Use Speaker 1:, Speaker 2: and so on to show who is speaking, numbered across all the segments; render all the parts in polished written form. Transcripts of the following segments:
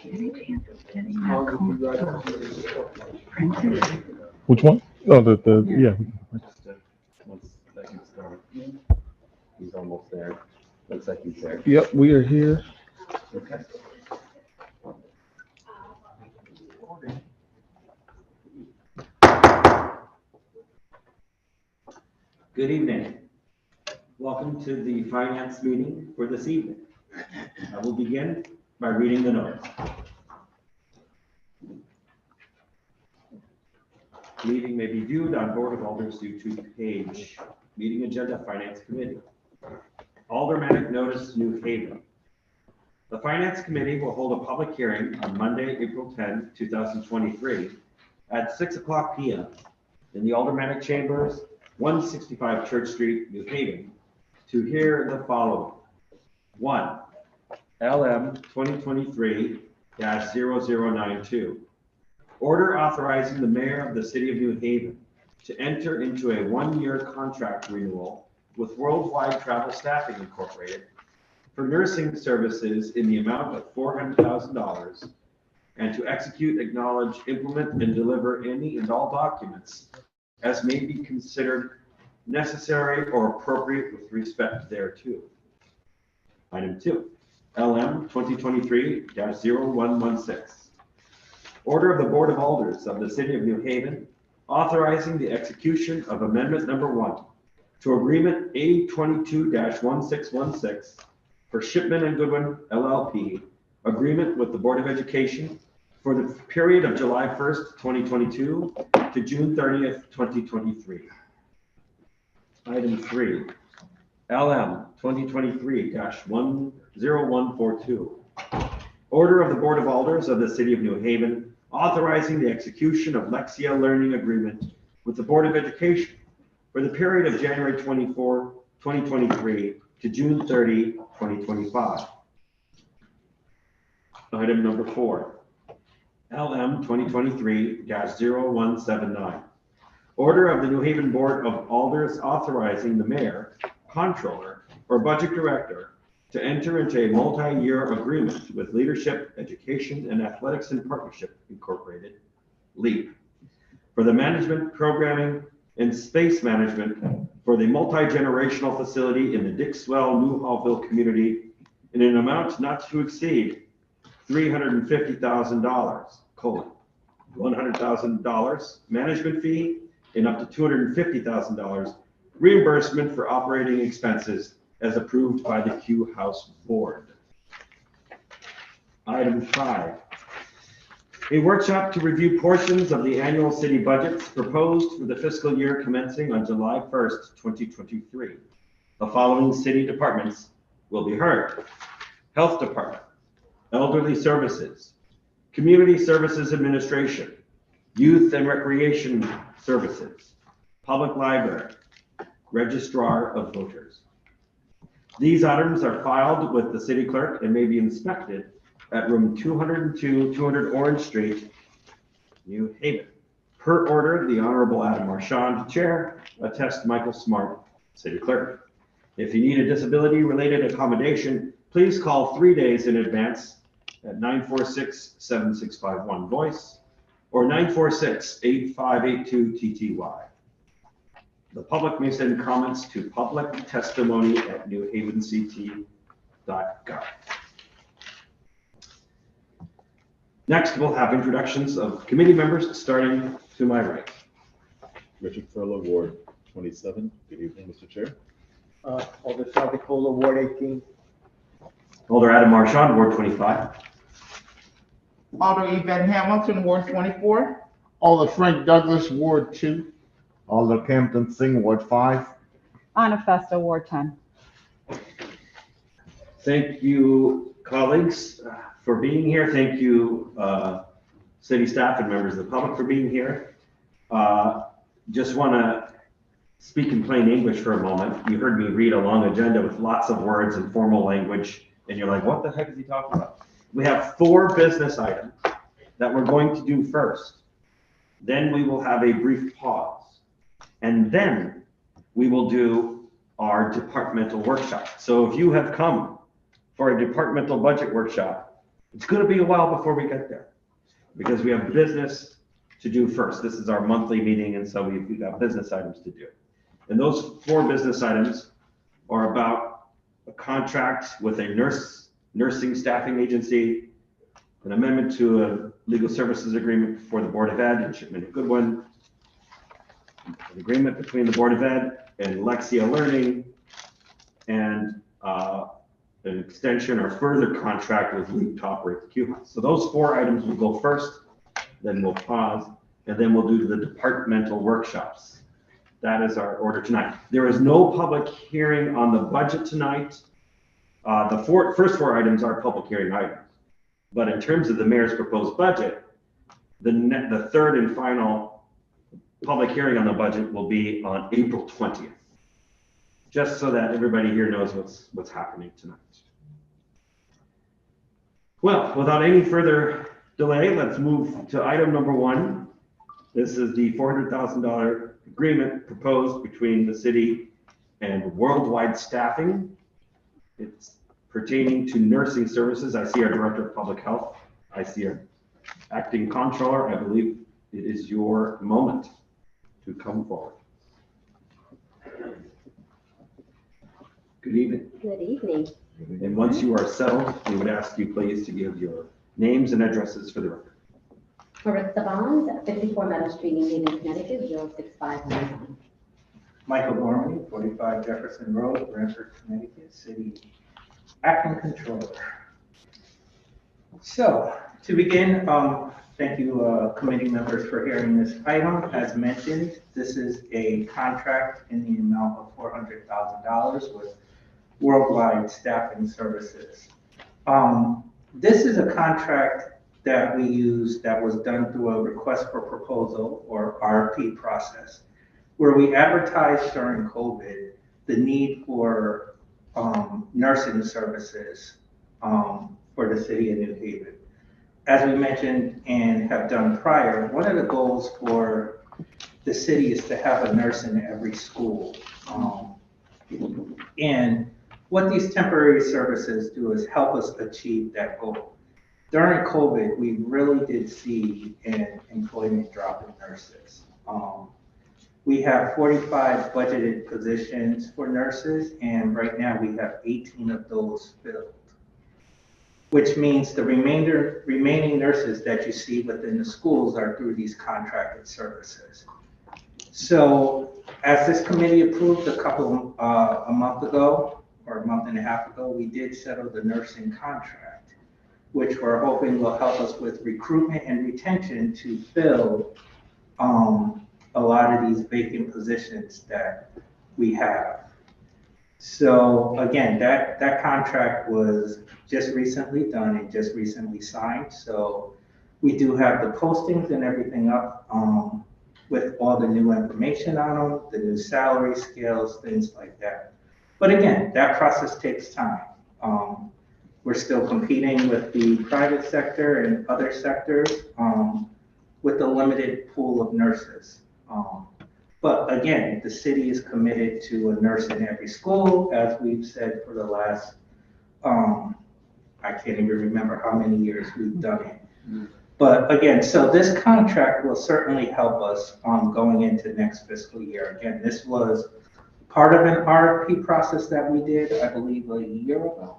Speaker 1: Any chance of getting that printed?
Speaker 2: Which one? Oh, yeah.
Speaker 3: Once that gets done. He's almost there. Looks like he's there.
Speaker 2: Yep, we are here.
Speaker 3: Okay. Good evening. Welcome to the finance meeting for this evening. I will begin by reading the notice. Meeting may be viewed on Board of Alders YouTube page. Meeting agenda, Finance Committee. Aldermanic Notice, New Haven. The Finance Committee will hold a public hearing on Monday, April 10, 2023 at 6:00 p.m. in the Aldermanic Chambers, 165 Church Street, New Haven, to hear the following. 1. LM 2023-0092. Order authorizing the mayor of the city of New Haven to enter into a one-year contract renewal with Worldwide Travel Staffing Incorporated for nursing services in the amount of $400,000 and to execute, acknowledge, implement, and deliver any and all documents as may be considered necessary or appropriate with respect thereto. Item 2, LM 2023-0116. Order of the Board of Alders of the City of New Haven authorizing the execution of Amendment Number 1 to Agreement A22-1616 for Shipman and Goodwin LLP, agreement with the Board of Education for the period of July 1st, 2022 to June 30th, 2023. Item 3, LM 2023-10142. Order of the Board of Alders of the City of New Haven authorizing the execution of Lexia Learning Agreement with the Board of Education for the period of January 24, 2023 to June 30, 2025. Item number 4, LM 2023-0179. Order of the New Haven Board of Alders authorizing the mayor, comptroller, or budget director to enter into a multi-year agreement with Leadership, Education, and Athletics in Partnership, Incorporated, LEAP, for the management, programming, and space management for the multi-generational facility in the Dixwell, Newhallville community in an amount not to exceed $350,000, $100,000 management fee, and up to $250,000 reimbursement for operating expenses as approved by the Q House Board. Item 5, a workshop to review portions of the annual city budgets proposed for the fiscal year commencing on July 1st, 2023. The following city departments will be heard: Health Department, Elderly Services, Community Services Administration, Youth and Recreation Services, Public Library, Registrar of Voters. These items are filed with the city clerk and may be inspected at room 202, 200 Orange Street, New Haven. Per order, the Honorable Adam Marchand, Chair, attest Michael Smart, City Clerk. If you need a disability-related accommodation, please call 3 days in advance at 946-7651 voice or 946-8582-TTY. The public may send comments to public.testimony@newhavenct.gov. Next, we'll have introductions of committee members, starting to my right.
Speaker 4: Richard Furlow, Ward 27. Good evening, Mr. Chair.
Speaker 5: Alder Saldicola, Ward 18.
Speaker 3: Alder Adam Marchand, Ward 25.
Speaker 6: Alder Yvette Hamilton, Ward 24.
Speaker 5: Alder Frank Douglas, Ward 2.
Speaker 7: Alder Campton Singh, Ward 5.
Speaker 1: Anna Festa, Ward 10.
Speaker 3: Thank you, colleagues, for being here. Thank you, city staff and members of the public for being here. Just want to speak in plain English for a moment. You heard me read a long agenda with lots of words and formal language, and you're like, what the heck is he talking about? We have 4 business items that we're going to do first. Then we will have a brief pause. And then we will do our departmental workshop. So if you have come for a departmental budget workshop, It's gonna be a while before we get there, because we have business to do first. This is our monthly meeting, and so we've got business items to do. And those 4 business items are about a contract with a nursing staffing agency, an amendment to a legal services agreement for the Board of Ed and shipment of Goodwin, an agreement between the Board of Ed and Lexia Learning, and an extension or further contract with Leap Top Rate Q House. So those 4 items will go first, then we'll pause, and then we'll do the departmental workshops. That is our order tonight. There is no public hearing on the budget tonight. The first 4 items are public hearing items. But in terms of the mayor's proposed budget, the third and final public hearing on the budget will be on April 20th. Just so that everybody here knows what's happening tonight. Well, without any further delay, let's move to item number 1. This is the $400,000 agreement proposed between the city and Worldwide Staffing. It's pertaining to nursing services. I see our Director of Public Health. I see our Acting Comptroller. I believe it is your moment to come forward. Good evening.
Speaker 8: Good evening.
Speaker 3: And once you are settled, we would ask you please to give your names and addresses for the record.
Speaker 8: Marissa Bond, 54 Meadow Street, New Haven, Connecticut, 06519.
Speaker 9: Michael Gorman, 45 Jefferson Road, Brantford, Connecticut, City Acting Controller. So, to begin, thank you, committee members, for hearing this item. As mentioned, this is a contract in the amount of $400,000 with Worldwide Staffing Services. This is a contract that we use that was done through a request for proposal or RFP process, where we advertised during COVID the need for nursing services for the city of New Haven. As we mentioned and have done prior, one of the goals for the city is to have a nurse in every school. And what these temporary services do is help us achieve that goal. During COVID, we really did see an employment drop in nurses. We have 45 budgeted positions for nurses, and right now we have 18 of those filled, which means the remaining nurses that you see within the schools are through these contracted services. So as this committee approved a month ago, or a month and a half ago, we did settle the nursing contract, which we're hoping will help us with recruitment and retention to fill a lot of these vacant positions that we have. So again, that contract was just recently done and just recently signed. So we do have the postings and everything up with all the new information on them, the new salary scales, things like that. But again, that process takes time. We're still competing with the private sector and other sectors with a limited pool of nurses. But again, the city is committed to a nurse in every school, as we've said for the last, I can't even remember how many years we've done it. But again, so this contract will certainly help us going into next fiscal year. Again, this was part of an RFP process that we did, I believe, a year ago.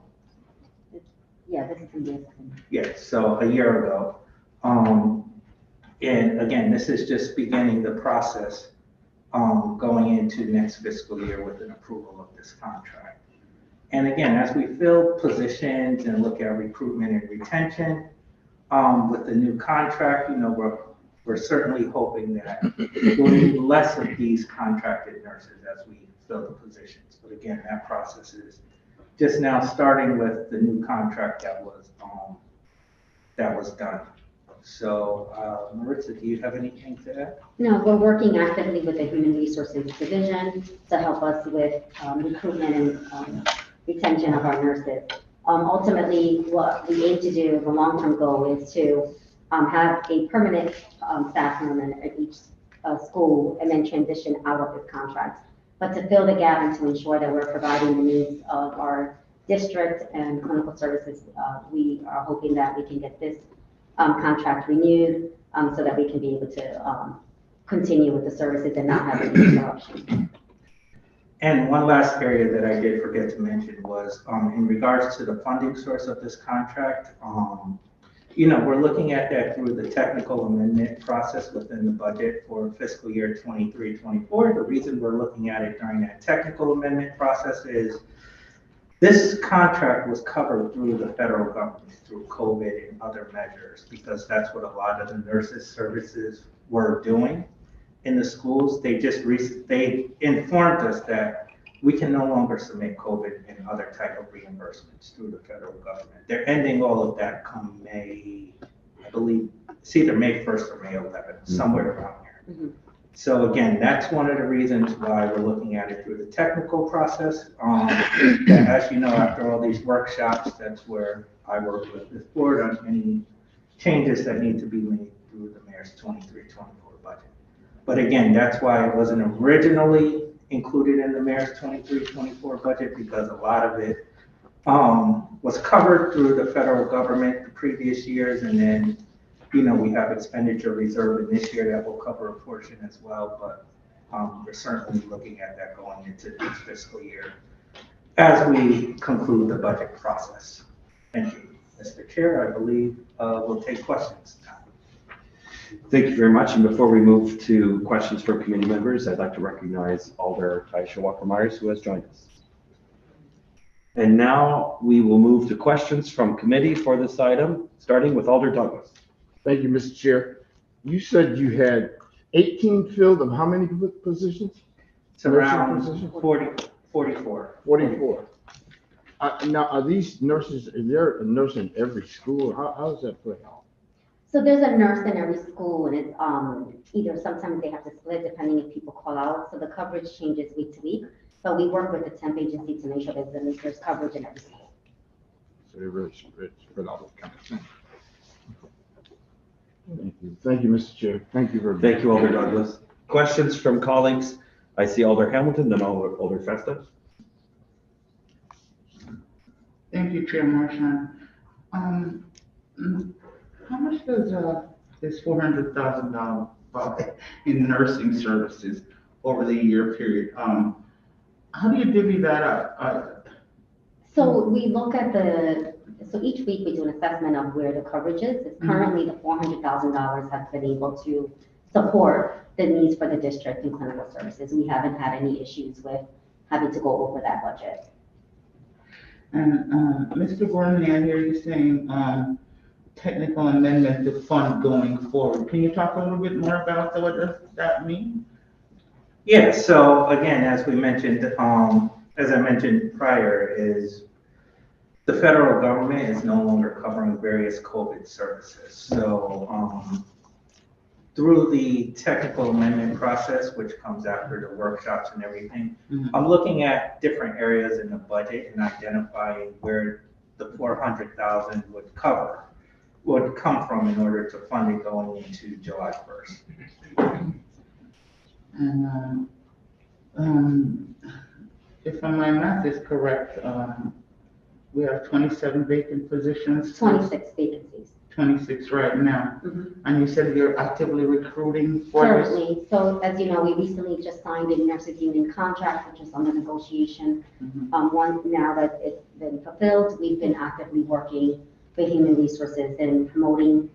Speaker 8: Yeah, this is a year.
Speaker 9: Yeah, so a year ago. And again, this is just beginning the process going into next fiscal year with an approval of this contract. And again, as we fill positions and look at recruitment and retention with the new contract, you know, we're certainly hoping that we'll need less of these contracted nurses as we fill the positions. But again, that process is just now starting with the new contract that was done. So, Maritza, do you have anything to add?
Speaker 8: No, we're working actively with the Human Resources Division to help us with recruitment and retention of our nurses. Ultimately, what we aim to do, the long-term goal, is to have a permanent staff member at each school and then transition out of this contract. But to fill the gap and to ensure that we're providing the needs of our district and clinical services, we are hoping that we can get this contract renewed so that we can be able to continue with the services and not have any interruption.
Speaker 9: And one last area that I did forget to mention was in regards to the funding source of this contract. We're looking at that through the technical amendment process within the budget for fiscal year 23-24. The reason we're looking at it during that technical amendment process is this contract was covered through the federal government through COVID and other measures, because that's what a lot of the nurses services were doing in the schools. They informed us that we can no longer submit COVID and other type of reimbursements through the federal government. They're ending all of that come May, I believe, it's either May 1st or May 11th, somewhere around there.
Speaker 8: Mhm.
Speaker 9: So again, that's one of the reasons why we're looking at it through the technical process. That, as you know, after all these workshops, that's where I work with this board on any changes that need to be made through the mayor's 23-24 budget. But again, that's why it wasn't originally included in the mayor's 23-24 budget, because a lot of it was covered through the federal government the previous years, and then we have expenditure reserve in this year that will cover a portion as well, but we're certainly looking at that going into this fiscal year as we conclude the budget process. Thank you, Mr. Chair. I believe we'll take questions now.
Speaker 3: Thank you very much. And before we move to questions for committee members, I'd like to recognize Alder Taisha Walker-Myers, who has joined us. And now we will move to questions from committee for this item, starting with Alder Douglas.
Speaker 5: Thank you, Mr. Chair. You said you had 18 filled of how many positions?
Speaker 9: It's around
Speaker 5: Nursing positions?
Speaker 9: 44.
Speaker 5: 44. Now, are these nurses, is there a nurse in every school? How does that play out?
Speaker 8: So there's a nurse in every school, and it's either sometimes they have to split depending if people call out. So the coverage changes week to week, but we work with the temp agency to make sure that there's coverage in every school.
Speaker 5: So they really spread out kind of thing. Thank you. Thank you, Mr. Chair. Thank you very much.
Speaker 3: Thank you, Alder Douglas. Questions from colleagues? I see Alder Hamilton, then Alder Festa.
Speaker 6: Thank you, Chair Marchand. How much does this $400,000 in nursing services over the year period? How do you divvy that up?
Speaker 8: So we look at so each week we do an assessment of where the coverage is. It's currently the $400,000 has been able to support the needs for the district and clinical services. We haven't had any issues with having to go over that budget.
Speaker 6: And Mr. Gordon, I hear you saying technical amendment to fund going forward. Can you talk a little bit more about what does that mean?
Speaker 9: Yeah, so again, as we mentioned, as I mentioned prior, is the federal government is no longer covering various COVID services. So through the technical amendment process, which comes after the workshops and everything, I'm looking at different areas in the budget and identifying where the $400,000 would come from in order to fund it going into July 1st.
Speaker 6: And if my math is correct, we have 27 vacant positions.
Speaker 8: 26 vacancies.
Speaker 6: 26 right now. And you said you're actively recruiting for this?
Speaker 8: Currently, so as you know, we recently just signed a nurses union contract, which is under negotiation. One, now that it's been fulfilled, we've been actively working with human resources and promoting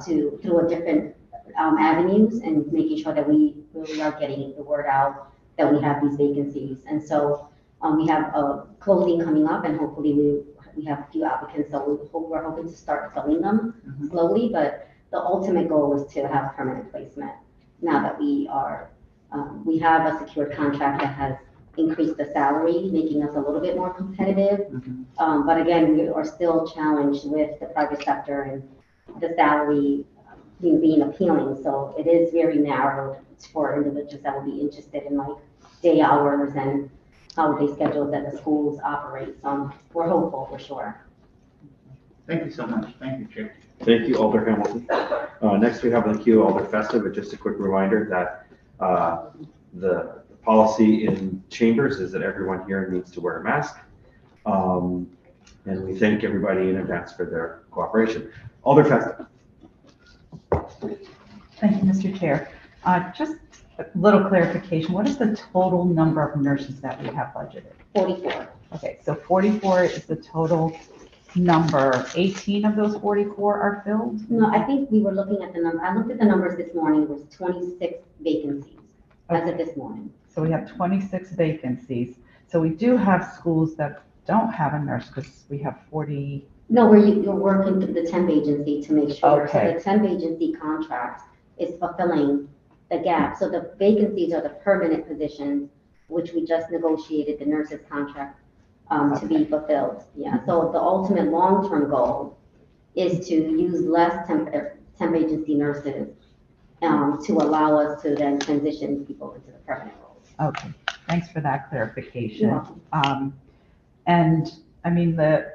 Speaker 8: through a different avenues and making sure that we really are getting the word out that we have these vacancies. And so we have a closing coming up, and hopefully we have a few applicants, so we're hoping to start filling them slowly, but the ultimate goal is to have permanent placement. Now that we have a secured contract that has increased the salary, making us a little bit more competitive. But again, we are still challenged with the private sector and the salary being appealing. So it is very narrowed for individuals that will be interested in like day hours and holiday schedules that the schools operate. So we're hopeful for sure.
Speaker 6: Thank you so much. Thank you, Chair.
Speaker 3: Thank you, Alder Hamilton. Next we have in the queue Alder Festa, but just a quick reminder that the policy in chambers is that everyone here needs to wear a mask. And we thank everybody in advance for their cooperation. Alder Festa.
Speaker 1: Thank you, Mr. Chair. Just a little clarification. What is the total number of nurses that we have budgeted?
Speaker 8: 44.
Speaker 1: Okay, so 44 is the total number. 18 of those 44 are filled?
Speaker 8: No, I think we were looking at the number, I looked at the numbers this morning, it was 26 vacancies as of this morning.
Speaker 1: So we have 26 vacancies. So we do have schools that don't have a nurse because we have 40.
Speaker 8: No, you're working through the temp agency to make sure. So
Speaker 1: Okay.
Speaker 8: the temp agency contract is fulfilling the gap. So the vacancies are the permanent positions, which we just negotiated the nurses contract to be fulfilled. Yeah, so the ultimate long-term goal is to use less temp agency nurses to allow us to then transition people into the permanent roles.
Speaker 1: Okay, thanks for that clarification.
Speaker 8: You're welcome.
Speaker 1: And I mean, the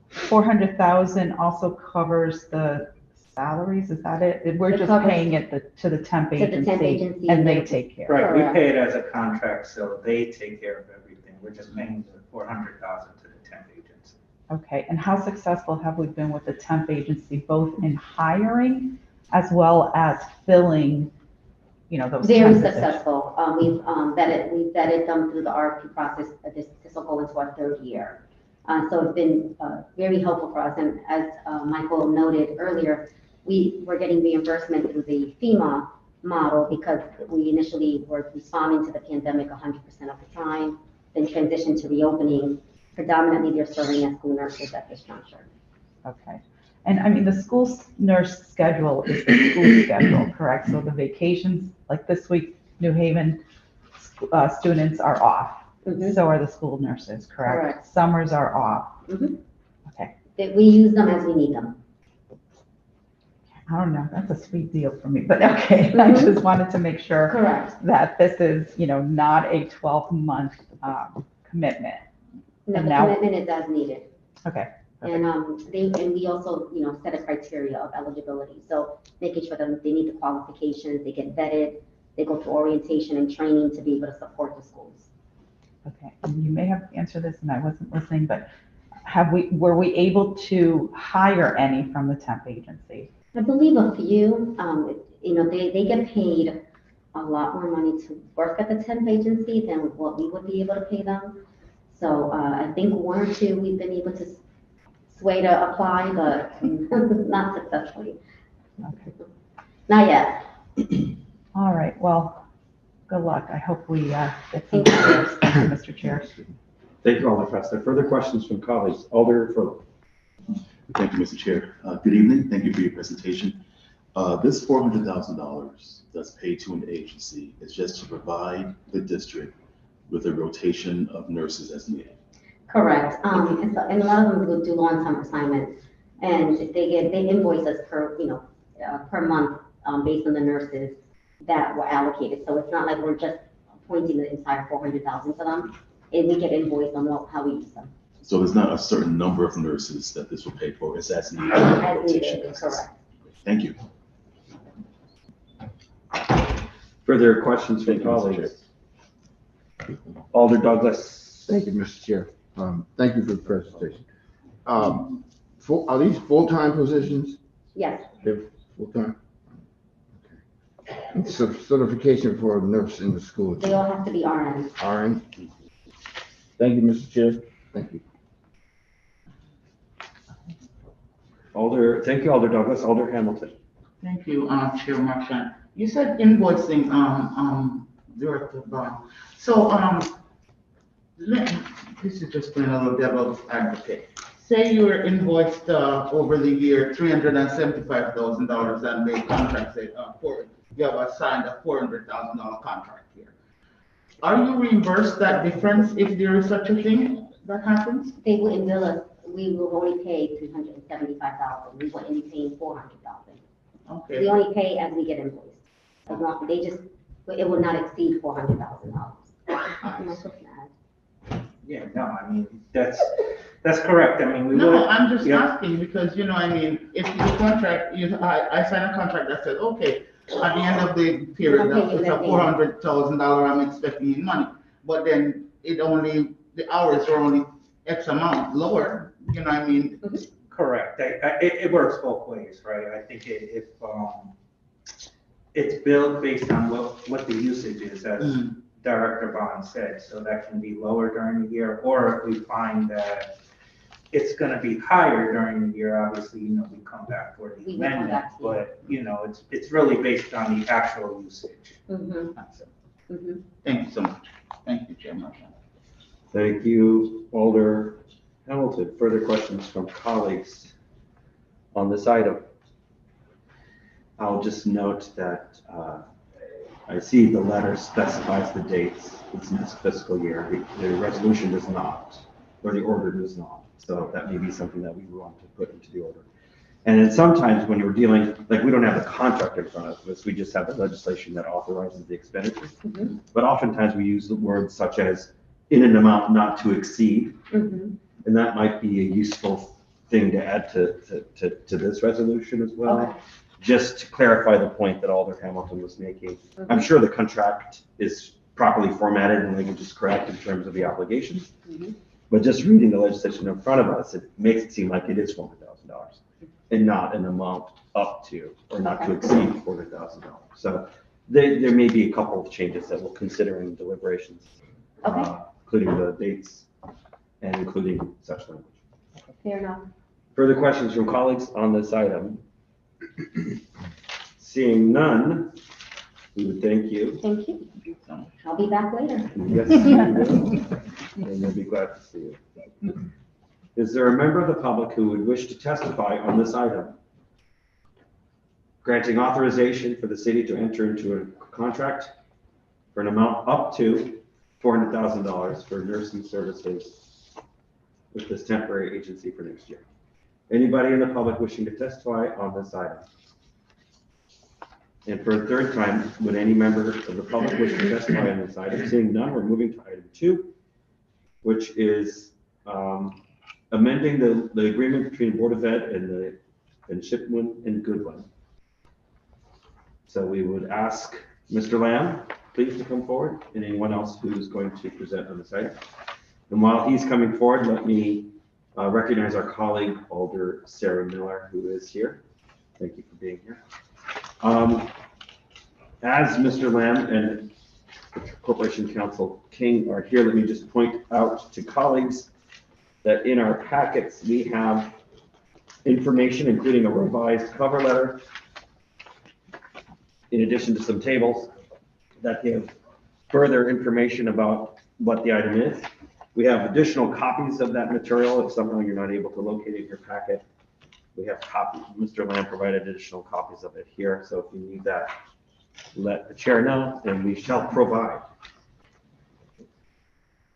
Speaker 1: 400,000 also covers the salaries, is that it? We're
Speaker 8: It
Speaker 1: just
Speaker 8: covers-
Speaker 1: paying it to the temp
Speaker 8: To the temp
Speaker 1: agency
Speaker 8: agency.
Speaker 1: and they take care.
Speaker 9: Right, we
Speaker 8: Correct.
Speaker 9: pay it as a contract, so they take care of everything. We're just paying the 400,000 to the temp agency.
Speaker 1: Okay, and how successful have we been with the temp agency, both in hiring as well as filling, those
Speaker 8: Very
Speaker 1: temp positions?
Speaker 8: successful. We've vetted them through the RFP process. This will go into our third year. So it's been very helpful for us. And as Michael noted earlier, we were getting reimbursement through the FEMA model because we initially were responding to the pandemic 100% of the time, then transitioned to reopening. Predominantly, they're serving as school nurses at this juncture.
Speaker 1: Okay. And I mean, the school nurse schedule is the school schedule, correct? So the vacations, like this week, New Haven students are off.
Speaker 8: Mhm.
Speaker 1: So are the school nurses, correct?
Speaker 8: Correct.
Speaker 1: Summers are off.
Speaker 8: Mhm.
Speaker 1: Okay.
Speaker 8: We use them as we need them.
Speaker 1: I don't know, that's a sweet deal for me, but okay. I just wanted to make sure
Speaker 8: Correct.
Speaker 1: that this is, not a 12-month commitment.
Speaker 8: No,
Speaker 1: And
Speaker 8: the
Speaker 1: now-
Speaker 8: commitment is as needed.
Speaker 1: Okay.
Speaker 8: And we also, set a criteria of eligibility. So making sure that they meet the qualifications, they get vetted, they go through orientation and training to be able to support the schools.
Speaker 1: Okay, and you may have answered this and I wasn't listening, but were we able to hire any from the temp agency?
Speaker 8: I believe a few, they get paid a lot more money to work at the temp agency than what we would be able to pay them. So I think one or two we've been able to sway to apply, but not successfully.
Speaker 1: Okay.
Speaker 8: Not yet.
Speaker 1: All right, well, good luck. I hope we get some success. Thank you, Mr. Chair.
Speaker 3: Thank you, Alder Festa. Further questions from colleagues? Alder Furlong.
Speaker 4: Thank you, Mr. Chair. Good evening. Thank you for your presentation. This $400,000 that's paid to an agency is just to provide the district with a rotation of nurses as needed.
Speaker 8: Correct. And a lot of them will do long-term assignments, and they invoice us per month based on the nurses that were allocated. So it's not like we're just appointing the entire 400,000 to them, and we get invoiced on how we use them.
Speaker 4: So there's not a certain number of nurses that this will pay for. It's as needed.
Speaker 8: As
Speaker 4: rotation
Speaker 8: needed,
Speaker 4: basis.
Speaker 8: correct.
Speaker 4: Thank you.
Speaker 3: Further questions from
Speaker 4: Thank you, Mr.
Speaker 3: colleagues? Alder Douglas.
Speaker 5: Thank you, Mr. Chair. Thank you for the presentation. Are these full-time positions?
Speaker 8: Yes,
Speaker 5: They're full-time? Okay. Certification for a nurse in the school.
Speaker 8: they all have to be RNs.
Speaker 5: RN? Thank you, Mr. Chair. Thank you.
Speaker 3: Thank you, Alder Douglas. Alder Hamilton.
Speaker 6: Thank you, Chair Marchand. You said invoicing, Director Bond. So, this is just playing a little devil's advocate. Say you were invoiced, over the year, $375,000 and the contract said, you have signed a $400,000 contract here. Are you reimbursed that difference if there is such a thing that happens?
Speaker 8: They wouldn't bill us, we will only pay $375,000. We wouldn't be paying $400,000.
Speaker 6: Okay.
Speaker 8: We only pay as we get invoiced. As long, it will not exceed $400,000.
Speaker 9: Yeah, no, I mean, that's correct. I mean, we
Speaker 6: No,
Speaker 9: would.
Speaker 6: I'm just
Speaker 9: Yeah.
Speaker 6: asking because, if the contract, I sign a contract that says, okay, at the end of the period,
Speaker 8: Okay,
Speaker 6: it's a
Speaker 8: that thing.
Speaker 6: $400,000, I'm expecting in money. But then there's the hours are only X amount lower, you know what I mean?
Speaker 9: Correct. It works both ways, right? I think if it's billed based on what the usage is, as Director Bond said, so that can be lower during the year, or if we find that it's gonna be higher during the year, obviously, we come back for the
Speaker 8: We will come
Speaker 9: amendment,
Speaker 8: back to you.
Speaker 9: but, it's really based on the actual usage.
Speaker 6: That's it.
Speaker 8: Mm-hmm.
Speaker 6: Thank you so much. Thank you, Chairman.
Speaker 3: Thank you, Alder Hamilton. Further questions from colleagues on this item? I'll just note that I see the letter specifies the dates. It's this fiscal year. The resolution does not, or the order does not. So that may be something that we want to put into the order. And then sometimes when you're dealing, like we don't have the contract in front of us, we just have the legislation that authorizes the expenditure. But oftentimes we use the words such as in an amount not to exceed. And that might be a useful thing to add to this resolution as well.
Speaker 8: Okay.
Speaker 3: Just to clarify the point that Alder Hamilton was making. I'm sure the contract is properly formatted and language is correct in terms of the obligations. But just reading the legislation in front of us, it makes it seem like it is $400,000 and not an amount up to or not to exceed $400,000. So there may be a couple of changes that we'll consider in deliberations, including the dates and including such language.
Speaker 8: Fair enough.
Speaker 3: Further questions from colleagues on this item? Seeing none, we would thank you.
Speaker 8: Thank you. I'll be back later.
Speaker 3: Yes, you will. And we'll be glad to see you. Is there a member of the public who would wish to testify on this item? Granting authorization for the city to enter into a contract for an amount up to $400,000 for nursing services with this temporary agency for next year. Anybody in the public wishing to testify on this item? And for a third time, would any member of the public wish to testify on this item? Seeing none, we're moving to item 2, which is amending the agreement between Board of Ed and Shipman and Goodwin. So we would ask Mr. Lamb, please, to come forward, and anyone else who is going to present on this item. And while he's coming forward, let me recognize our colleague, Alder Sarah Miller, who is here. Thank you for being here. As Mr. Lamb and Corporation Counsel King are here, let me just point out to colleagues that in our packets, we have information, including a revised cover letter, in addition to some tables that give further information about what the item is. We have additional copies of that material if somehow you're not able to locate it in your packet. We have copies. Mr. Lamb provided additional copies of it here. So if you need that, let the chair know and we shall provide.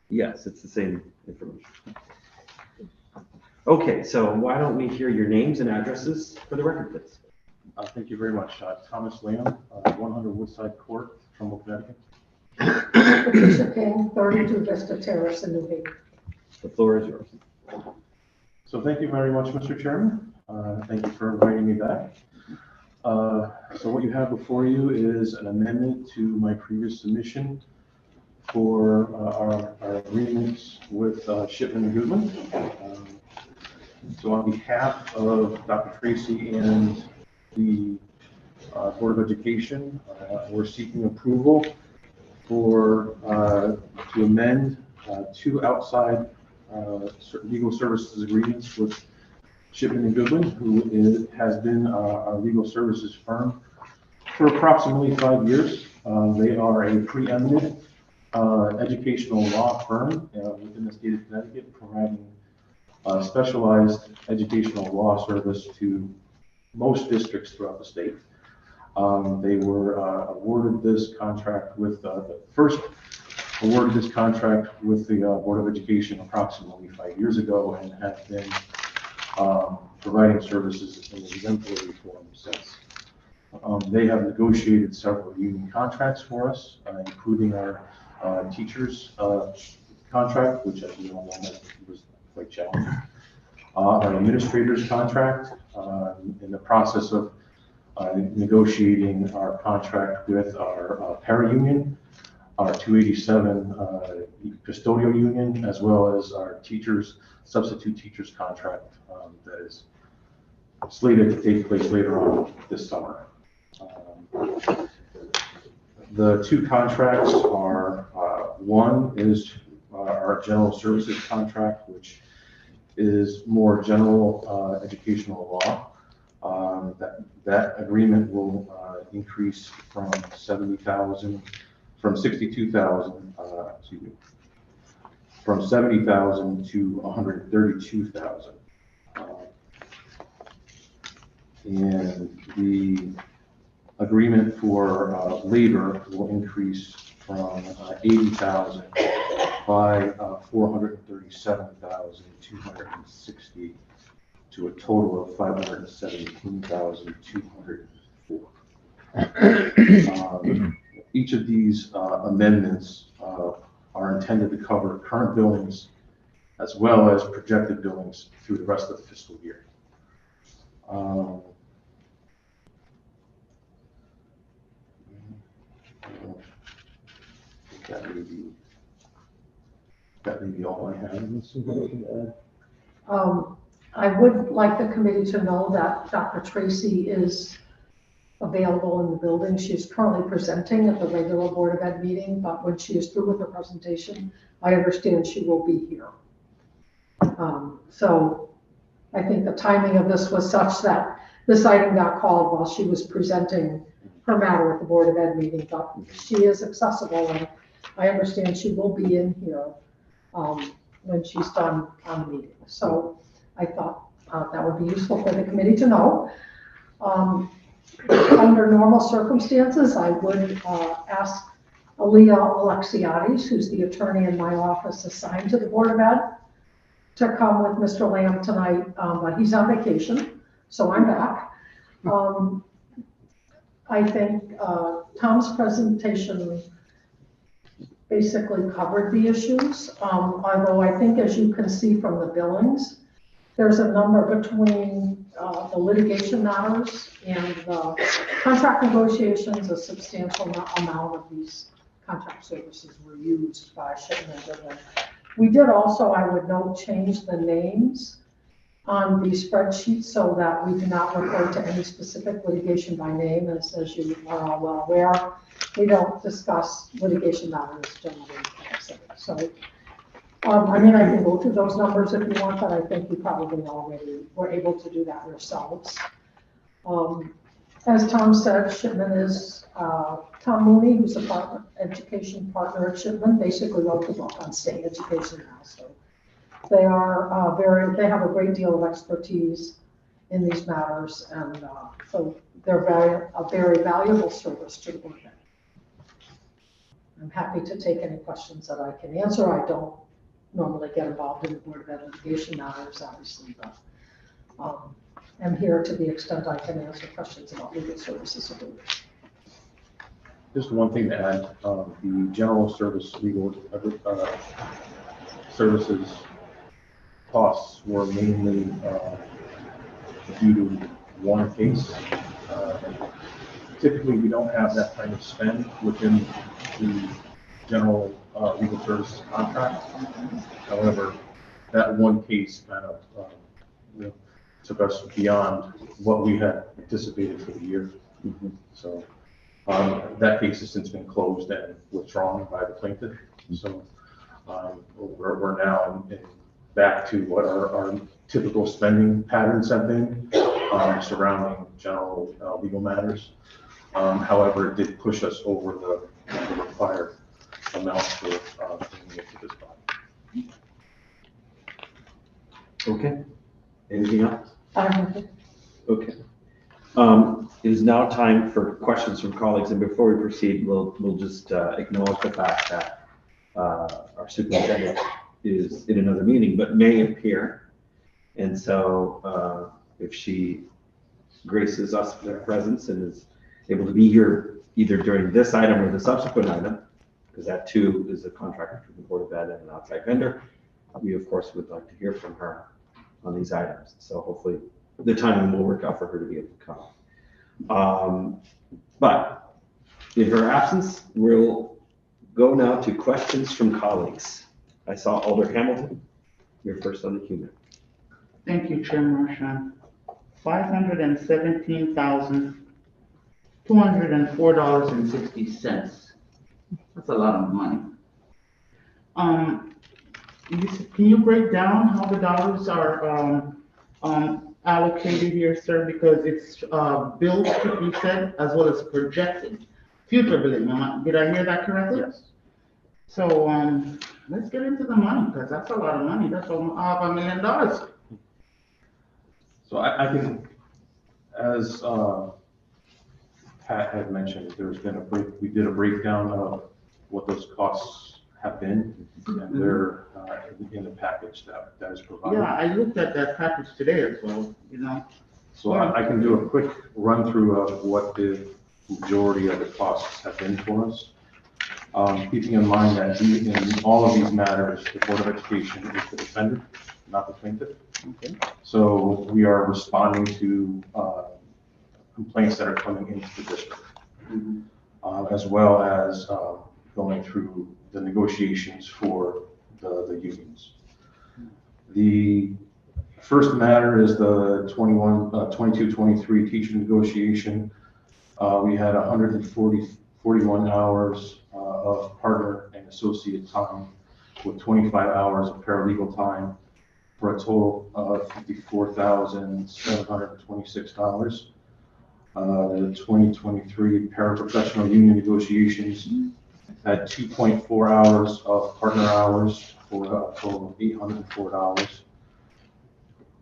Speaker 3: Yes, it's the same information. Okay, so why don't we hear your names and addresses for the record, please?
Speaker 2: Thank you very much. Thomas Lamb, 100 Woodside Court, Trumbull, Connecticut.
Speaker 10: Patricia King, 32 Vista Terrace in New Haven.
Speaker 3: The floor is yours.
Speaker 2: So thank you very much, Mr. Chairman. Thank you for inviting me back. So what you have before you is an amendment to my previous submission for our agreements with Shipman and Goodwin. So on behalf of Dr. Tracy and the Board of Education, we're seeking approval for to amend 2 outside legal services agreements with Shipman and Goodwin, who has been our legal services firm for approximately 5 years. They are a preeminent educational law firm within the state of Connecticut, providing specialized educational law service to most districts throughout the state. They were awarded this contract with the first awarded this contract with the Board of Education approximately 5 years ago, and have been providing services in an exemplary form since. They have negotiated several union contracts for us, including our teachers contract, which, as you all know, was quite challenging. Our administrators contract, in the process of negotiating our contract with our para-union, our 287 custodial union, as well as our substitute teachers contract that is slated to take place later on this summer. The two contracts are, one is our general services contract, which is more general educational law. That agreement will increase from 70,000, from 62,000, excuse me, from 70,000 to 132,000. And the agreement for labor will increase from 80,000 by 437,260 to a total of 517,204. Each of these amendments are intended to cover current billings as well as projected billings through the rest of the fiscal year. That may be all I have.
Speaker 10: I would like the committee to know that Dr. Tracy is available in the building. She is currently presenting at the regular Board of Ed meeting, but when she is through with her presentation, I understand she will be here. So I think the timing of this was such that this item got called while she was presenting her matter at the Board of Ed meeting, but she is accessible, and I understand she will be in here when she's done on the meeting. So I thought that would be useful for the committee to know. Under normal circumstances, I would ask Aaliyah Alexiades, who's the attorney in my office assigned to the Board of Ed, to come with Mr. Lamb tonight, but he's on vacation, so I'm back. I think Tom's presentation basically covered the issues, although I think, as you can see from the billings, there's a number between the litigation matters and the contract negotiations. A substantial amount of these contract services were used by Shipman. We did also, I would note, change the names on the spreadsheet so that we do not refer to any specific litigation by name, as you are all well aware. We don't discuss litigation matters generally. So, I mean, I can go through those numbers if you want, but I think you probably already were able to do that yourselves. As Tom said, Shipman is, Tom Mooney, who's a education partner at Shipman, basically wrote the book on state education now. So they are they have a great deal of expertise in these matters, and so they're a very valuable service to the board. I'm happy to take any questions that I can answer. I don't normally get involved in the Board of Ed litigation matters, obviously, but I'm here to the extent I can answer questions about legal services.
Speaker 2: Just one thing to add, the general service legal services costs were mainly due to one case. Typically, we don't have that kind of spend within the general legal services contract. However, that one case kind of took us beyond what we had anticipated for the year. So that case has since been closed and withdrawn by the plaintiff. So we're now back to what our typical spending patterns have been surrounding general legal matters. However, it did push us over the required amounts for bringing it to this body.
Speaker 3: Okay. Anything else?
Speaker 10: Okay.
Speaker 3: It is now time for questions from colleagues, and before we proceed, we'll just acknowledge the fact that our superintendent is in another meeting, but may appear, and so if she graces us with her presence and is able to be here either during this item or the subsequent item, because that too is a contract between the Board of Ed and an outside vendor, we of course would like to hear from her on these items. So hopefully the timing will work out for her to be able to come. But in her absence, we'll go now to questions from colleagues. I saw Alder Hamilton. You're first on the queue.
Speaker 6: Thank you, Chair Marchand. $517,204.60. That's a lot of money. Can you break down how the dollars are allocated here, sir? Because it's billed, you said, as well as projected. Future billing, did I hear that correctly?
Speaker 2: Yes.
Speaker 6: So, let's get into the money, because that's a lot of money. That's almost $500 million.
Speaker 2: So I can, as Pat had mentioned, there's been we did a breakdown of what those costs have been, and they're in the package that is provided.
Speaker 6: Yeah, I looked at that package today as well,
Speaker 2: So I can do a quick run through of what the majority of the costs have been for us. Keeping in mind that in all of these matters, the Board of Education is the defendant, not the plaintiff.
Speaker 6: Okay.
Speaker 2: So we are responding to complaints that are coming into the district, as well as going through the negotiations for the unions. The first matter is the 22-23 teacher negotiation. We had 41 hours of partner and associate time with 25 hours of paralegal time for a total of $54,726. The 2023 paraprofessional union negotiations had 2.4 hours of partner hours for a total of $804.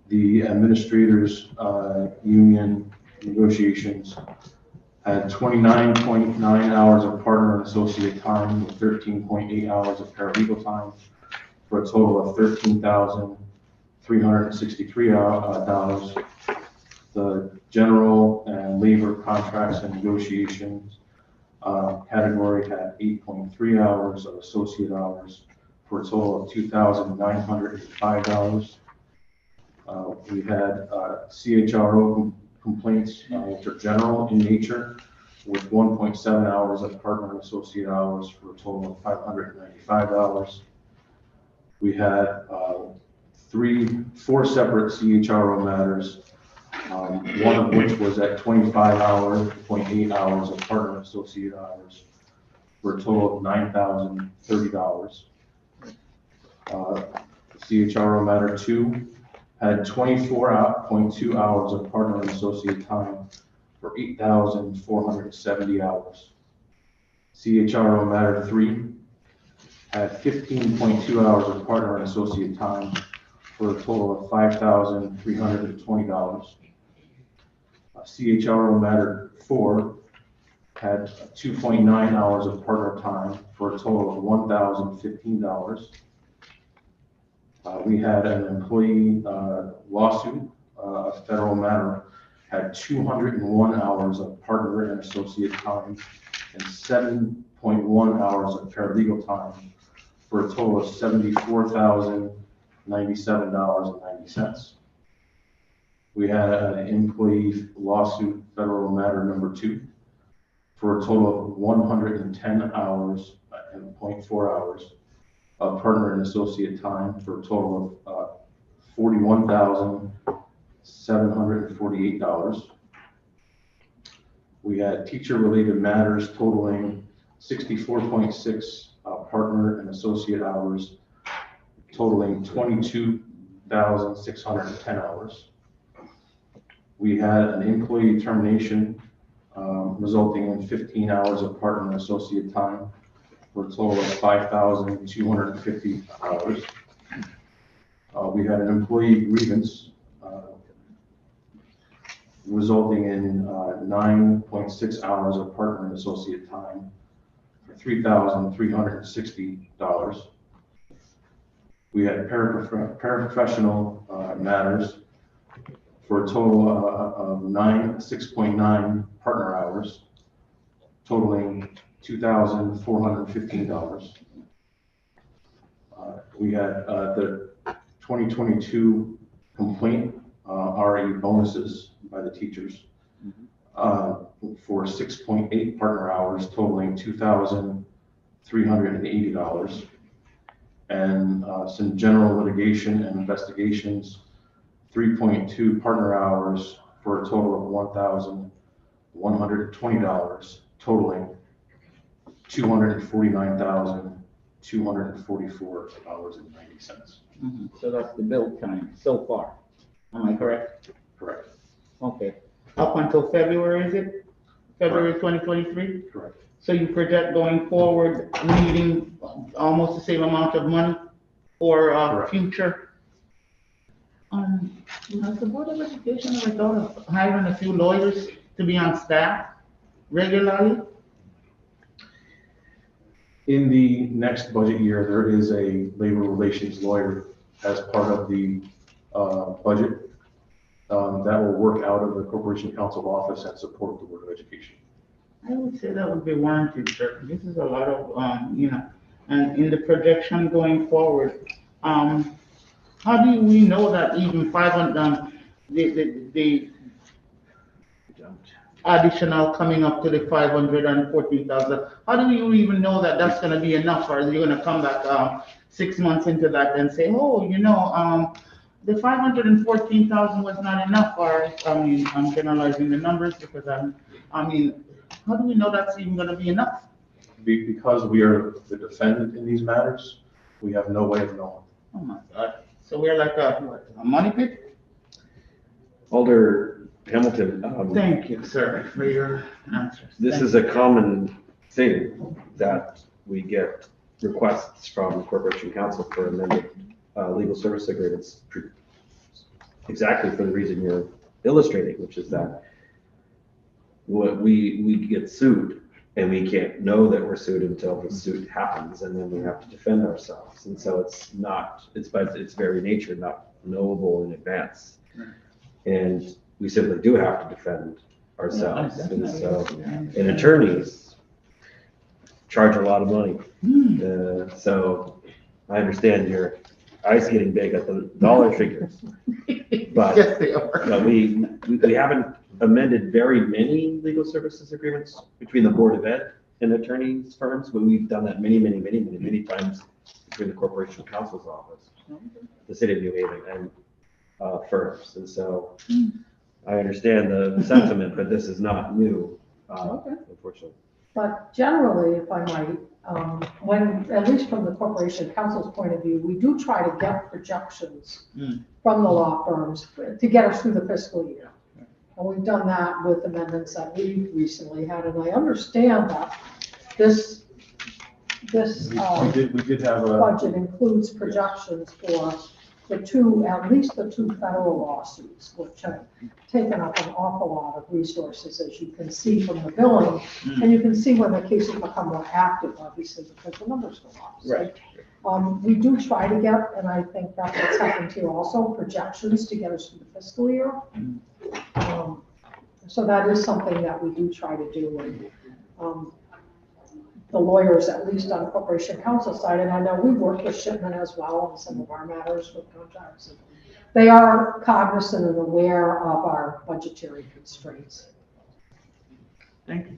Speaker 2: The administrators union negotiations had 29.9 hours of partner and associate time with 13.8 hours of paralegal time for a total of $13,363. The general and labor contracts and negotiations category had 8.3 hours of associate hours for a total of $2,905. We had CHRO complaints, which are general in nature, with 1.7 hours of partner and associate hours for a total of $595. We had 4 separate CHRO matters, one of which was at 25.8 hours of partner and associate hours for a total of $9,030. CHRO matter 2 had 24.2 hours of partner and associate time for 8,470 hours. CHRO matter 3 had 15.2 hours of partner and associate time for a total of $5,320. CHRO matter 4 had 2.9 hours of partner time for a total of $1,015. We had an employee lawsuit, a federal matter, had 201 hours of partner and associate time and 7.1 hours of paralegal time for a total of $74,097.90. We had an employee lawsuit, federal matter number 2, for a total of 110 hours and 0.4 hours of partner and associate time for a total of $41,748. We had teacher-related matters totaling 64.6 partner and associate hours, totaling 22,610 hours. We had an employee termination resulting in 15 hours of partner and associate time for a total of 5,250 hours. We had an employee grievance resulting in 9.6 hours of partner and associate time for $3,360. We had paraprofessional matters for a total of 6.9 partner hours, totaling $2,415. We had the 2022 complaint RE bonuses by the teachers for 6.8 partner hours, totaling $2,450. $380. And some general litigation and investigations, 3.2 partner hours for a total of $1,120, totaling $249,244.90.
Speaker 6: So that's the bill time so far. Am I correct?
Speaker 2: Correct.
Speaker 6: Okay. Up until February, is it? February 2023?
Speaker 2: Correct.
Speaker 6: So you project going forward, needing almost the same amount of money for
Speaker 2: Correct.
Speaker 6: future? Has the Board of Education ever thought of hiring a few lawyers to be on staff regularly?
Speaker 2: In the next budget year, there is a labor relations lawyer as part of the budget that will work out of the Corporation Counsel office and support the Board of Education.
Speaker 6: I would say that would be warranted, sir. This is a lot of, and in the projection going forward, how do we know that even 500, the additional coming up to the 514,000, how do you even know that that's gonna be enough? Or are you gonna come back 6 months into that and say, oh, the 514,000 was not enough, or, I'm generalizing the numbers because how do we know that's even gonna be enough?
Speaker 2: Because we are the defendant in these matters, we have no way of knowing.
Speaker 6: Oh my God. So we're like a money pit?
Speaker 3: Alder Hamilton,
Speaker 6: Thank you, sir, for your answers.
Speaker 3: this
Speaker 6: Thank
Speaker 3: is a common thing that we get requests from Corporation Counsel for amended legal service agreements, exactly for the reason you're illustrating, which is that we get sued and we can't know that we're sued until the suit happens, and then we have to defend ourselves. And so it's by its very nature not knowable in advance. And we simply do have to defend ourselves. And so, and attorneys charge a lot of money. So I understand your eyes getting big at the dollar figures. But
Speaker 6: Yes, they are.
Speaker 3: we haven't amended very many legal services agreements between the Board of Ed and attorneys firms, but we've done that many times between the Corporation Counsel's office, the City of New Haven, and firms. And so I understand the sentiment, but this is not new, unfortunately.
Speaker 10: But generally, if I might, when, at least from the Corporation Counsel's point of view, we do try to get projections from the law firms to get us through the fiscal year. And we've done that with amendments that we recently had, and I understand that this
Speaker 2: We did have a,
Speaker 10: budget includes projections for at least the two federal lawsuits, which have taken up an awful lot of resources, as you can see from the billing. And you can see when the cases become more active, obviously, because the numbers go up. So,
Speaker 6: Right.
Speaker 10: we do try to get, and I think that's what's happened here also, projections to get us through the fiscal year. So that is something that we do try to do. And the lawyers, at least on the Corporation Counsel side, and I know we work with Shipman as well in some of our matters with contracts. And they are cognizant and aware of our budgetary constraints.
Speaker 6: Thank you.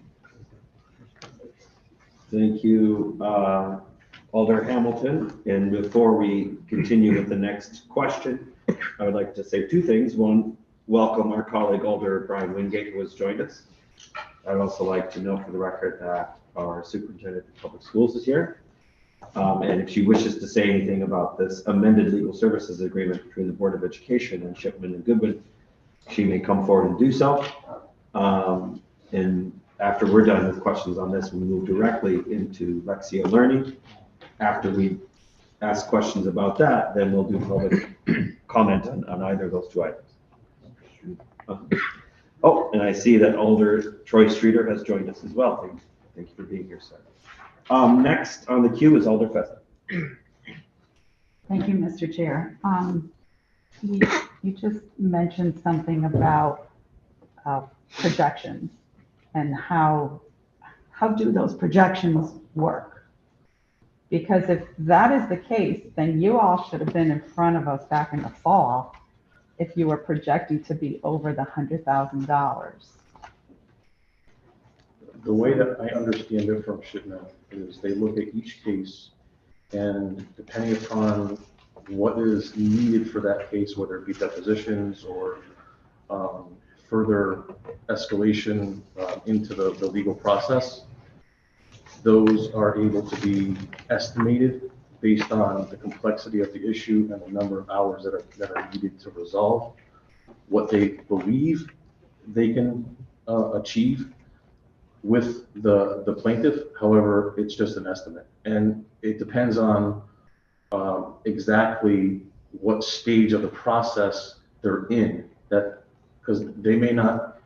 Speaker 3: Thank you, Alder Hamilton. And before we continue with the next question, I would like to say two things. One, welcome our colleague Alder Brian Wingate, who has joined us. I'd also like to note for the record that our superintendent of public schools is here. And if she wishes to say anything about this amended legal services agreement between the Board of Education and Shipman and Goodwin, she may come forward and do so. And after we're done with questions on this, we move directly into Lexia Learning. After we ask questions about that, then we'll do public comment on either of those two items. Oh, and I see that Alder Troy Streeter has joined us as well. Thank you for being here, sir. Next on the queue is Alder Festa.
Speaker 1: Thank you, Mr. Chair. You just mentioned something about projections and how do those projections work? Because if that is the case, then you all should have been in front of us back in the fall if you were projecting to be over the $100,000.
Speaker 2: The way that I understand it from Shipman is they look at each case, and depending upon what is needed for that case, whether it be depositions or further escalation into the legal process, those are able to be estimated based on the complexity of the issue and the number of hours that are needed to resolve what they believe they can achieve with the plaintiff. However, it's just an estimate, and it depends on exactly what stage of the process they're in, that because they may not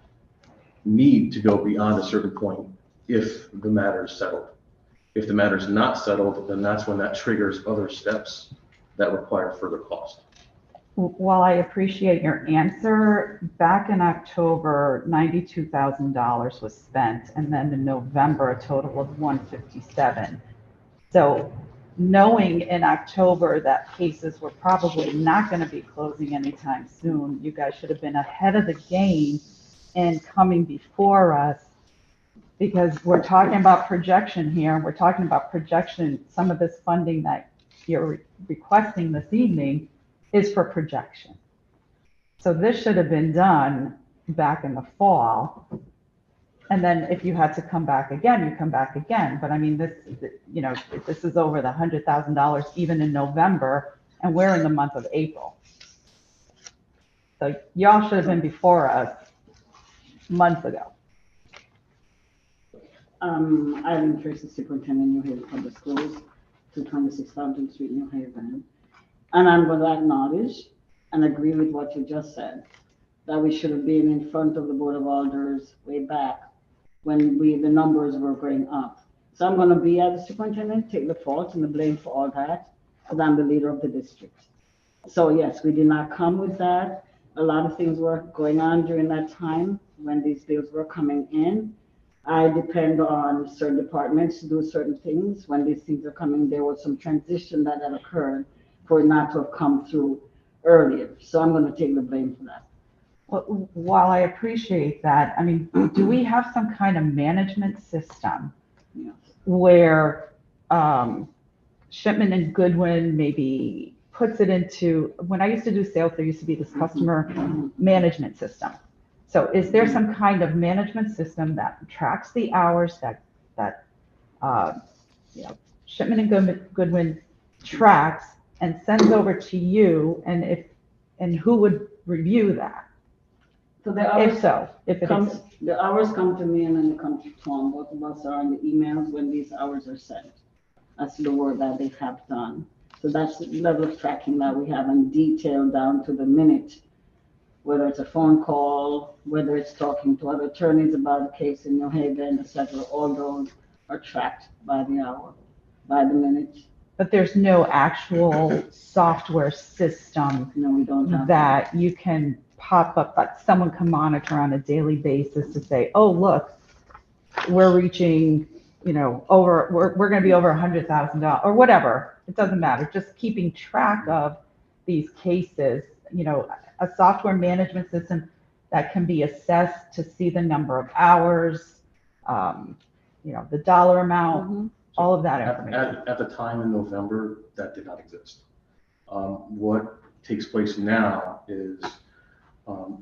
Speaker 2: need to go beyond a certain point if the matter is settled. If the matter is not settled, then that's when that triggers other steps that require further cost.
Speaker 1: While I appreciate your answer, back in October, $92,000 was spent, and then in November, a total of 157. So knowing in October that cases were probably not going to be closing anytime soon, you guys should have been ahead of the game and coming before us, because we're talking about projection here. We're talking about projection. Some of this funding that you're requesting this evening is for projection. So this should have been done back in the fall. And then if you had to come back again, you come back again. But I mean, this, you know, this is over the $100,000 even in November, and we're in the month of April. So y'all should have been before us months ago.
Speaker 11: I'm Tracy, Superintendent, New Haven Public Schools, 226 Fountain Street, New Haven. And I'm going to acknowledge and agree with what you just said, that we should have been in front of the Board of Alders way back when the numbers were going up. So I'm going to be, as a superintendent, take the fault and the blame for all that, because I'm the leader of the district. So yes, we did not come with that. A lot of things were going on during that time when these bills were coming in. I depend on certain departments to do certain things. When these things are coming, there was some transition that had occurred for it not to have come through earlier. So I'm going to take the blame for that.
Speaker 1: Well, while I appreciate that, I mean, do we have some kind of management system where Shipman and Goodwin maybe puts it into, when I used to do sales, there used to be this customer management system. So is there some kind of management system that tracks the hours that you know, Shipman and Goodwin tracks and sends over to you, and who would review that?
Speaker 11: So the hours,
Speaker 1: the
Speaker 11: hours come to me and then they come to Tom. Both of us are on the emails when these hours are sent. That's the work that they have done. So that's the level of tracking that we have in detail down to the minute, whether it's a phone call, whether it's talking to other attorneys about a case in New Haven, etc. All those are tracked by the hour, by the minute.
Speaker 1: But there's no actual software system
Speaker 11: No, we don't have
Speaker 1: that you can pop up, that someone can monitor on a daily basis to say, oh, look, we're reaching, you know, we're going to be over $100,000 or whatever. It doesn't matter. Just keeping track of these cases, you know, a software management system that can be assessed to see the number of hours, you know, the dollar amount, all of that information.
Speaker 2: At the time in November, that did not exist. What takes place now is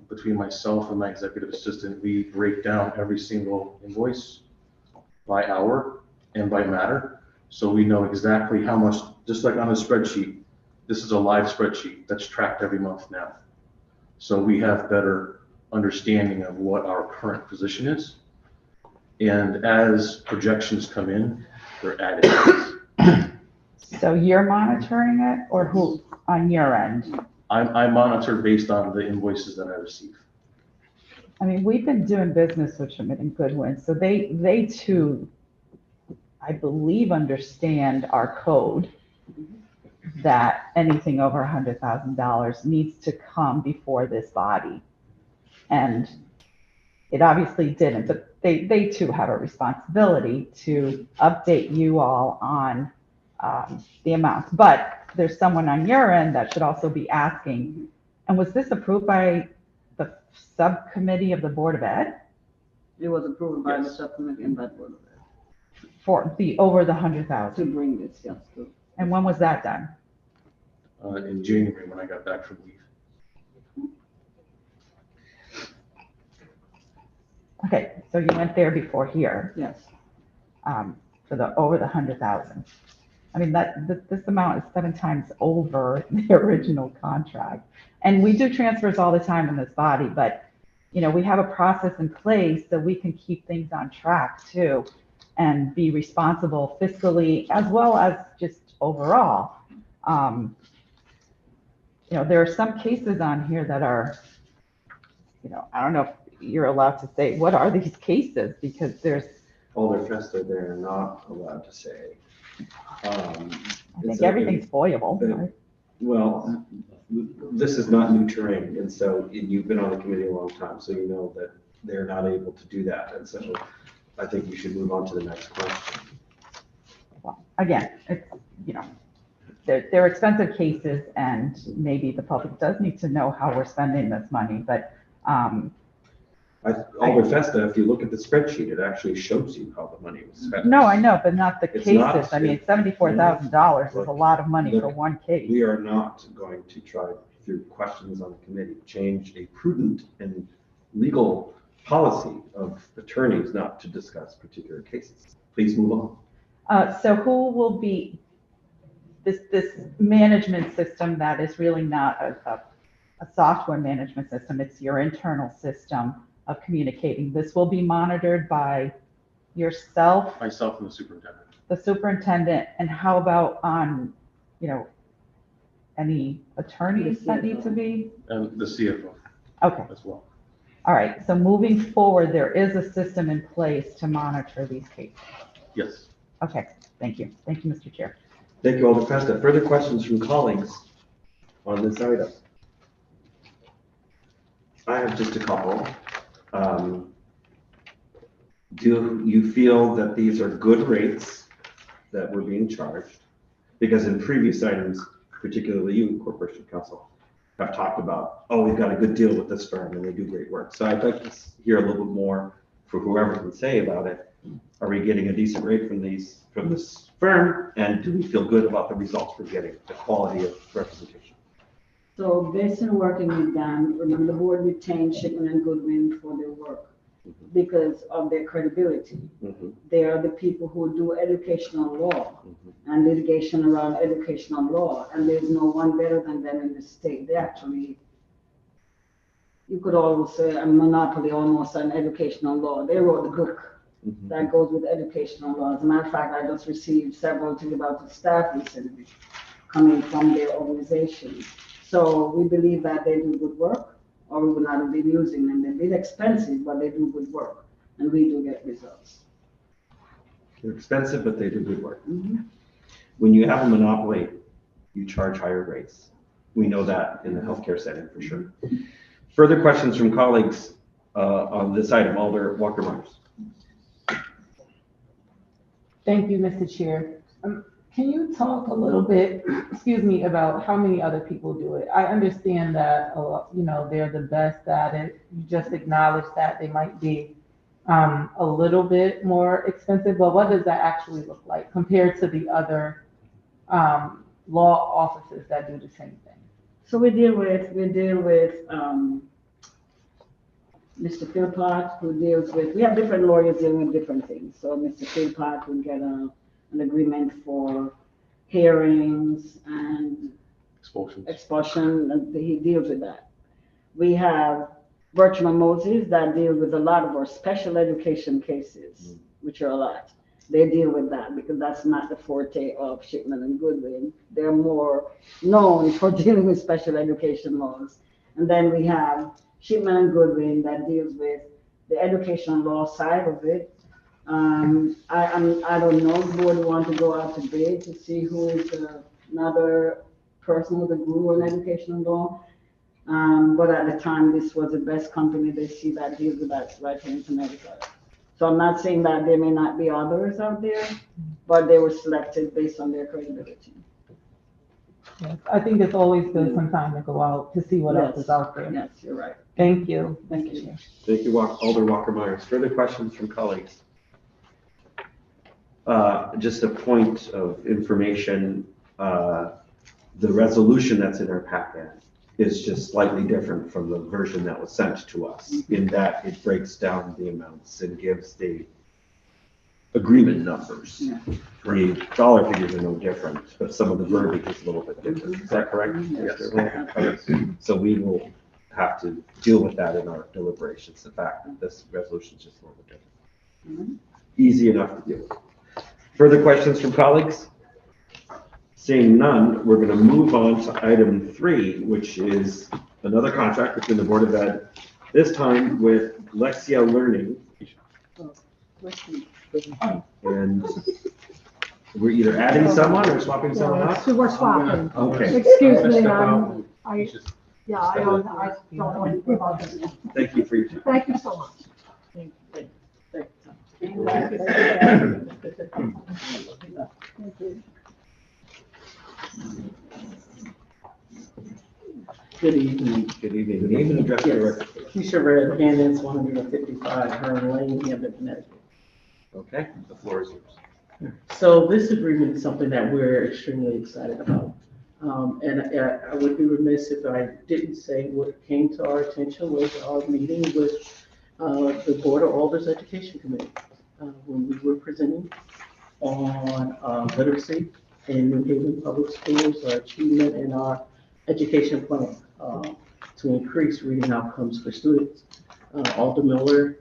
Speaker 2: between myself and my executive assistant, we break down every single invoice by hour and by matter. So we know exactly how much, just like on a spreadsheet, this is a live spreadsheet that's tracked every month now. So we have better understanding of what our current position is. And as projections come in, they're added.
Speaker 1: So you're monitoring it, or who on your end?
Speaker 2: I monitor based on the invoices that I receive.
Speaker 1: I mean, we've been doing business with Shipman and Goodwin, so they too, I believe, understand our code that anything over $100,000 needs to come before this body. And it obviously didn't, but they too have a responsibility to update you all on the amounts. But there's someone on your end that should also be asking, and was this approved by the subcommittee of the Board of Ed?
Speaker 11: It was approved by the
Speaker 2: Yes.
Speaker 11: subcommittee and by the board
Speaker 1: for the, over the
Speaker 11: to
Speaker 1: 100,000?
Speaker 11: bring this, yes.
Speaker 1: And when was that done?
Speaker 2: In January when I got back from leave.
Speaker 1: Okay, so you went there before here,
Speaker 11: Yes.
Speaker 1: for the, over the 100,000. I mean, this amount is 7 times over the original contract. And we do transfers all the time in this body, but, you know, we have a process in place so we can keep things on track too and be responsible fiscally as well as just overall. You know, there are some cases on here that are, you know, I don't know if you're allowed to say, what are these cases? Because there's,
Speaker 3: Alder Festa, they're not allowed to say.
Speaker 1: I think everything's foiable, right?
Speaker 3: Well, this is not new terrain, and so you've been on the committee a long time, so you know that they're not able to do that. And so I think we should move on to the next question.
Speaker 1: Well, again, it's, you know, they're expensive cases and maybe the public does need to know how we're spending this money, but,
Speaker 3: Alder Festa, if you look at the spreadsheet, it actually shows you how the money was spent.
Speaker 1: no, I know, but not the
Speaker 3: It's not-
Speaker 1: cases. I mean, $74,000 is a lot of money for one case.
Speaker 3: We are not going to try, through questions on the committee, change a prudent and legal policy of attorneys not to discuss particular cases. Please move on.
Speaker 1: So who will be, this management system that is really not a software management system, it's your internal system of communicating. This will be monitored by yourself,
Speaker 2: Myself and the superintendent.
Speaker 1: the superintendent, and how about on, you know, any attorneys that need to be?
Speaker 2: And the CFO
Speaker 1: Okay,
Speaker 2: as well.
Speaker 1: all right. So moving forward, there is a system in place to monitor these cases.
Speaker 2: Yes.
Speaker 1: Okay, thank you. Thank you, Mr. Chair.
Speaker 3: Thank you, Alder Festa. Further questions from colleagues on this item? I have just a couple. Do you feel that these are good rates that we're being charged? Because in previous items, particularly you, Corporation Counsel, have talked about, oh, we've got a good deal with this firm and they do great work. So I'd like to hear a little bit more for whoever can say about it. Are we getting a decent rate from this firm? And do we feel good about the results we're getting, the quality of representation?
Speaker 11: So based on working with them, remember the board retained Shipman and Goodwin for their work because of their credibility.
Speaker 3: Mhm.
Speaker 11: They are the people who do educational law and litigation around educational law, and there's no one better than them in the state. They actually, you could almost say a monopoly almost on educational law. They wrote the book that goes with educational law. As a matter of fact, I just received several things about the staff recently coming from their organization. So we believe that they do good work, or we would not have been using them. They're a bit expensive, but they do good work, and we do get results.
Speaker 3: They're expensive, but they do good work. When you have a monopoly, you charge higher rates. We know that in the healthcare setting for sure. Further questions from colleagues on this item? Alder Walker-Myers.
Speaker 12: Thank you, Mr. Chair. Can you talk a little bit, excuse me, about how many other people do it? I understand that, you know, they're the best at it. You just acknowledged that they might be a little bit more expensive, but what does that actually look like compared to the other law offices that do the same thing?
Speaker 11: So we deal with Mr. Philpott, who deals with, we have different lawyers dealing with different things. So Mr. Philpott would get an agreement for hearings and expulsion, and he deals with that. We have Bertram Moses that deals with a lot of our special education cases, which are a lot. They deal with that because that's not the forte of Shipman and Goodwin. They're more known for dealing with special education laws. And then we have Shipman and Goodwin that deals with the educational law side of it. I don't know, the board want to go out to bid to see who is another person with a guru in educational law. But at the time, this was the best company they see that deals with that right here in Connecticut. So I'm not saying that there may not be others out there, but they were selected based on their credibility.
Speaker 12: Yes, I think it's always good sometime to go out to see what else
Speaker 11: Yes.
Speaker 12: is out there.
Speaker 11: Yes, you're right.
Speaker 12: Thank you.
Speaker 11: Thank you.
Speaker 3: Thank you, Alder Walker Myers. Further questions from colleagues? Just a point of information, the resolution that's in our packet is just slightly different from the version that was sent to us, in that it breaks down the amounts and gives the agreement numbers.
Speaker 11: Yeah.
Speaker 3: The dollar figures are no different, but some of the verbiage is a little bit different. Is that correct?
Speaker 11: Yes.
Speaker 3: Yes. So we will have to deal with that in our deliberations, the fact that this resolution is just a little bit different. Easy enough to deal with. Further questions from colleagues? Seeing none, we're going to move on to item 3, which is another contract between the Board of Ed, this time with Lexia Learning. And we're either adding someone or swapping someone out?
Speaker 10: So we're swapping.
Speaker 3: Okay.
Speaker 10: Excuse
Speaker 2: I'm gonna
Speaker 10: me,
Speaker 2: step out.
Speaker 10: I don't know anything about this.
Speaker 3: Thank you for your time.
Speaker 10: Thank you so much.
Speaker 13: Good evening.
Speaker 3: Good evening. Good evening. Address the record.
Speaker 13: Keisha Red, Finance 155, Hearn Lane, Hampton, Connecticut.
Speaker 3: Okay, the floor is yours.
Speaker 13: So this agreement is something that we're extremely excited about. And I would be remiss if I didn't say what came to our attention was our meeting with the Board of Alders Education Committee when we were presenting on literacy in New Haven Public Schools, our achievement and our education plan to increase reading outcomes for students. Alder Miller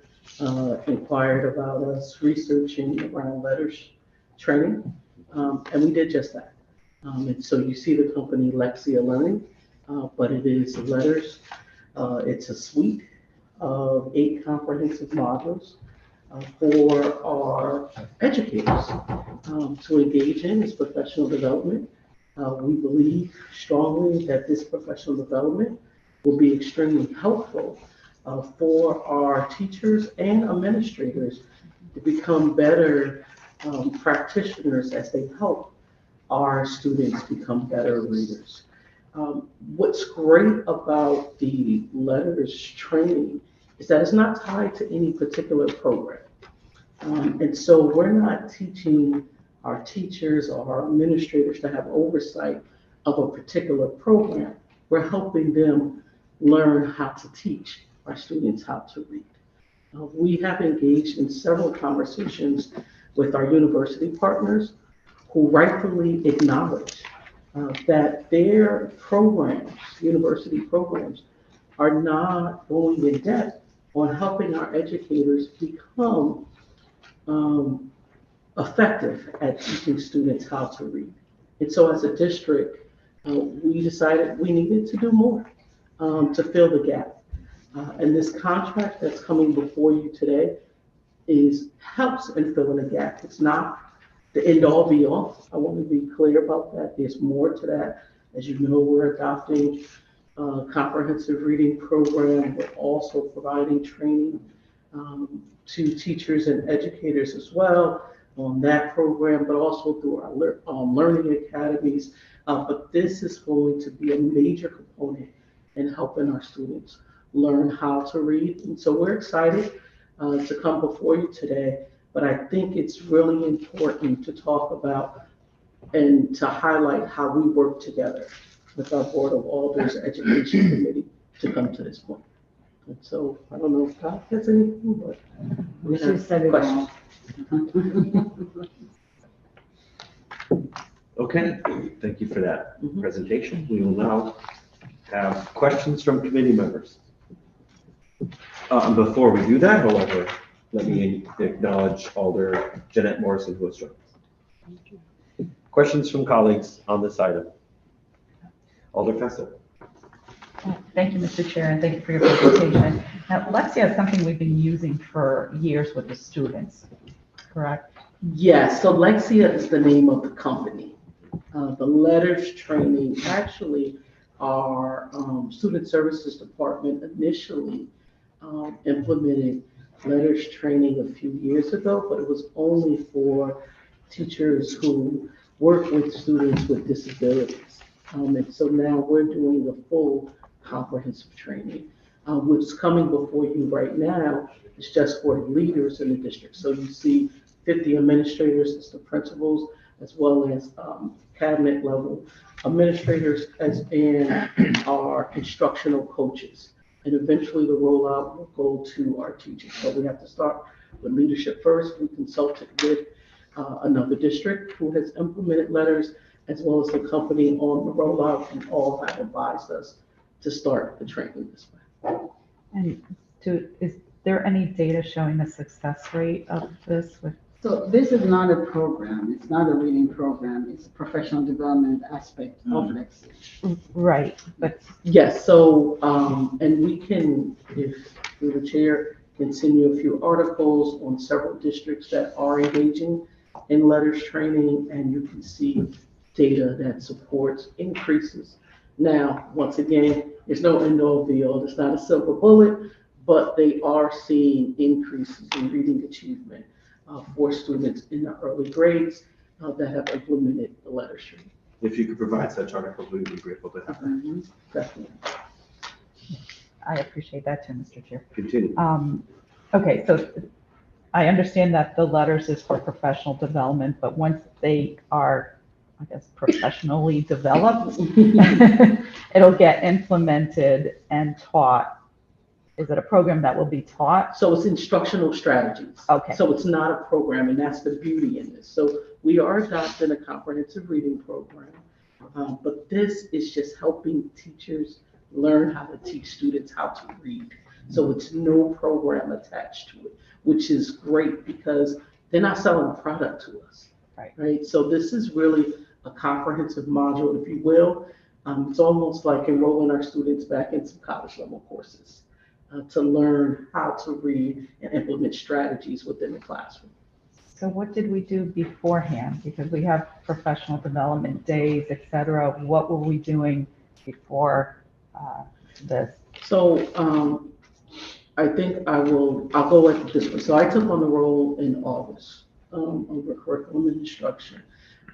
Speaker 13: inquired about us researching around letters training, and we did just that. And so you see the company Lexia Learning, but it is letters. It's a suite of 8 comprehensive modules for our educators to engage in as professional development. We believe strongly that this professional development will be extremely helpful for our teachers and administrators to become better practitioners as they help our students become better readers. What's great about the letters training is that it's not tied to any particular program. And so we're not teaching our teachers or our administrators to have oversight of a particular program. We're helping them learn how to teach our students how to read. We have engaged in several conversations with our university partners who rightfully acknowledge that their programs, university programs, are not going in depth on helping our educators become effective at teaching students how to read. And so as a district, we decided we needed to do more to fill the gap. And this contract that's coming before you today helps in filling a gap. It's not the end all be all. I want to be clear about that. There's more to that. As you know, we're adopting a comprehensive reading program. We're also providing training to teachers and educators as well on that program, but also through our learning academies. But this is going to be a major component in helping our students learn how to read. And so we're excited to come before you today, but I think it's really important to talk about and to highlight how we work together with our Board of Alders Education Committee to come to this point. And so I don't know if Todd has anything, but we have questions.
Speaker 3: Okay, thank you for that presentation. We will now have questions from committee members. Before we do that, however, let me acknowledge Alder Jeanette Morrison, who has joined us. Questions from colleagues on this item? Alder Fessel.
Speaker 1: Thank you, Mr. Chair, and thank you for your presentation. Now, Lexia is something we've been using for years with the students, correct?
Speaker 13: Yes, so Lexia is the name of the company. The letters training, actually, our student services department initially implemented letters training a few years ago, but it was only for teachers who work with students with disabilities. And so now we're doing the full comprehensive training. What's coming before you right now is just for the leaders in the district. So you see 50 administrators, it's the principals, as well as cabinet level administrators, as in our instructional coaches. And eventually the rollout will go to our teachers. So we have to start with leadership first. We consulted with another district who has implemented letters, as well as the company on the rollout, and all have advised us to start the training this way.
Speaker 1: And is there any data showing the success rate of this with?
Speaker 11: So this is not a program, it's not a reading program, it's a professional development aspect of Lexi.
Speaker 1: Right, but
Speaker 13: Yes, so, and we can, if through the chair, can send you a few articles on several districts that are engaging in letters training, and you can see data that supports increases. Now, once again, there's no end all be all, it's not a silver bullet, but they are seeing increases in reading achievement for students in the early grades that have implemented the letters training.
Speaker 3: If you could provide such articles, we would be grateful to have that.
Speaker 13: Definitely.
Speaker 1: I appreciate that too, Mr. Chair.
Speaker 3: Continue.
Speaker 1: Okay, so I understand that the letters is for professional development, but once they are, I guess, professionally developed, it'll get implemented and taught. Is it a program that will be taught?
Speaker 13: So it's instructional strategies.
Speaker 1: Okay.
Speaker 13: So it's not a program, and that's the beauty in this. So we are adopting a comprehensive reading program, but this is just helping teachers learn how to teach students how to read. So it's no program attached to it, which is great because they're not selling a product to us. Right? So this is really a comprehensive module, if you will. It's almost like enrolling our students back in some college level courses to learn how to read and implement strategies within the classroom.
Speaker 1: So what did we do beforehand? Because we have professional development days, et cetera. What were we doing before this?
Speaker 13: So I think I'll go at this one. So I took on the role in August over curriculum and instruction.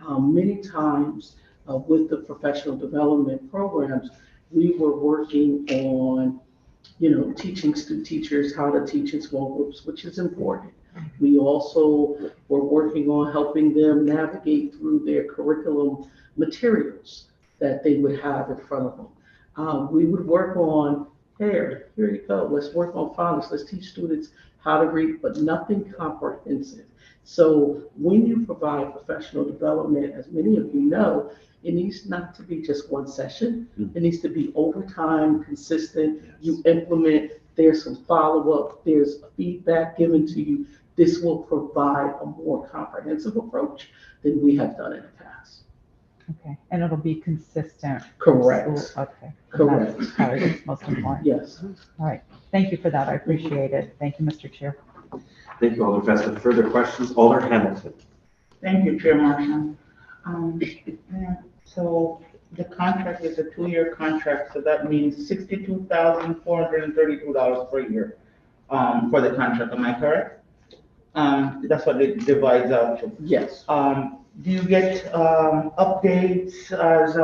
Speaker 13: Many times with the professional development programs, we were working on teaching teachers how to teach in small groups, which is important. We also were working on helping them navigate through their curriculum materials that they would have in front of them. We would work on, here you go, let's work on phonics, let's teach students how to read, but nothing comprehensive. So when you provide professional development, as many of you know, it needs not to be just one session. It needs to be over time, consistent. Yes. You implement, there's some follow-up, there's feedback given to you. This will provide a more comprehensive approach than we have done in the past.
Speaker 1: Okay, and it'll be consistent.
Speaker 13: Correct.
Speaker 1: Okay.
Speaker 13: Correct.
Speaker 1: That's probably most important.
Speaker 13: Yes.
Speaker 1: All right. Thank you for that. I appreciate it. Thank you, Mr. Chair.
Speaker 3: Thank you, Alder Vesta. Further questions? Alder Hamilton.
Speaker 6: Thank you, Chair Marshall. So the contract is a 2-year contract, so that means $62,432 per year for the contract. Am I correct? That's what it divides out to.
Speaker 13: Yes.
Speaker 6: Do you get updates as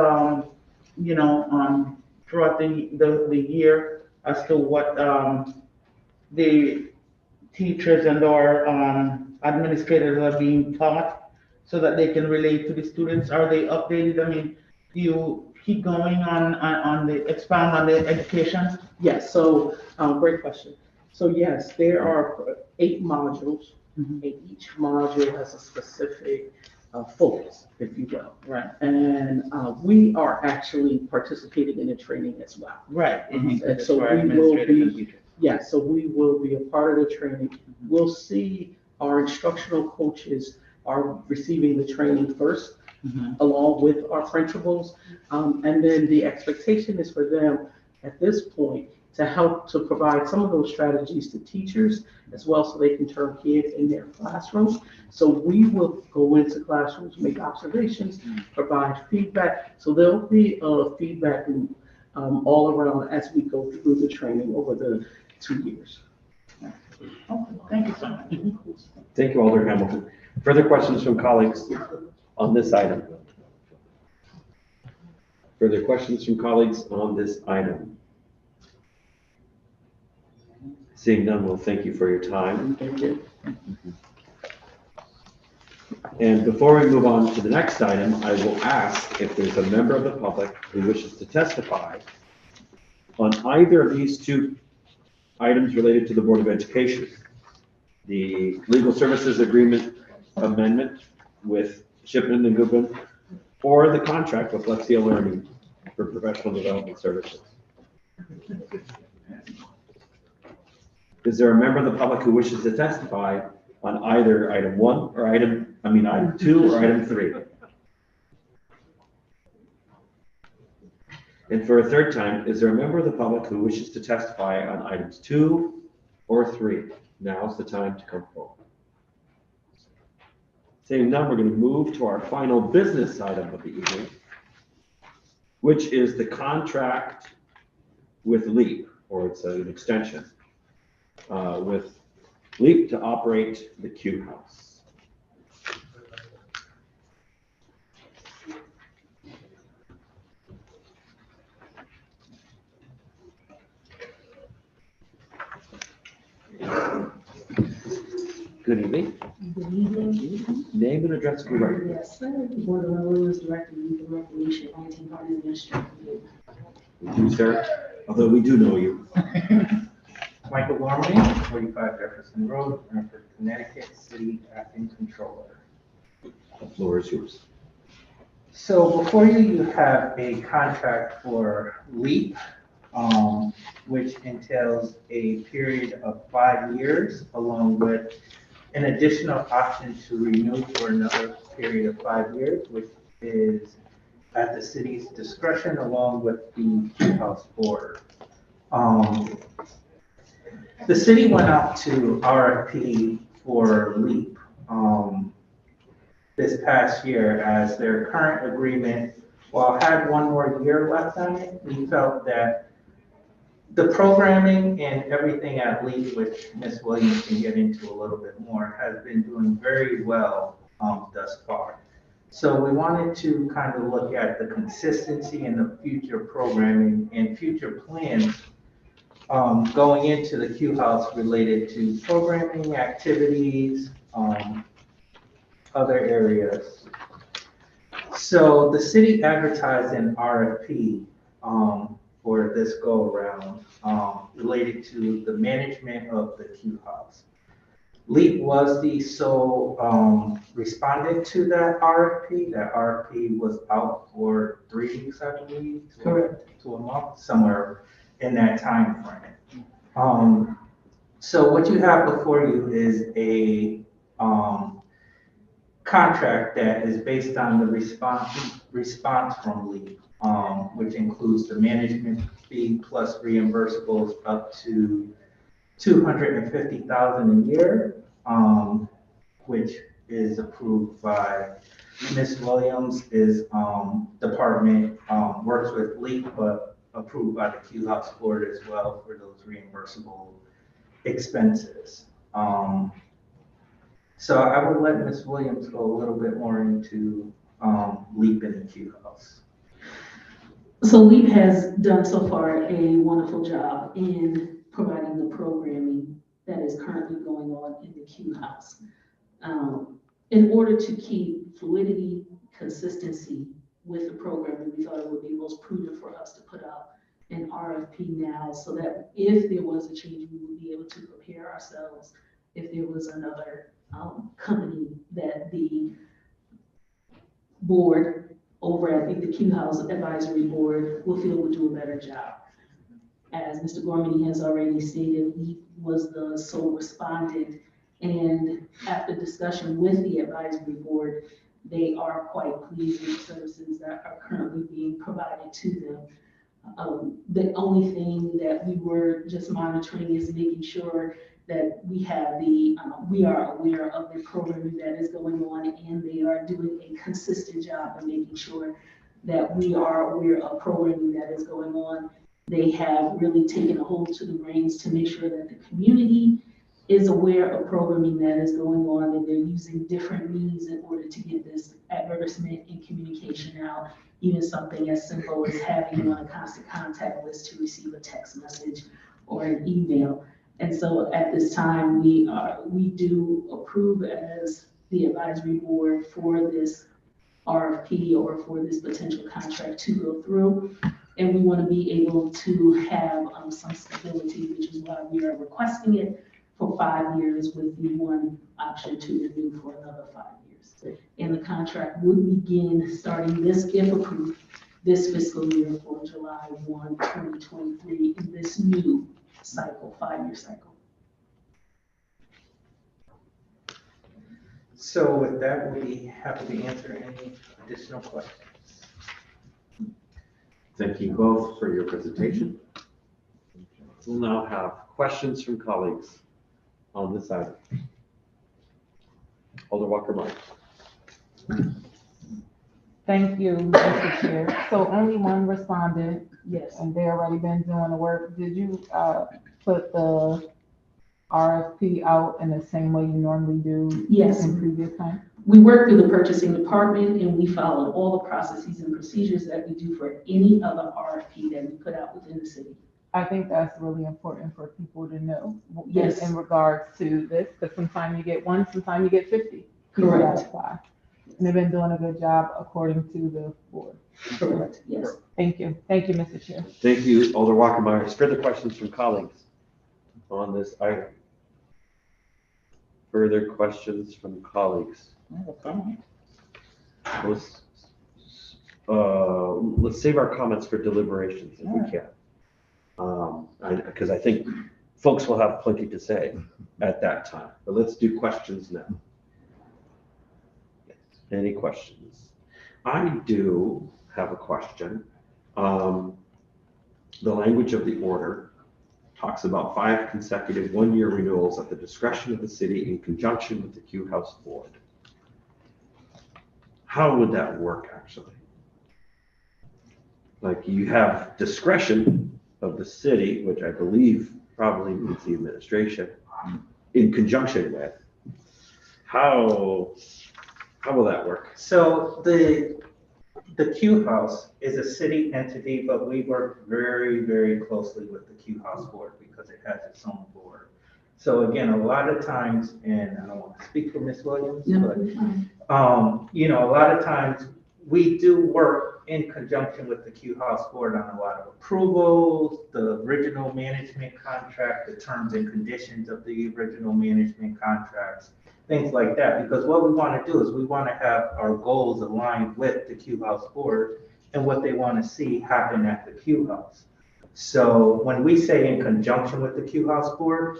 Speaker 6: throughout the year as to what the teachers and or administrators are being taught, so that they can relate to the students? Are they updated? I mean, do you keep going on the expand on the education?
Speaker 13: Yes. So great question. So yes, there are 8 modules, and each module has a specific focus, if you will.
Speaker 6: Right.
Speaker 13: And we are actually participating in the training as well.
Speaker 6: Right.
Speaker 13: And so we will be, yes, so we will be a part of the training. We'll see our instructional coaches are receiving the training first, along with our principals. And then the expectation is for them at this point to help to provide some of those strategies to teachers as well, so they can turn kids in their classrooms. So we will go into classrooms, make observations, provide feedback. So there'll be feedback all around as we go through the training over the 2 years.
Speaker 6: Okay, thank you so much.
Speaker 3: Thank you, Alder Hamilton. Further questions from colleagues on this item? Further questions from colleagues on this item? Seeing none, we'll thank you for your time.
Speaker 13: Thank you.
Speaker 3: And before we move on to the next item, I will ask if there's a member of the public who wishes to testify on either of these two items related to the Board of Education. The legal services agreement amendment with Shipman and Goodwin, or the contract with Lexia Learning for professional development services. Is there a member of the public who wishes to testify on either item one or item 2 or item 3? And for a third time, is there a member of the public who wishes to testify on items 2 or 3? Now's the time to come forward. Seeing none, we're going to move to our final business item of the evening, which is the contract with LEAP, or it's an extension, with LEAP to operate the Q House. Good evening.
Speaker 14: Good evening.
Speaker 3: Name and address for the record.
Speaker 14: Yes, sir. Board of Williams, Director of Youth and Recreation, Huntington County Administrative.
Speaker 3: We do, sir, although we do know you.
Speaker 9: Michael Gorman, 45 Jefferson Road, Brantford, Connecticut, City Acting Controller.
Speaker 3: The floor is yours.
Speaker 9: So before you, you have a contract for LEAP, which entails a period of 5 years, along with an additional option to renew for another period of 5 years, which is at the city's discretion, along with the Q House board. The city went out to RFP for LEAP this past year, as their current agreement, while had 1 more year left on it, we felt that the programming and everything at LEAP, which Ms. Williams can get into a little bit more, has been doing very well thus far. So we wanted to kind of look at the consistency and the future programming and future plans going into the Q House related to programming, activities, other areas. So the city advertised an RFP for this go around related to the management of the Q House. LEAP was the sole respondent to that RFP. That RFP was out for 3 weeks, I believe, to a month, somewhere in that time frame. So what you have before you is a contract that is based on the response from LEAP, which includes the management fee plus reimbursables up to $250,000 a year, which is approved by Ms. Williams. Is department works with LEAP, but approved by the Q House board as well for those reimbursable expenses. So I would let Ms. Williams go a little bit more into LEAP and the Q House.
Speaker 14: So LEAP has done so far a wonderful job in providing the programming that is currently going on in the Q House. In order to keep fluidity, consistency with the programming, we thought it would be most prudent for us to put out an RFP now, so that if there was a change, we would be able to prepare ourselves if there was another company that the board over, I think the Q House Advisory Board will feel would do a better job. As Mr. Gorman has already stated, he was the sole respondent, and after discussion with the advisory board, they are quite pleased with the services that are currently being provided to them. The only thing that we were just monitoring is making sure that we have we are aware of the programming that is going on, and they are doing a consistent job of making sure that we are aware of programming that is going on. They have really taken a hold to the reins to make sure that the community is aware of programming that is going on, and they're using different means in order to get this advertisement and communication out. Even something as simple as having you on a constant contact list to receive a text message or an email. And so at this time, we do approve as the advisory board for this RFP or for this potential contract to go through. And we want to be able to have some stability, which is why we are requesting it for 5 years with the one option to renew for another 5 years. And the contract would begin starting this, if approved, this fiscal year for July 1, 2023 in this new cycle, 5-year cycle.
Speaker 9: So with that, we happy to answer any additional questions.
Speaker 3: Thank you both for your presentation. We'll now have questions from colleagues on this item. Alder Walker-Meyer.
Speaker 12: Thank you, Mr. Chair. So only one responded.
Speaker 14: Yes.
Speaker 12: And they already been doing the work. Did you put the RFP out in the same way you normally do?
Speaker 14: Yes.
Speaker 12: In previous time?
Speaker 14: We work through the purchasing department, and we followed all the processes and procedures that we do for any other RFP that we put out within the city.
Speaker 12: I think that's really important for people to know.
Speaker 14: Yes.
Speaker 12: In regards to this, because sometimes you get one, sometimes you get 50.
Speaker 14: Correct.
Speaker 12: That's why. And they've been doing a good job according to the board.
Speaker 14: Correct, yes.
Speaker 12: Thank you. Thank you, Mr. Chair.
Speaker 3: Thank you, Alder Walker-Meyer. Further questions from colleagues on this item? Further questions from colleagues? Let's save our comments for deliberations if we can. Because I think folks will have plenty to say at that time, but let's do questions now. Any questions? I do have a question. The language of the order talks about 5 consecutive one-year renewals at the discretion of the city in conjunction with the Q House Board. How would that work actually? Like you have discretion of the city, which I believe probably means the administration, in conjunction with. How will that work?
Speaker 9: So the Q House is a city entity, but we work very, very closely with the Q House board because it has its own board. So again, a lot of times, and I don't want to speak for Ms. Williams, but you know, a lot of times we do work in conjunction with the Q House board on a lot of approvals, the original management contract, the terms and conditions of the original management contracts, things like that. Because what we want to do is we want to have our goals aligned with the Q House board and what they want to see happen at the Q House. So when we say in conjunction with the Q House board,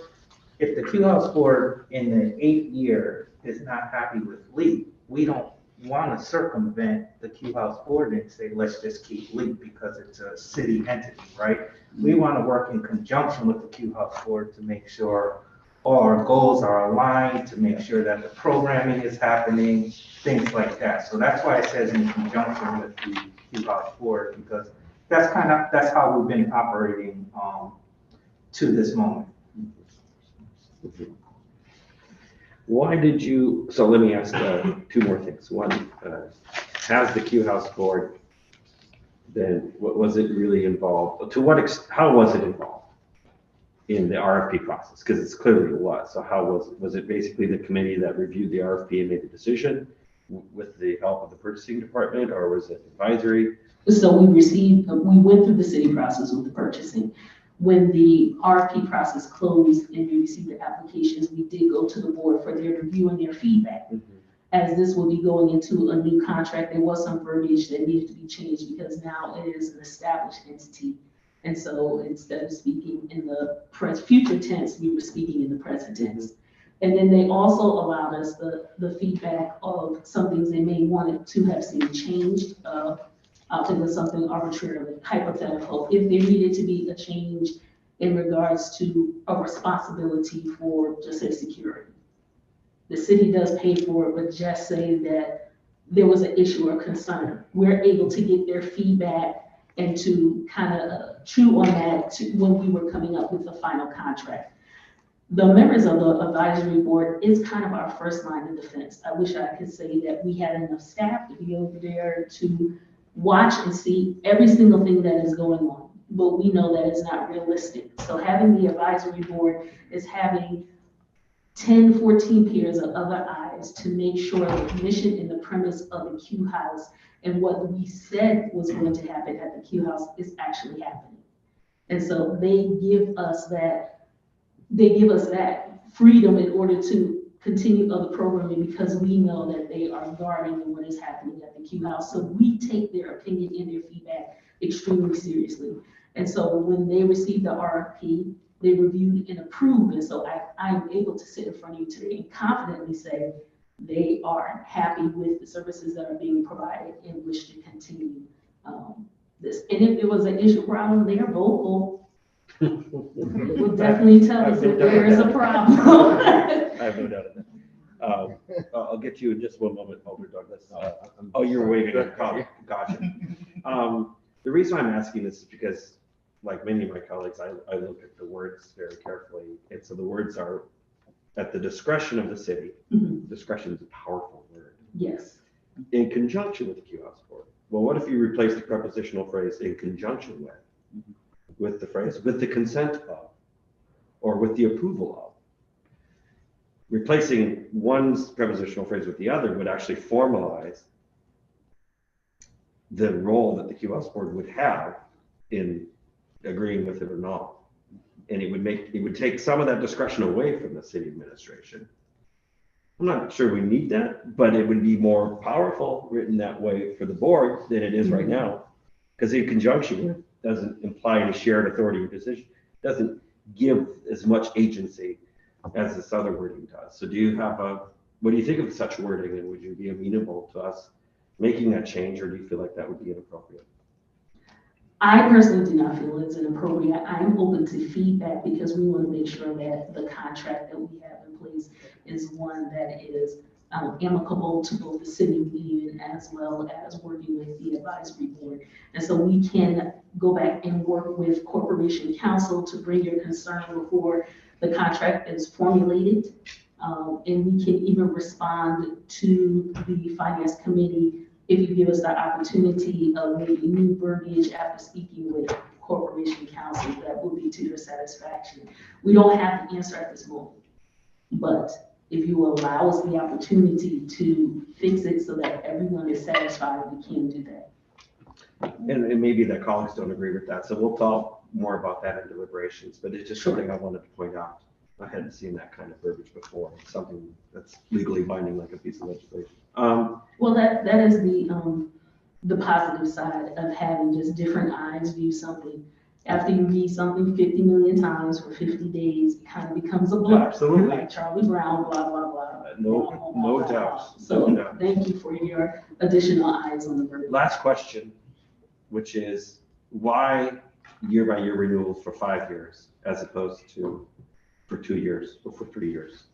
Speaker 9: if the Q House board in the 8th year is not happy with LEAP, we don't want to circumvent the Q House board and say, let's just keep LEAP because it's a city entity, right? We want to work in conjunction with the Q House board to make sure all our goals are aligned, to make sure that the programming is happening, things like that. So that's why it says in conjunction with the Q House board, because that's how we've been operating to this moment.
Speaker 3: Why did you, so let me ask 2 more things. One, has the Q House board, then what was it really involved? To what extent, how was it involved in the RFP process? Because it's clearly it was. So how was it basically the committee that reviewed the RFP and made the decision with the help of the purchasing department, or was it advisory?
Speaker 14: So we went through the city process with the purchasing. When the RFP process closed and we received the applications, we did go to the board for their review and their feedback. As this will be going into a new contract, there was some verbiage that needed to be changed because now it is an established entity. And so instead of speaking in the future tense, we were speaking in the present tense. And then they also allowed us the feedback of some things they may want to have seen changed. I'll think of something arbitrarily hypothetical. If there needed to be a change in regards to a responsibility for, just say, security. The city does pay for it, but just say that there was an issue or concern. We're able to get their feedback and to kind of chew on that when we were coming up with the final contract. The members of the advisory board is kind of our first line of defense. I wish I could say that we had enough staff to be over there to watch and see every single thing that is going on, but we know that it's not realistic. So having the advisory board is having 10, 14 pairs of other eyes to make sure the mission and the premise of the Q House and what we said was going to happen at the Q House is actually happening. And so they give us that freedom in order to continue other programming because we know that they are guarding what is happening at the Q House. So we take their opinion and their feedback extremely seriously. And so when they received the RFP, they reviewed and approved. And so I am able to sit in front of you today and confidently say they are happy with the services that are being provided and wish to continue this. And if there was an issue problem, they are vocal. It would definitely tell us if there is a problem.
Speaker 3: I have no doubt in that. I'll get to you in just one moment, Alder Douglas. Oh, you're waving. Gotcha. The reason I'm asking this is because, like many of my colleagues, I look at the words very carefully. And so the words are at the discretion of the city.
Speaker 14: Mhm.
Speaker 3: Discretion is a powerful word.
Speaker 14: Yes.
Speaker 3: In conjunction with the Q House board. Well, what if you replace the prepositional phrase in conjunction with the phrase with the consent of, or with the approval of? Replacing one prepositional phrase with the other would actually formalize the role that the Q House board would have in agreeing with it or not. And it would take some of that discretion away from the city administration. I'm not sure we need that, but it would be more powerful written that way for the board than it is right now. Because in conjunction with doesn't imply any shared authority or decision, doesn't give as much agency as this other wording does. So what do you think of such wording, and would you be amenable to us making that change, or do you feel like that would be inappropriate?
Speaker 14: I personally do not feel it's inappropriate. I'm open to feedback because we want to make sure that the contract that we have in place is one that is amicable to both the city union as well as working with the advisory board. And so we can go back and work with corporation counsel to bring your concern before the contract is formulated. And we can even respond to the finance committee if you give us the opportunity of maybe new verbiage after speaking with corporation counsel that will be to your satisfaction. We don't have the answer at this moment, but if you allow us the opportunity to fix it so that everyone is satisfied, we can do that.
Speaker 3: And maybe the colleagues don't agree with that, so we'll talk more about that in deliberations, but it's just something I wanted to point out. I hadn't seen that kind of verbiage before, something that's legally binding like a piece of legislation.
Speaker 14: Well, that is the positive side of having just different eyes view something. After you read something 50 million times for 50 days, it kind of becomes a blur.
Speaker 3: Absolutely.
Speaker 14: Like Charlie Brown, blah, blah, blah.
Speaker 3: No doubt.
Speaker 14: So thank you for your additional eyes on the verbiage.
Speaker 3: Last question, which is why year-by-year renewals for 5 years as opposed to for 2 years or for 3 years?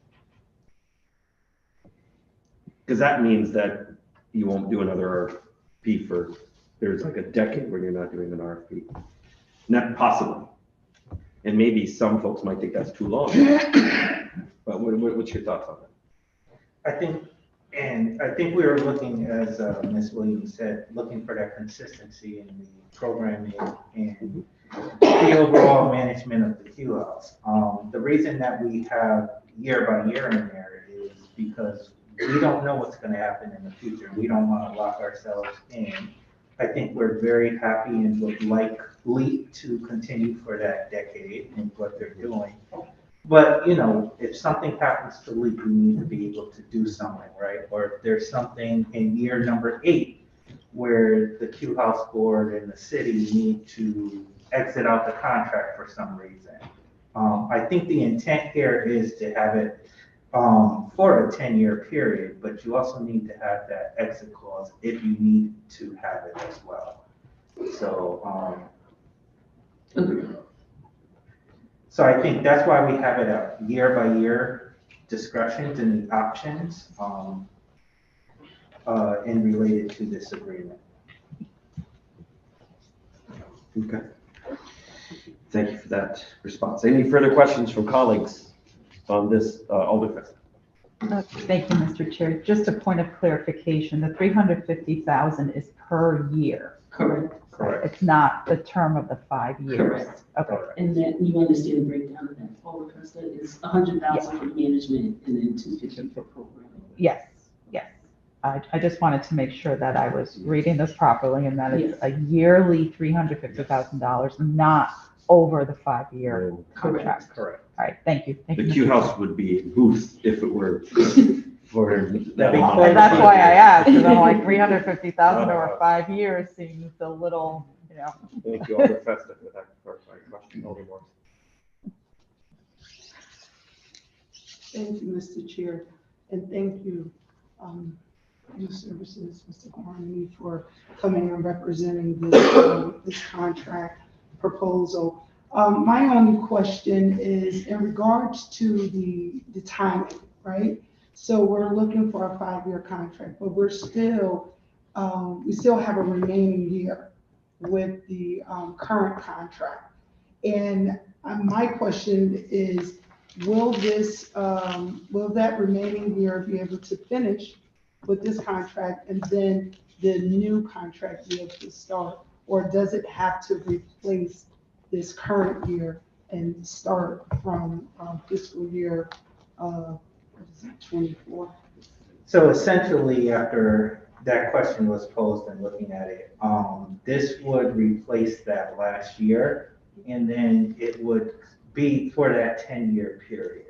Speaker 3: Because that means that you won't do another RFP there's like a decade where you're not doing an RFP. Not possibly. And maybe some folks might think that's too long. But what's your thoughts on that?
Speaker 9: I think we were looking, as Ms. Williams said, looking for that consistency in the programming and the overall management of the Q House. The reason that we have year by year in there is because we don't know what's going to happen in the future. We don't want to lock ourselves in. I think we're very happy and would likely to continue for that decade in what they're doing. But, you know, if something happens to leak, we need to be able to do something, right? Or if there's something in year number 8 where the Q House board and the city need to exit out the contract for some reason. I think the intent here is to have it for a 10-year period, but you also need to have that exit clause if you need to have it as well. So, so I think that's why we have it at year by year discussions and the options and related to this agreement.
Speaker 3: Okay. Thank you for that response. Any further questions from colleagues? on this, Alder
Speaker 1: Thank you, Mr. Chair. Just a point of clarification, the 350,000 is per year.
Speaker 14: Correct.
Speaker 3: Correct.
Speaker 1: It's not the term of the 5 years.
Speaker 14: Correct.
Speaker 1: Okay.
Speaker 14: And that you understand the breakdown of that. All the rest of it is 100,000 for management and then 250 for programming.
Speaker 1: Yes, yes. I just wanted to make sure that I was reading this properly and that it's a yearly $350,000, not over the 5-year contract.
Speaker 3: Correct.
Speaker 1: All right, thank you. Thank
Speaker 3: The
Speaker 1: you,
Speaker 3: Q
Speaker 1: Mr.
Speaker 3: House would be a booth if it were for that amount.
Speaker 1: And that's why I asked, because I'm like, 350,000 over 5 years seems a little, you know.
Speaker 3: Thank you, Alder Festa, for that clarifying question. Alder Morris.
Speaker 15: Thank you, Mr. Chair, and thank you, Youth Services, Mr. Gormley, for coming and representing this contract proposal. My only question is in regards to the timing, right? So we're looking for a 5-year contract, but we still have a remaining year with the current contract. And my question is, will that remaining year be able to finish with this contract and then the new contract be able to start? Or does it have to replace this current year and start from fiscal year 24?
Speaker 9: So essentially, after that question was posed and looking at it, this would replace that last year, and then it would be for that 10-year period.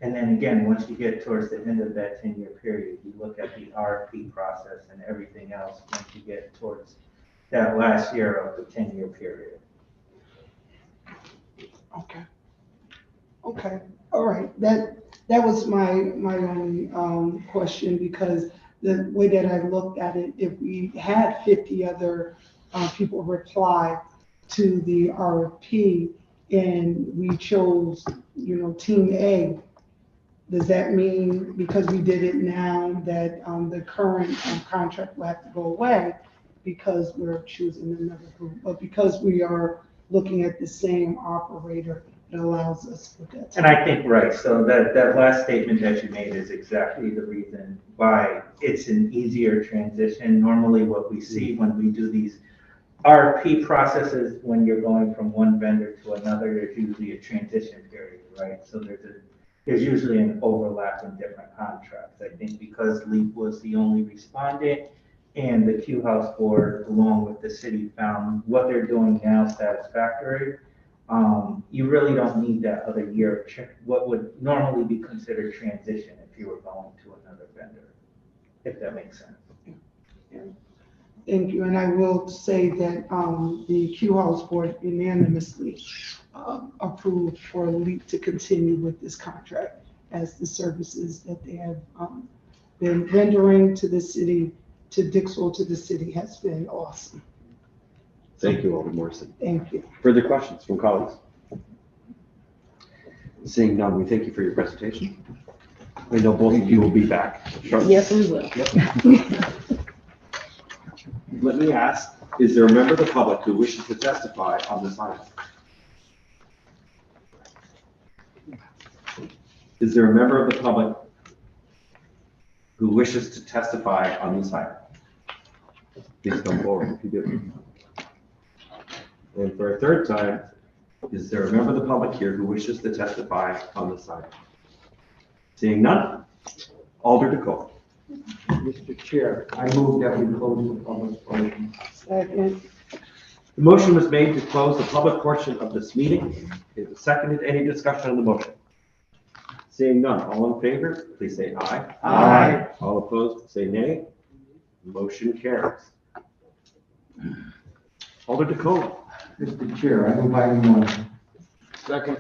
Speaker 9: And then again, once you get towards the end of that 10-year period, you look at the RFP process and everything else once you get towards that last year of the 10-year period.
Speaker 15: Okay, all right. That was my only question, because the way that I looked at it, if we had 50 other people reply to the RFP and we chose, Team A, does that mean because we did it now that the current contract will have to go away because we're choosing another group? But because we are looking at the same operator, it allows us with that.
Speaker 9: And I think, right, so that last statement that you made is exactly the reason why it's an easier transition. Normally what we see when we do these RFP processes, when you're going from one vendor to another, there's usually a transition period, right? So there's usually an overlap in different contracts. I think because LEAP was the only respondent and the Q House Board, along with the city, found what they're doing now satisfactory, you really don't need that other year of what would normally be considered transition if you were going to another vendor, if that makes sense.
Speaker 15: Thank you, and I will say that the Q House Board unanimously approved for LEAP to continue with this contract as the services that they have been rendering to the city, to Dixwell, to the city, has been awesome.
Speaker 3: Thank you, Alder Morrison.
Speaker 15: Thank you.
Speaker 3: Further questions from colleagues? Seeing none, we thank you for your presentation. I know both of you will be back shortly.
Speaker 13: Yes, we will.
Speaker 3: Yep. Let me ask, is there a member of the public who wishes to testify on this item? Is there a member of the public who wishes to testify on this item? Please come forward if you do. And for a third time, is there a member of the public here who wishes to testify on this item? Seeing none, Alder DeCole.
Speaker 5: Mr. Chair, I move that we close the public portion.
Speaker 15: Second.
Speaker 3: The motion was made to close the public portion of this meeting. Is it seconded? Any discussion on the motion? Seeing none, all in favor, please say aye.
Speaker 5: Aye.
Speaker 3: All opposed, say nay. Motion carries. Alder DeCole.
Speaker 5: Mr. Chair, I move item 1.
Speaker 3: Second.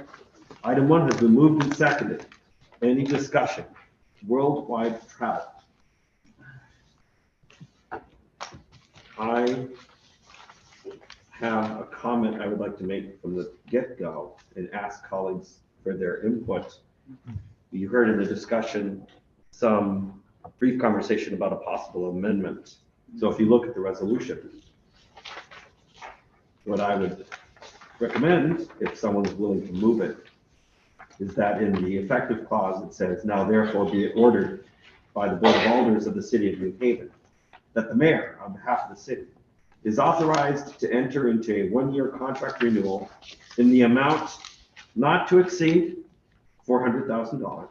Speaker 3: Item 1 has been moved and seconded. Any discussion? Worldwide travel. I have a comment I would like to make from the get-go and ask colleagues for their input. You heard in the discussion some brief conversation about a possible amendment. So if you look at the resolution, what I would recommend, if someone is willing to move it, is that in the effective clause, it says, now therefore be it ordered by the Board of Alders of the City of New Haven, that the mayor, on behalf of the city, is authorized to enter into a one-year contract renewal in the amount not to exceed $400,000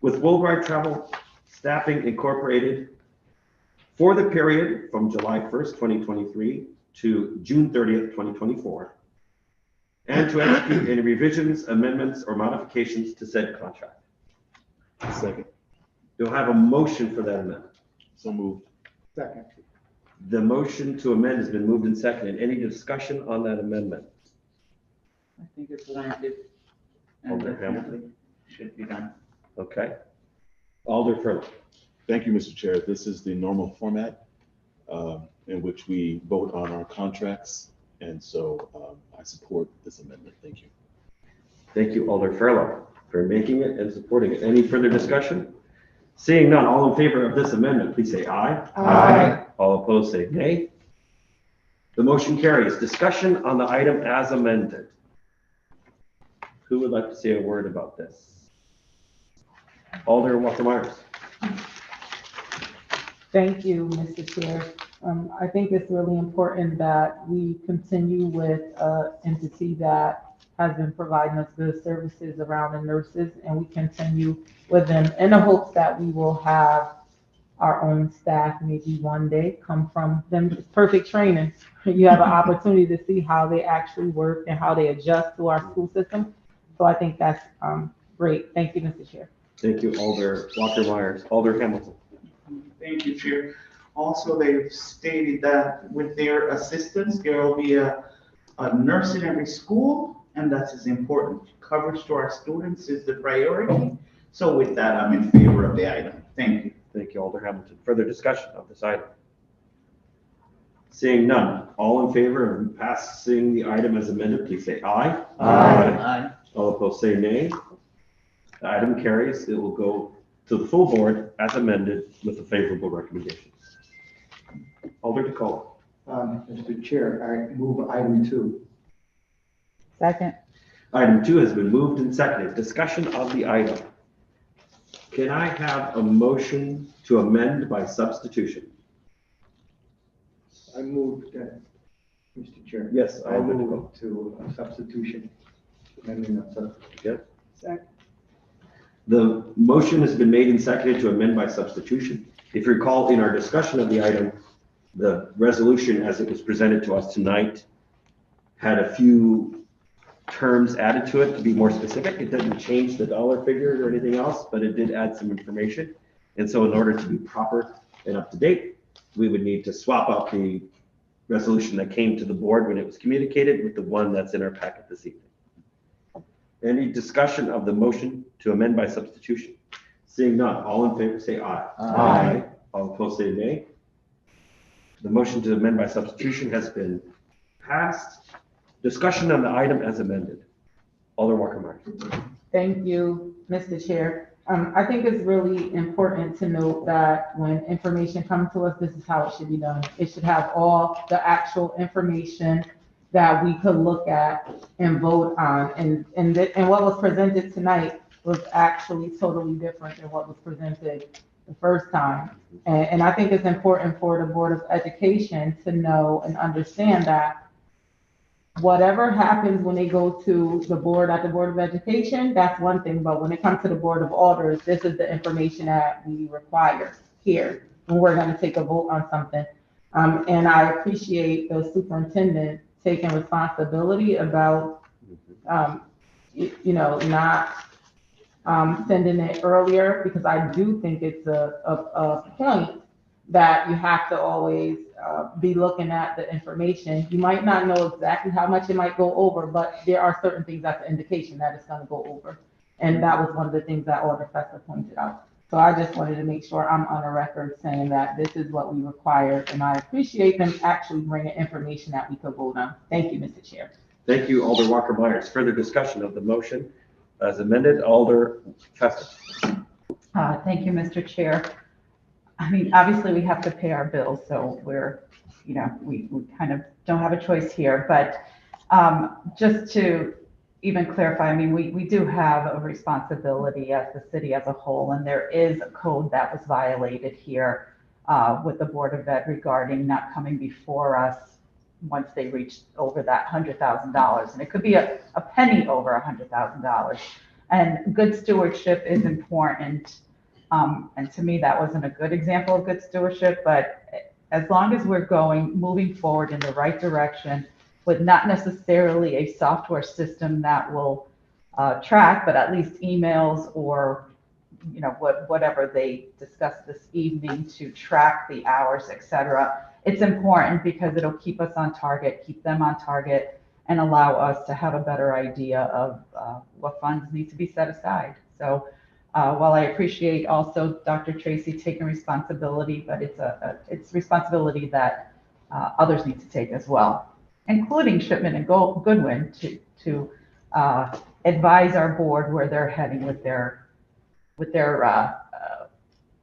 Speaker 3: with Worldwide Travel Staffing Incorporated for the period from July 1st, 2023 to June 30th, 2024, and to execute any revisions, amendments, or modifications to said contract.
Speaker 4: Second.
Speaker 3: You'll have a motion for that amendment.
Speaker 4: So moved.
Speaker 6: Second.
Speaker 3: The motion to amend has been moved and seconded. Any discussion on that amendment?
Speaker 11: I think it's warranted. And
Speaker 3: Alder Hamilton?
Speaker 11: definitely should be done.
Speaker 3: Okay. Alder Furlong.
Speaker 4: Thank you, Mr. Chair. This is the normal format in which we vote on our contracts. And so I support this amendment. Thank you.
Speaker 3: Thank you, Alder Furlong, for making it and supporting it. Any further discussion? Seeing none, all in favor of this amendment, please say aye.
Speaker 15: Aye.
Speaker 3: All opposed, say nay. The motion carries. Discussion on the item as amended. Who would like to say a word about this? Alder Walker Myers.
Speaker 12: Thank you, Mr. Chair. I think it's really important that we continue with an entity that has been providing us good services around the nurses, and we continue with them in the hopes that we will have our own staff maybe one day come from them. It's perfect training. You have an opportunity to see how they actually work and how they adjust to our school system. So I think that's great. Thank you, Mr. Chair.
Speaker 3: Thank you, Alder Walker Myers. Alder Hamilton.
Speaker 6: Thank you, Chair. Also, they've stated that with their assistance, there will be a nurse in every school, and that is important. Coverage to our students is the priority. So with that, I'm in favor of the item. Thank you.
Speaker 3: Thank you, Alder Hamilton. Further discussion of this item? Seeing none, all in favor of passing the item as amended, please say aye.
Speaker 11: Aye.
Speaker 3: All opposed, say nay. The item carries. It will go to the full board as amended with a favorable recommendation. Alder DeColo.
Speaker 16: Mr. Chair, I move item 2.
Speaker 1: Second.
Speaker 3: Item 2 has been moved and seconded. Discussion of the item. Can I have a motion to amend by substitution?
Speaker 16: I move that, Mr. Chair.
Speaker 3: Yes,
Speaker 16: I move to substitution. Amendment of substitution.
Speaker 3: Yep.
Speaker 15: Second.
Speaker 3: The motion has been made and seconded to amend by substitution. If you recall, in our discussion of the item, the resolution as it was presented to us tonight had a few terms added to it to be more specific. It doesn't change the dollar figure or anything else, but it did add some information. And so in order to be proper and up to date, we would need to swap out the resolution that came to the board when it was communicated with the one that's in our packet this evening. Any discussion of the motion to amend by substitution? Seeing none, all in favor say aye.
Speaker 11: Aye.
Speaker 3: All opposed say nay. The motion to amend by substitution has been passed. Discussion on the item as amended. Alder Walker Myers.
Speaker 12: Thank you, Mr. Chair. I think it's really important to note that when information comes to us, this is how it should be done. It should have all the actual information that we could look at and vote on. And what was presented tonight was actually totally different than what was presented the first time. And I think it's important for the Board of Education to know and understand that whatever happens when they go to the board at the Board of Education, that's one thing. But when it comes to the Board of Alders, this is the information that we require here when we're going to take a vote on something. And I appreciate the superintendent taking responsibility about, not sending it earlier, because I do think it's a point that you have to always be looking at the information. You might not know exactly how much it might go over, but there are certain things that's an indication that it's going to go over. And that was one of the things that Alder Fester pointed out. So I just wanted to make sure I'm on a record saying that this is what we require, and I appreciate them actually bringing information that we could vote on. Thank you, Mr. Chair.
Speaker 3: Thank you, Alder Walker Myers. Further discussion of the motion as amended. Alder Fester.
Speaker 1: Thank you, Mr. Chair. I mean, obviously we have to pay our bills, so we're, we kind of don't have a choice here, but just to even clarify, I mean, we do have a responsibility as the city as a whole, and there is a code that was violated here with the Board of Ed regarding not coming before us once they reach over that $100,000. And it could be a penny over $100,000. And good stewardship is important. And to me, that wasn't a good example of good stewardship, but as long as we're moving forward in the right direction with not necessarily a software system that will track, but at least emails or, you know, whatever they discussed this evening to track the hours, et cetera. It's important because it'll keep us on target, keep them on target, and allow us to have a better idea of what funds need to be set aside. So while I appreciate also Dr. Tracy taking responsibility, but it's responsibility that others need to take as well, including Shipman and Goodwin to advise our board where they're heading with their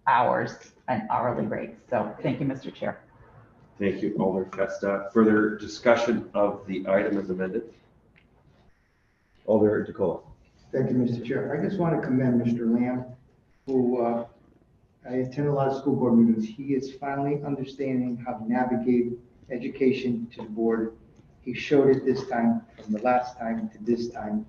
Speaker 1: hours and hourly rates. So thank you, Mr. Chair.
Speaker 3: Thank you, Alder Festa. Further discussion of the item as amended? Alder DeCola.
Speaker 16: Thank you, Mr. Chair. I just want to commend Mr. Lamb, who I attend a lot of school board meetings. He is finally understanding how to navigate education to the board. He showed it this time, from the last time to this time,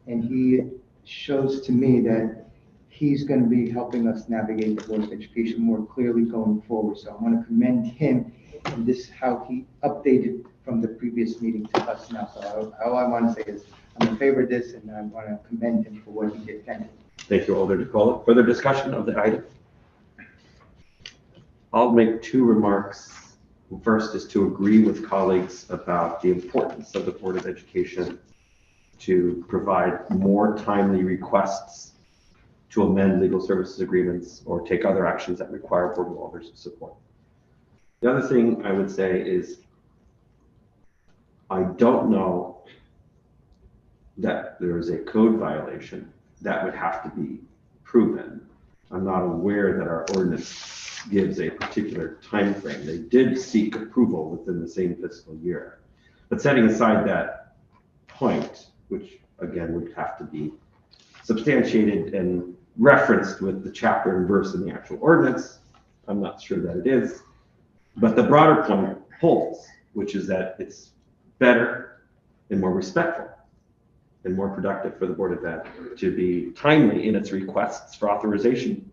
Speaker 16: and he shows to me that he's going to be helping us navigate the board of education more clearly going forward. So I want to commend him, and this is how he updated from the previous meeting to us now. So all I want to say is I'm in favor of this, and I want to commend him for what he did. Thank you.
Speaker 3: Thank you, Alder DeCola. Further discussion of the item? I'll make two remarks. First is to agree with colleagues about the importance of the Board of Education to provide more timely requests to amend legal services agreements or take other actions that require Board of Alders support. The other thing I would say is I don't know that there is a code violation that would have to be proven. I'm not aware that our ordinance gives a particular time frame. They did seek approval within the same fiscal year. But setting aside that point, which again would have to be substantiated and referenced with the chapter and verse in the actual ordinance, I'm not sure that it is. But the broader point holds, which is that it's better and more respectful and more productive for the Board of Ed to be timely in its requests for authorization.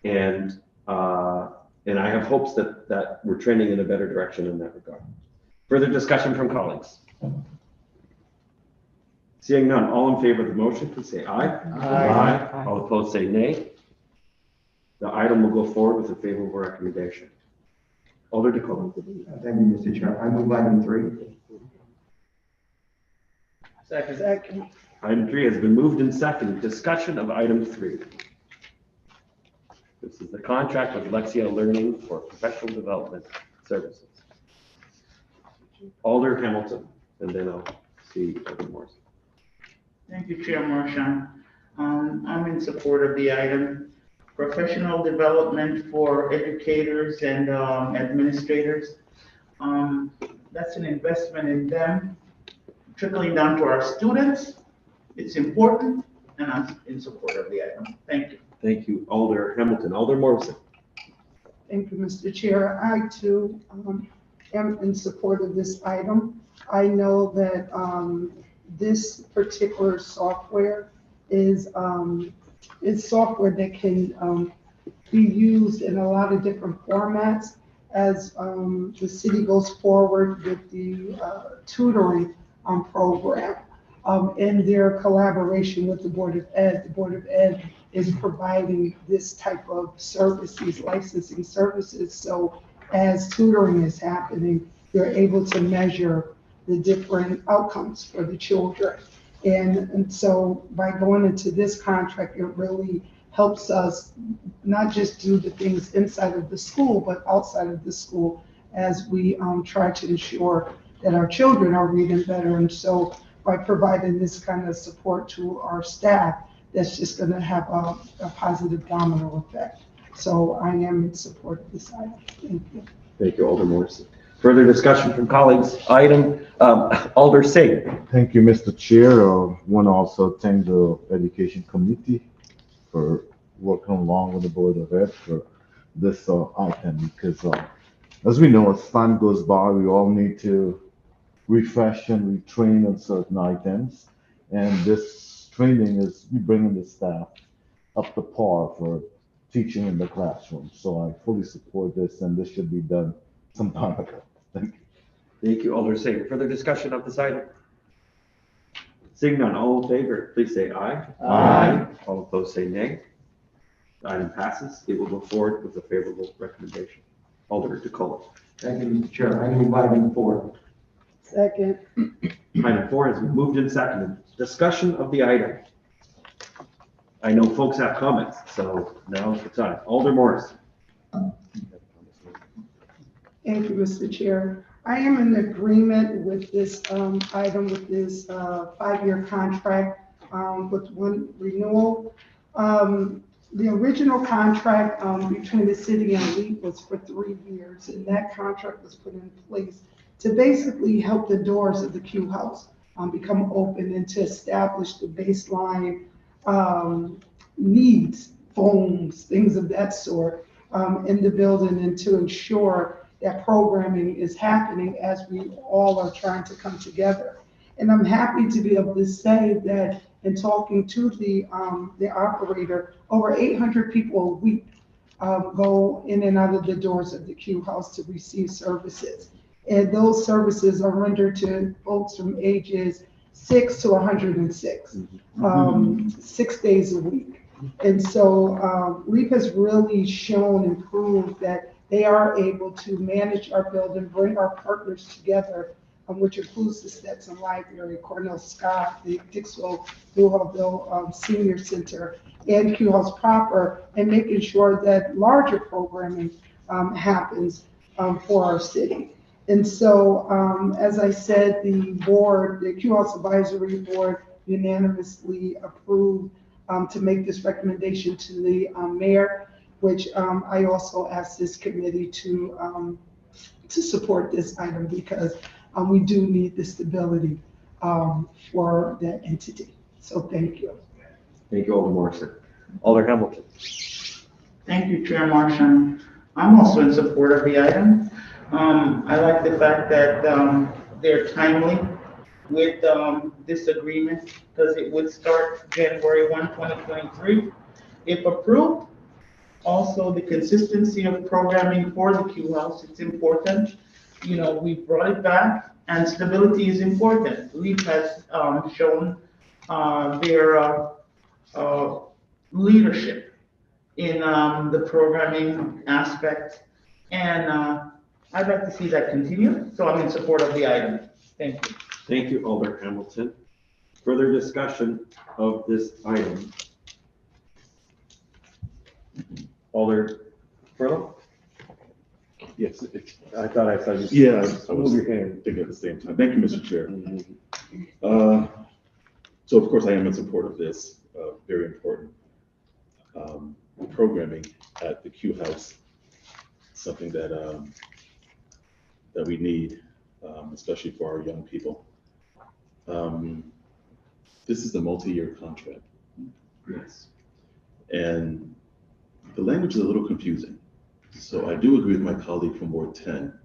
Speaker 3: And I have hopes that we're trending in a better direction in that regard. Further discussion from colleagues? Seeing none, all in favor of the motion, please say aye. Aye. All opposed say nay. The item will go forward with a favorable recommendation. Alder DeCola.
Speaker 16: Thank you, Mr. Chair. I move item 3.
Speaker 15: Second.
Speaker 3: Item 3 has been moved and seconded. Discussion of item 3. This is the contract with Lexia Learning for professional development services. Alder Hamilton, and then I'll see Alder Morrison.
Speaker 6: Thank you, Chair Marchand. I'm in support of the item. Professional development for educators and administrators. That's an investment in them, trickling down to our students. It's important, and I'm in support of the item. Thank you.
Speaker 3: Thank you, Alder Hamilton. Alder Morrison.
Speaker 15: Thank you, Mr. Chair. I too am in support of this item. I know that this particular software is software that can be used in a lot of different formats as the city goes forward with the tutoring program. In their collaboration with the Board of Ed, the Board of Ed is providing this type of service, these licensing services. So as tutoring is happening, they're able to measure the different outcomes for the children. And so by going into this contract, it really helps us not just do the things inside of the school, but outside of the school as we try to ensure that our children are reading better. And so by providing this kind of support to our staff, that's just going to have a positive domino effect. So I am in support of this item. Thank you.
Speaker 3: Thank you, Alder Morrison. Further discussion from colleagues. Item, Alder Singh.
Speaker 7: Thank you, Mr. Chair. Want to also thank the Education Committee for working along with the Board of Ed for this item because as we know, as time goes by, we all need to refresh and retrain on certain items. And this training is bringing the staff up to par for teaching in the classroom. So I fully support this, and this should be done some time ago. Thank you.
Speaker 3: Thank you, Alder Singh. Further discussion of this item? Seeing none, all in favor, please say aye.
Speaker 5: Aye.
Speaker 3: All opposed, say nay. The item passes. It will go forward with a favorable recommendation. Alder DeColo.
Speaker 16: Thank you, Mr. Chair. I move item 4.
Speaker 15: Second.
Speaker 3: Item 4 is moved and seconded. Discussion of the item. I know folks have comments, so now's the time. Alder Morris.
Speaker 15: Thank you, Mr. Chair. I am in agreement with this item, with this 5-year contract with one renewal. The original contract between the city and LEAP was for 3 years, and that contract was put in place to basically help the doors of the Q House become open and to establish the baseline needs, phones, things of that sort in the building, and to ensure that programming is happening as we all are trying to come together. And I'm happy to be able to say that in talking to the operator, over 800 people a week go in and out of the doors of the Q House to receive services. And those services are rendered to folks from ages 6 to 106, 6 days a week. And so LEAP has really shown and proved that they are able to manage our building, bring our partners together, which includes the Stetson Library, Cornell Scott, the Dixwell Newhallville Senior Center, and Q House proper, and making sure that larger programming happens for our city. And so, as I said, the board, the Q House Advisory Board unanimously approved to make this recommendation to the mayor, which I also asked this committee to support this item because we do need the stability for that entity. So thank you.
Speaker 3: Thank you, Alder Morrison. Alder Hamilton.
Speaker 6: Thank you, Chair Marshall. I'm also in support of the item. I like the fact that they're timely with this agreement because it would start January 1, 2023. If approved, also the consistency of programming for the Q House, it's important. You know, we brought it back and stability is important. LEAP has shown their leadership in the programming aspect, and I'd like to see that continue, so I'm in support of the item. Thank you.
Speaker 3: Thank you, Alder Hamilton. Further discussion of this item. Alder Furlow?
Speaker 4: Yes,
Speaker 3: I thought I saw you.
Speaker 4: yeah, I
Speaker 3: Move
Speaker 4: was
Speaker 3: your hand.
Speaker 4: thinking at the same time. Thank you, Mr. Chair. So of course I am in support of this very important programming at the Q House, something that that we need, especially for our young people. This is a multi-year contract.
Speaker 3: Yes.
Speaker 4: And the language is a little confusing. So I do agree with my colleague from Ward 10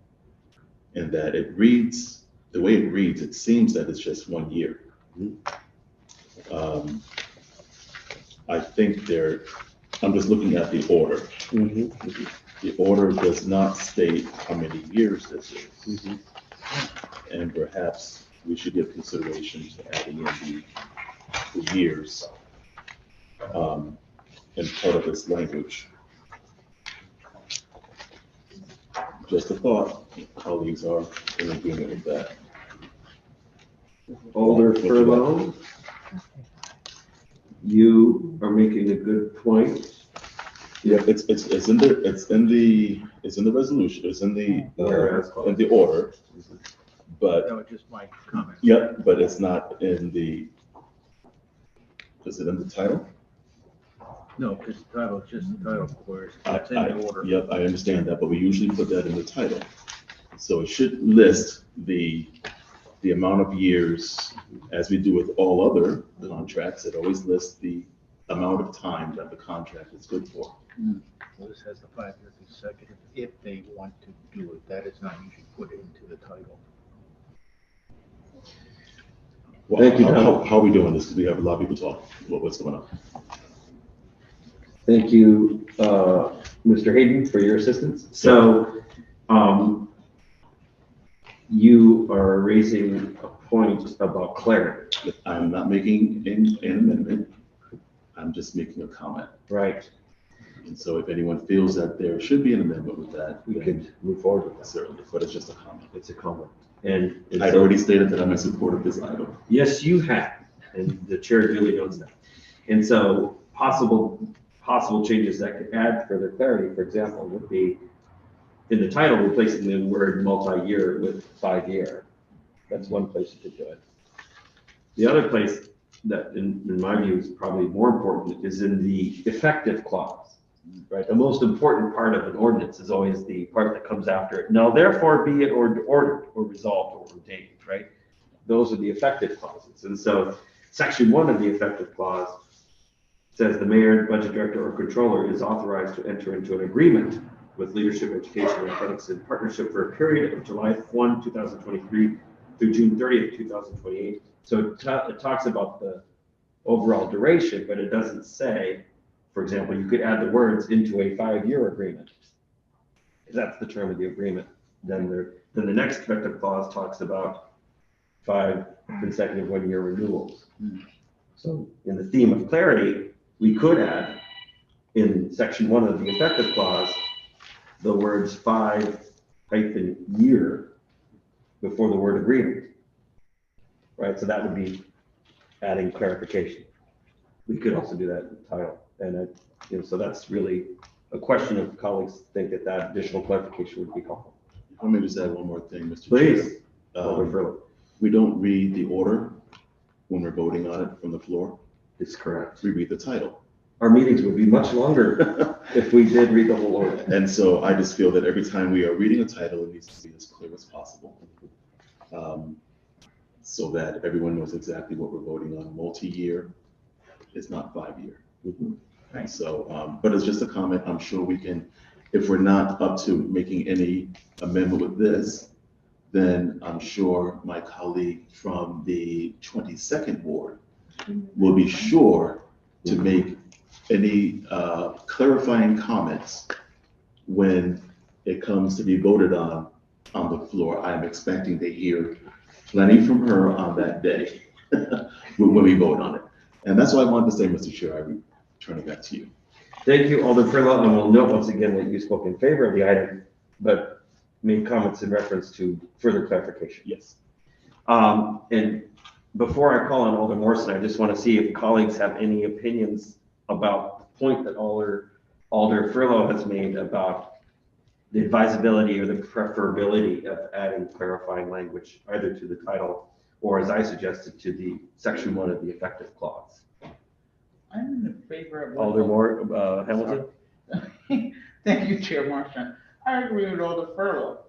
Speaker 4: in that it reads, the way it reads, it seems that it's just 1 year. I think I'm just looking at the order. The order does not state how many years this is. And perhaps we should give consideration to adding in the years in part of this language. Just a thought, colleagues are in agreement with that.
Speaker 3: Alder Furlow, you are making a good point.
Speaker 4: Yeah, it's in the resolution, it's in the order, but
Speaker 5: That was just my comment.
Speaker 4: yeah, but it's not in the. Is it in the title?
Speaker 5: No, because the title is just the title, whereas it's in
Speaker 4: I
Speaker 5: the order.
Speaker 4: Yep, I understand that, but we usually put that in the title. So it should list the amount of years, as we do with all other contracts. It always lists the amount of time that the contract is good for.
Speaker 16: Well, this has the 5-year consecutive, if they want to do it. That is not usually put into the title.
Speaker 4: Well,
Speaker 3: Thank you,
Speaker 4: how are we doing this? Because we have a lot of people talk. What's going on?
Speaker 3: Thank you, Mr. Hayden, for your assistance. So, you are raising a point about clarity.
Speaker 4: I'm not making an amendment. I'm just making a comment.
Speaker 3: Right.
Speaker 4: And so if anyone feels that there should be an amendment with that,
Speaker 3: we could move forward with that.
Speaker 4: Certainly, but it's just a comment.
Speaker 3: It's a comment. And
Speaker 4: I'd already stated that I'm in support of this item.
Speaker 3: Yes, you have, and the chair duly knows that. And so possible changes that could add further clarity, for example, would be in the title, replacing the word multi-year with 5-year. That's one place you could do it. The other place that, in my view, is probably more important is in the effective clause, right? The most important part of an ordinance is always the part that comes after it. Now, therefore, be it ordered, or resolved, or ordained, right? Those are the effective clauses. And so section 1 of the effective clause says the mayor, budget director, or controller is authorized to enter into an agreement with Leadership Education and Athletics in partnership for a period of July 1, 2023 through June 30th, 2028. So it talks about the overall duration, but it doesn't say, for example, you could add the words into a 5-year agreement. That's the term of the agreement. Then the next effective clause talks about 5 consecutive 1-year renewals. So in the theme of clarity, we could add in section 1 of the effective clause the words 5-year before the word agreement, right? So that would be adding clarification. We could also do that in the title, and so that's really a question of colleagues think that additional clarification would be helpful.
Speaker 4: Let me just add one more thing, Mr.
Speaker 3: Please.
Speaker 4: Chair. We don't read the order when we're voting on it from the floor.
Speaker 3: It's correct.
Speaker 4: We read the title.
Speaker 3: Our meetings would be much longer if we did read the whole order.
Speaker 4: And so I just feel that every time we are reading a title, it needs to be as clear as possible. So that everyone knows exactly what we're voting on. Multi-year is not 5-year. And so, but it's just a comment. I'm sure we can, if we're not up to making any amendment with this, then I'm sure my colleague from the 22nd ward will be sure to make any clarifying comments when it comes to be voted on the floor. I'm expecting to hear plenty from her on that day when we vote on it. And that's what I wanted to say, Mr. Chair. I return it back to you.
Speaker 3: Thank you, Alder Furlow, and we'll note once again that you spoke in favor of the item, but made comments in reference to further clarification.
Speaker 4: Yes.
Speaker 3: And before I call on Alder Morrison, I just want to see if colleagues have any opinions about the point that Alder Furlow has made about the advisability or the preferability of adding clarifying language either to the title or, as I suggested, to the section 1 of the effective clause.
Speaker 6: I'm in favor of.
Speaker 3: Alder Hamilton?
Speaker 6: Thank you, Chair Marshall. I agree with Alder Furlow,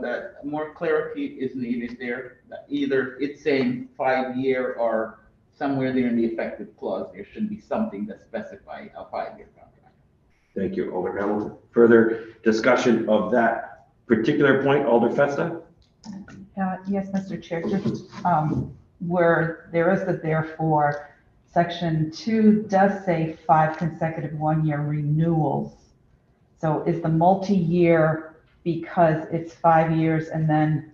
Speaker 6: that more clarity is needed there. Either it's saying 5-year or somewhere there in the effective clause, there should be something that specifies a 5-year contract.
Speaker 3: Thank you, Alder Hamilton. Further discussion of that particular point, Alder Festa?
Speaker 1: Yes, Mr. Chair, just where there is the therefore, section 2 does say 5 consecutive 1-year renewals. So is the multi-year because it's 5 years and then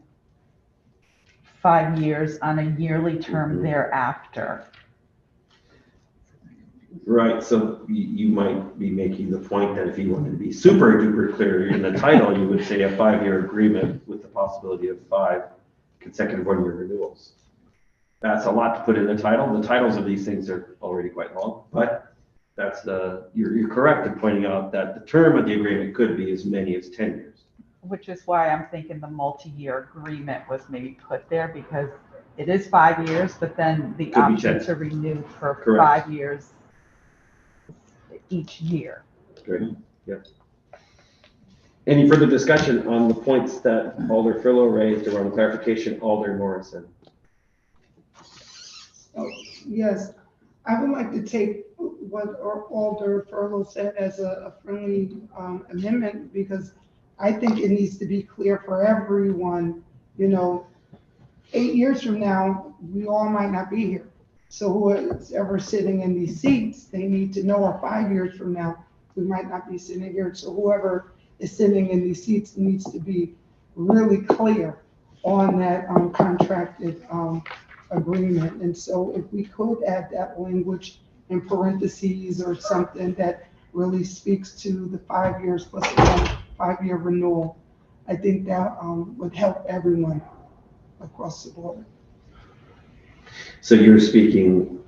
Speaker 1: 5 years on a yearly term thereafter?
Speaker 3: Right, so you might be making the point that if you wanted to be super duper clear in the title, you would say a 5-year agreement with the possibility of 5 consecutive 1-year renewals. That's a lot to put in the title. The titles of these things are already quite long, but that's you're correct in pointing out that the term of the agreement could be as many as 10 years.
Speaker 1: Which is why I'm thinking the multi-year agreement was maybe put there because it is 5 years, but then the option to renew for
Speaker 3: Correct.
Speaker 1: 5 years each year.
Speaker 3: Great. Yeah. Any further discussion on the points that Alder Frillo raised around clarification, Alder Morrison?
Speaker 15: Oh, yes, I would like to take what Alder Furlow said as a friendly amendment, because I think it needs to be clear for everyone, 8 years from now, we all might not be here. So whoever sitting in these seats, they need to know, or 5 years from now, we might not be sitting here. So whoever is sitting in these seats needs to be really clear on that contracted agreement. And so if we could add that language in parentheses or something that really speaks to the 5 years plus a 5-year renewal, I think that would help everyone across the board.
Speaker 3: So you're speaking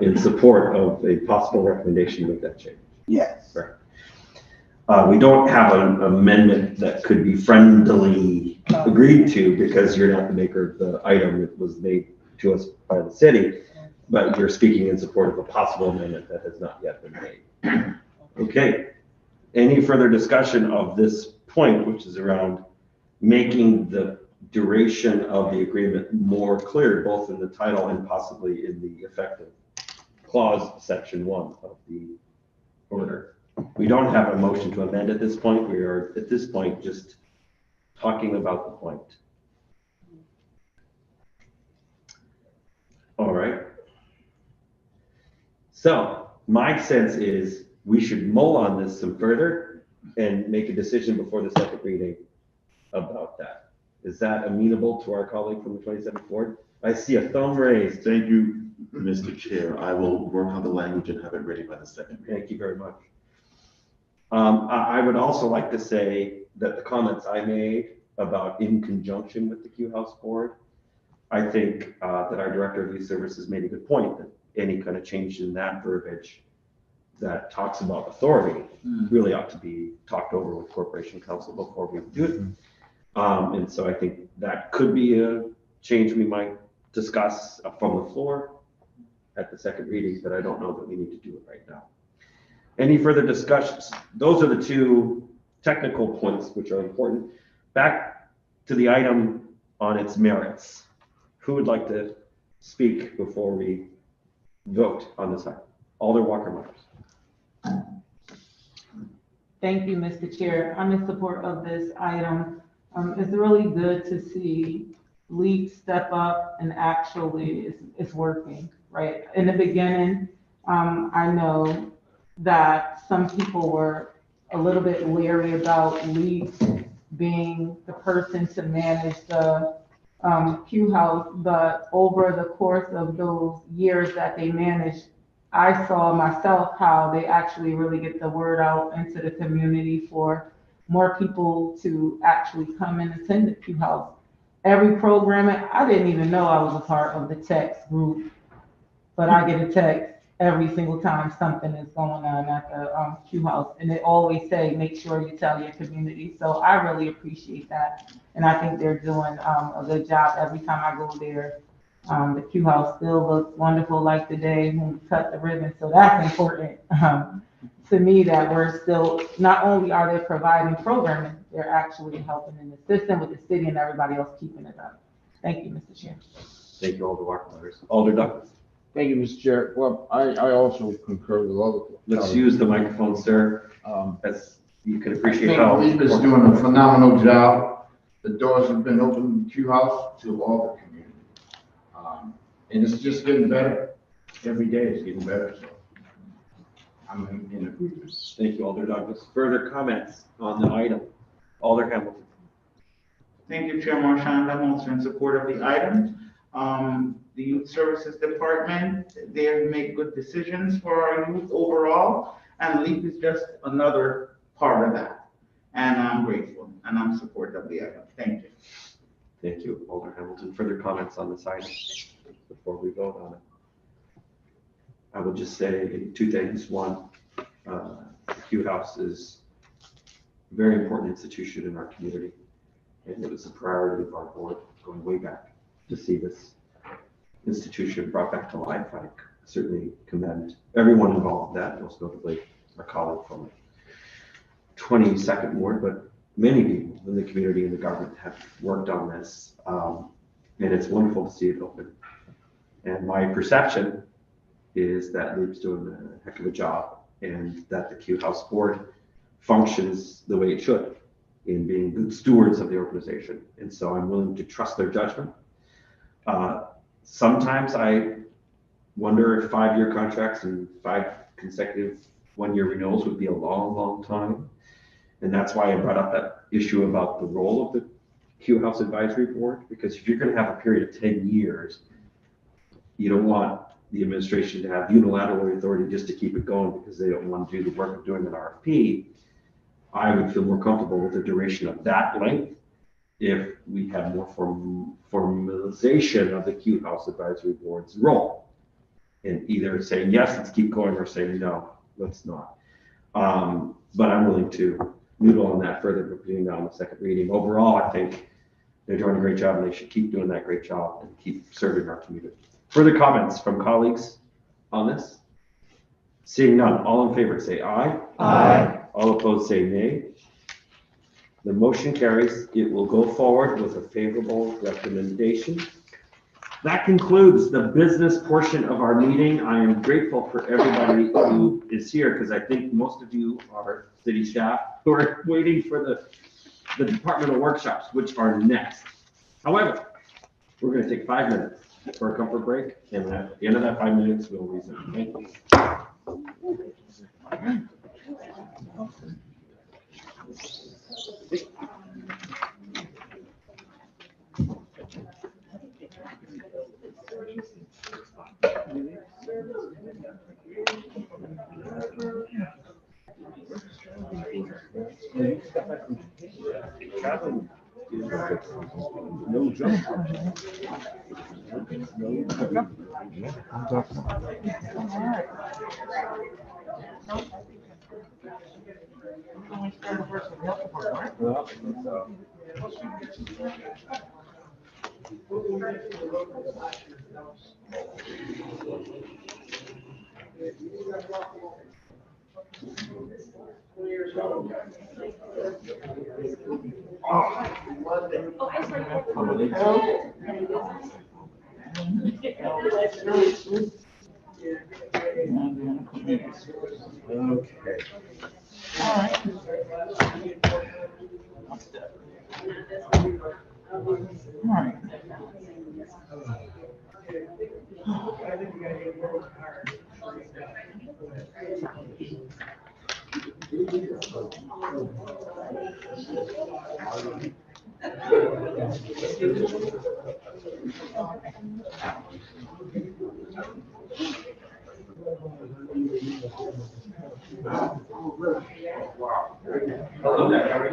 Speaker 3: in support of a possible recommendation with that change?
Speaker 15: Yes.
Speaker 3: Right. We don't have an amendment that could be friendly agreed to because you're not the maker of the item that was made to us by the city, but you're speaking in support of a possible amendment that has not yet been made. Okay. Any further discussion of this point, which is around making the duration of the agreement more clear, both in the title and possibly in the effective clause, section 1 of the order? We don't have a motion to amend at this point. We are at this point just talking about the point. All right. So my sense is we should mull on this some further and make a decision before the second reading about that. Is that amenable to our colleague from the 27th Ward? I see a thumb raised.
Speaker 4: Thank you, Mr. Chair. I will work on the language and have it ready by the second reading.
Speaker 3: Thank you very much. I would also like to say that the comments I made about in conjunction with the Q House Board, I think that our Director of Youth Services made a good point that any kind of change in that verbiage that talks about authority really ought to be talked over with Corporation Council before we do it. And so I think that could be a change we might discuss from the floor at the second reading, but I don't know that we need to do it right now. Any further discussions? Those are the two technical points which are important. Back to the item on its merits. Who would like to speak before we vote on this item? Alder Walker-Myers.
Speaker 12: Thank you, Mr. Chair. I'm in support of this item. It's really good to see LEAP step up and actually it's working, right? In the beginning, I know that some people were a little bit leery about LEAP being the person to manage the Q House, but over the course of those years that they managed, I saw myself how they actually really get the word out into the community for more people to actually come and attend the Q House. Every programming, I didn't even know I was a part of the text group, but I get a text every single time something is going on at the Q House. And they always say, make sure you tell your community. So I really appreciate that. And I think they're doing a good job every time I go there. The Q House still looks wonderful like the day when we cut the ribbon. So that's important to me, that we're still, not only are they providing programming, they're actually helping in the system with the city and everybody else keeping it up. Thank you, Mr. Chair.
Speaker 3: Thank you, Alder Walker-Myers. Alder Douglas.
Speaker 5: Thank you, Mr. Chair. Well, I also concur with all the.
Speaker 3: Let's use the microphone, sir, as you can appreciate how.
Speaker 5: I think LEAP is doing a phenomenal job. The doors have been open in the Q House to all the community. And it's just getting better. Every day it's getting better, so I'm in agreement.
Speaker 3: Thank you, Alder Douglas. Further comments on the item? Alder Hamilton.
Speaker 6: Thank you, Chair Marchand. I'm also in support of the item. The Youth Services Department, they make good decisions for our youth overall, and LEAP is just another part of that. And I'm grateful, and I'm in support of the item. Thank you.
Speaker 3: Thank you, Alder Hamilton. Further comments on this item before we vote on it? I would just say two things. One, the Q House is a very important institution in our community, and it was a priority of our board going way back to see this institution brought back to life. I certainly commend everyone involved in that, most notably our colleague from 22nd Ward, but many people in the community and the government have worked on this. And it's wonderful to see it open. And my perception is that Leap's doing a heck of a job and that the Q House board functions the way it should in being good stewards of the organization. And so I'm willing to trust their judgment. Sometimes I wonder if 5-year contracts and 5 consecutive 1-year renewals would be a long, long time. And that's why I brought up that issue about the role of the Q House Advisory Board, because if you're going to have a period of 10 years, you don't want the administration to have unilateral authority just to keep it going because they don't want to do the work of doing an RFP. I would feel more comfortable with the duration of that length if we had more formalization of the Q House Advisory Board's role. And either saying, yes, let's keep going, or saying, no, let's not. But I'm willing to noodle on that further between now and the second reading. Overall, I think they're doing a great job and they should keep doing that great job and keep serving our community. Further comments from colleagues on this? Seeing none, all in favor say aye. Aye. All opposed say nay. The motion carries. It will go forward with a favorable recommendation. That concludes the business portion of our meeting. I am grateful for everybody who is here because I think most of you are city staff who are waiting for the departmental workshops, which are next. However, we're going to take 5 minutes for a comfort break, and at the end of that 5 minutes, we'll resume. Thank you.
Speaker 7: No jump.
Speaker 3: Okay.
Speaker 12: All right. All right.
Speaker 3: Hello there. How are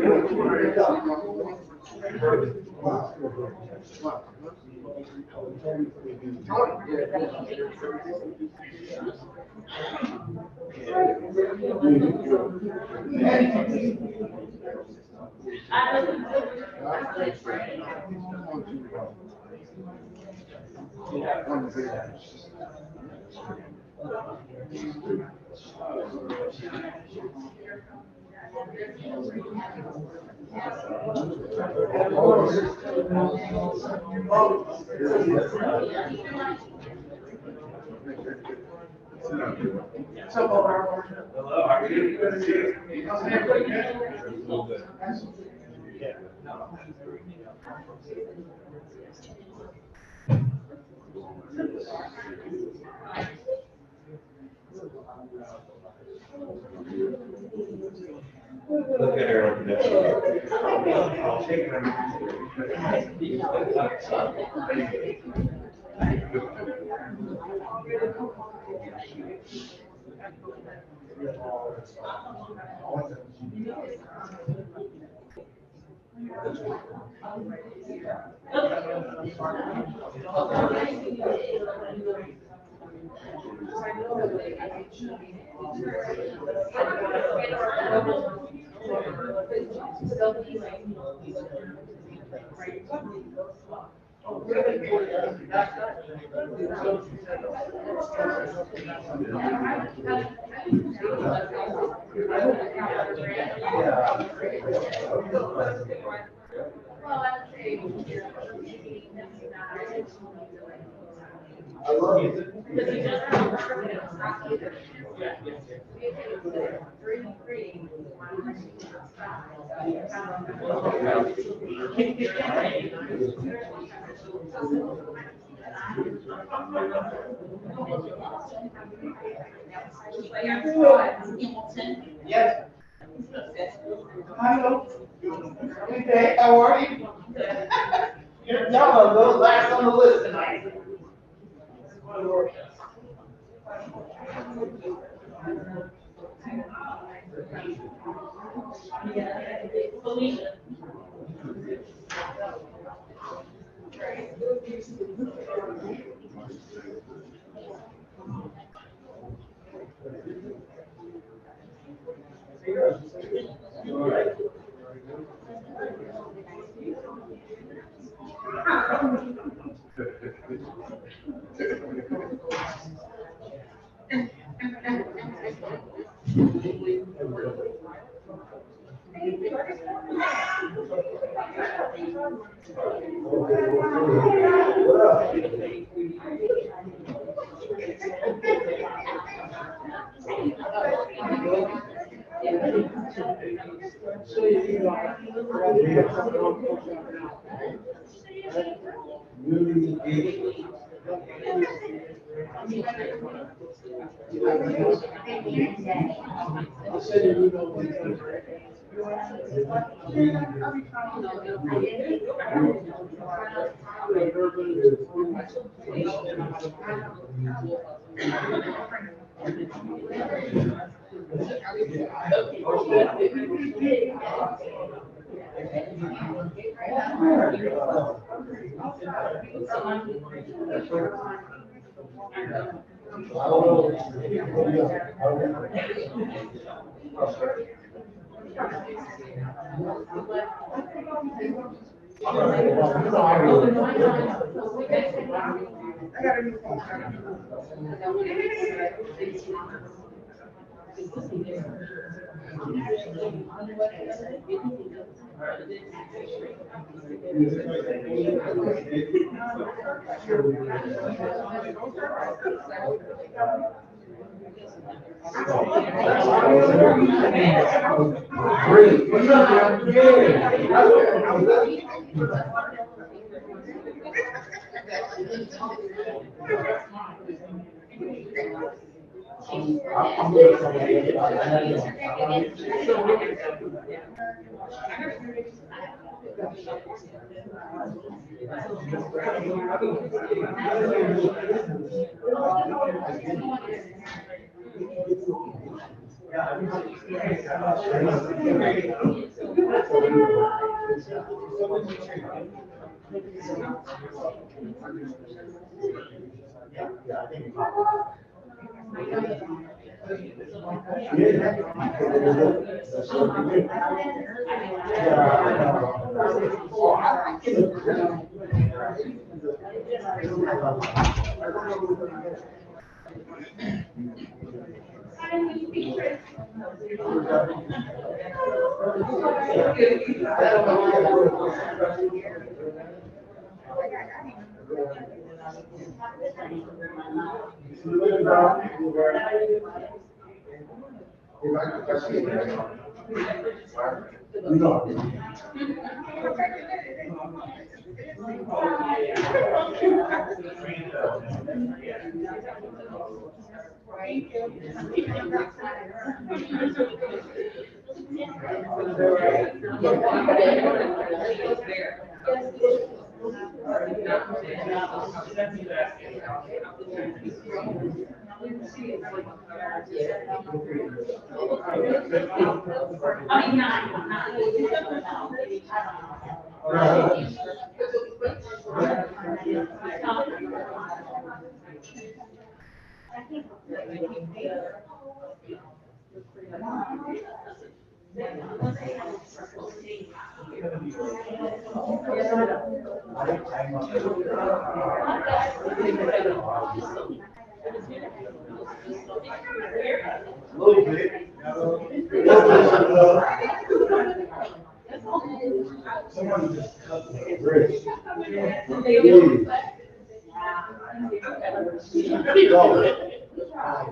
Speaker 3: you? Good to see you. Look at her.
Speaker 5: I love you. Yes. Hello. Okay, how are you? You're telling those last on the list tonight.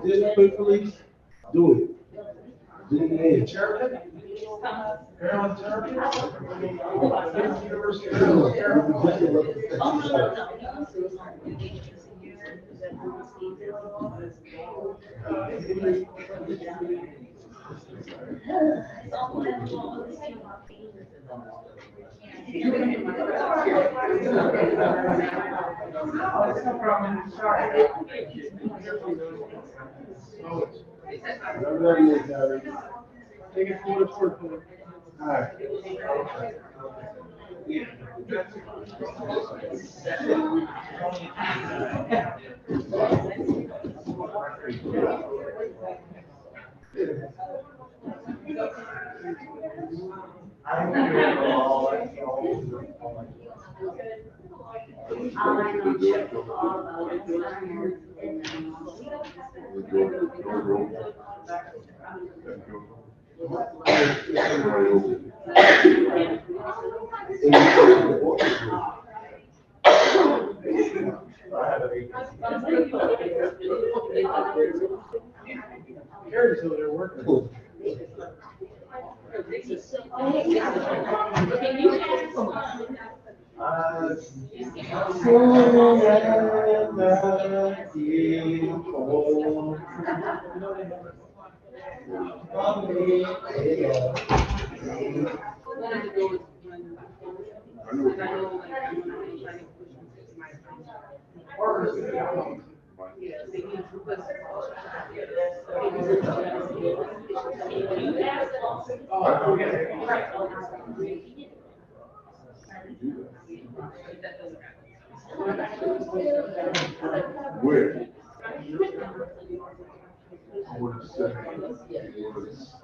Speaker 17: District police, do it. Do it. Carolyn Turner. University of Take it forward, please. All right. Carrie's over there working. Where? I would have said it was.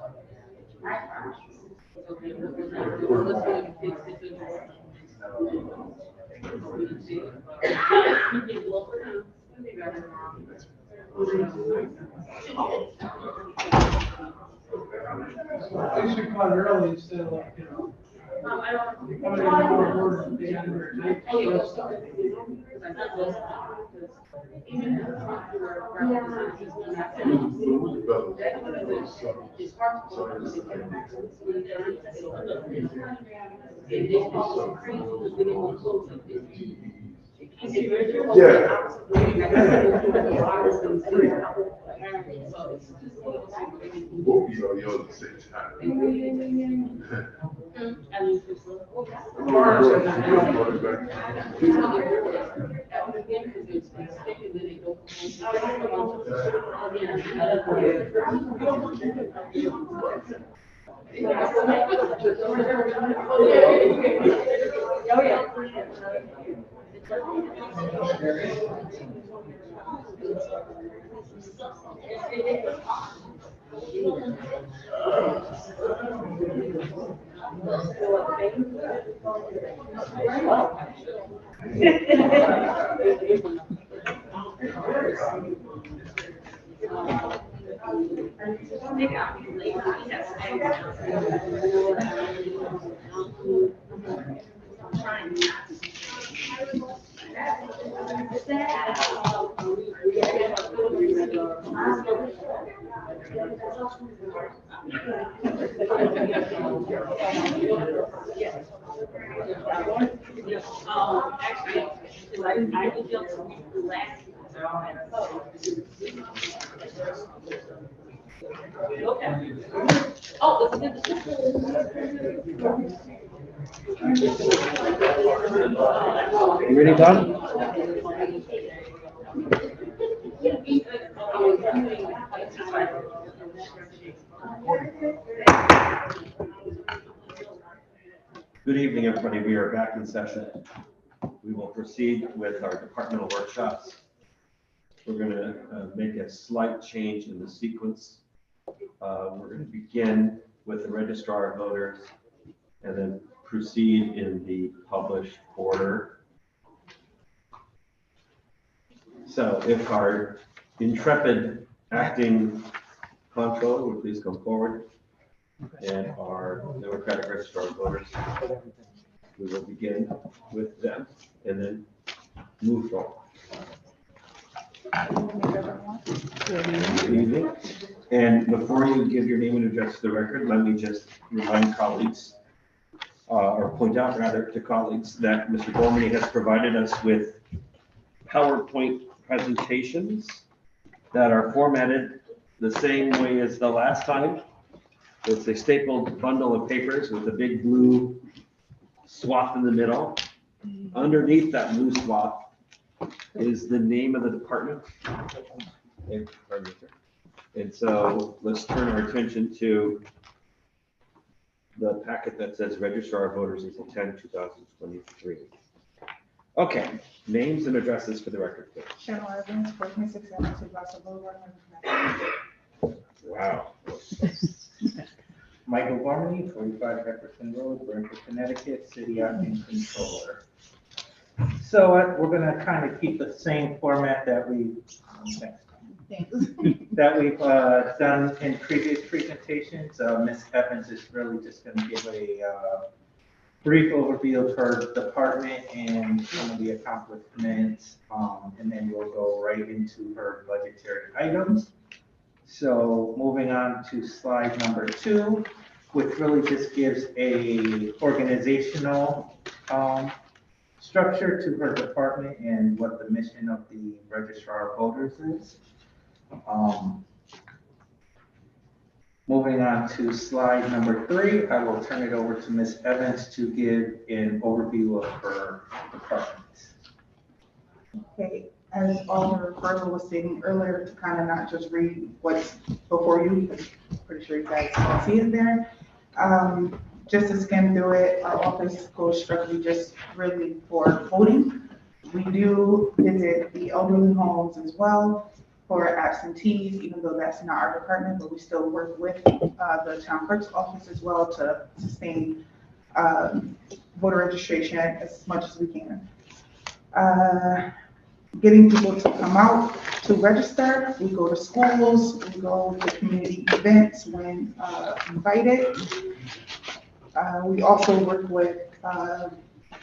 Speaker 17: I should call early instead of like, you know. Both of you are yours at the same time.
Speaker 2: You ready, Don?
Speaker 3: Good evening, everybody. We are back in session. We will proceed with our departmental workshops. We're going to make a slight change in the sequence. We're going to begin with the registrar of voters and then proceed in the published order. So if our intrepid acting comptroller would please come forward, and our Democratic registrar of voters, we will begin with them and then move forward. Good evening. And before you give your name and address to the record, let me just remind colleagues, or point out rather to colleagues, that Mr. Gormley has provided us with PowerPoint presentations that are formatted the same way as the last time. It's a stapled bundle of papers with a big blue swath in the middle. Underneath that blue swath is the name of the department. And so let's turn our attention to the packet that says Registrar of Voters April 10, 2023. Okay, names and addresses for the record, please.
Speaker 18: Cheryl Evans, 1467 Russell Boulevard.
Speaker 3: Wow.
Speaker 9: Michael Gormley, 45 Jefferson Road, Brentwood, Connecticut, City Acting Controller. So we're gonna kind of keep the same format that that we've done in previous presentations. Ms. Evans is really just gonna give a brief overview of her department and some of the accomplishments, and then we'll go right into her budgetary items. So moving on to slide number 2, which really just gives a organizational structure to her department and what the mission of the Registrar of Voters is. Moving on to slide number 3, I will turn it over to Ms. Evans to give an overview of her department.
Speaker 18: Okay, as Alder Berger was stating earlier, to kind of not just read what's before you, because I'm pretty sure you guys can see it there. Just to skim through it, our office goes strictly just really for voting. We do visit the elderly homes as well for absentees, even though that's not our department, but we still work with the town clerk's office as well to sustain voter registration as much as we can. Getting people to come out to register, we go to schools, we go to community events when invited. We also work with the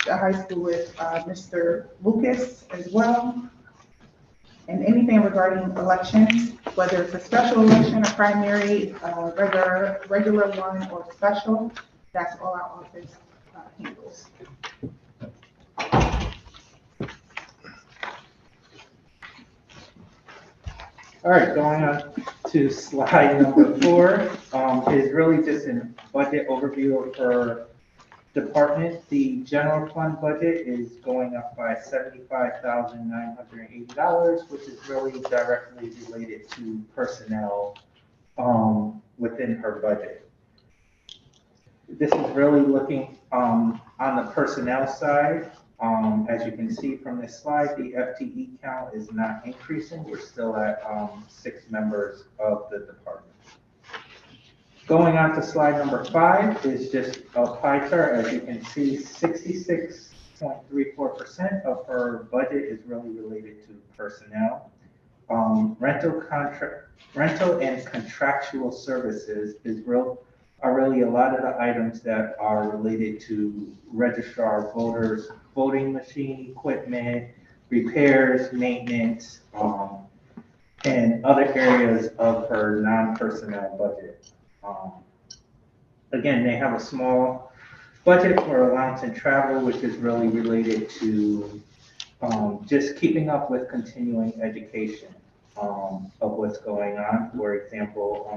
Speaker 18: high school with Mr. Lucas as well. And anything regarding elections, whether it's a special election, a primary, regular one, or special, that's all our office handles.
Speaker 9: All right, going on to slide number 4, is really just a budget overview of her department. The general fund budget is going up by $75,980, which is really directly related to personnel within her budget. This is really looking on the personnel side. As you can see from this slide, the FTE count is not increasing. We're still at 6 members of the department. Going on to slide number 5 is just a pie chart. As you can see, 66.34% of her budget is really related to personnel. Rental and contractual services are really a lot of the items that are related to registrar of voters, voting machine equipment, repairs, maintenance, and other areas of her non-personnel budget. Again, they have a small budget for allowance and travel, which is really related to just keeping up with continuing education of what's going on. For example,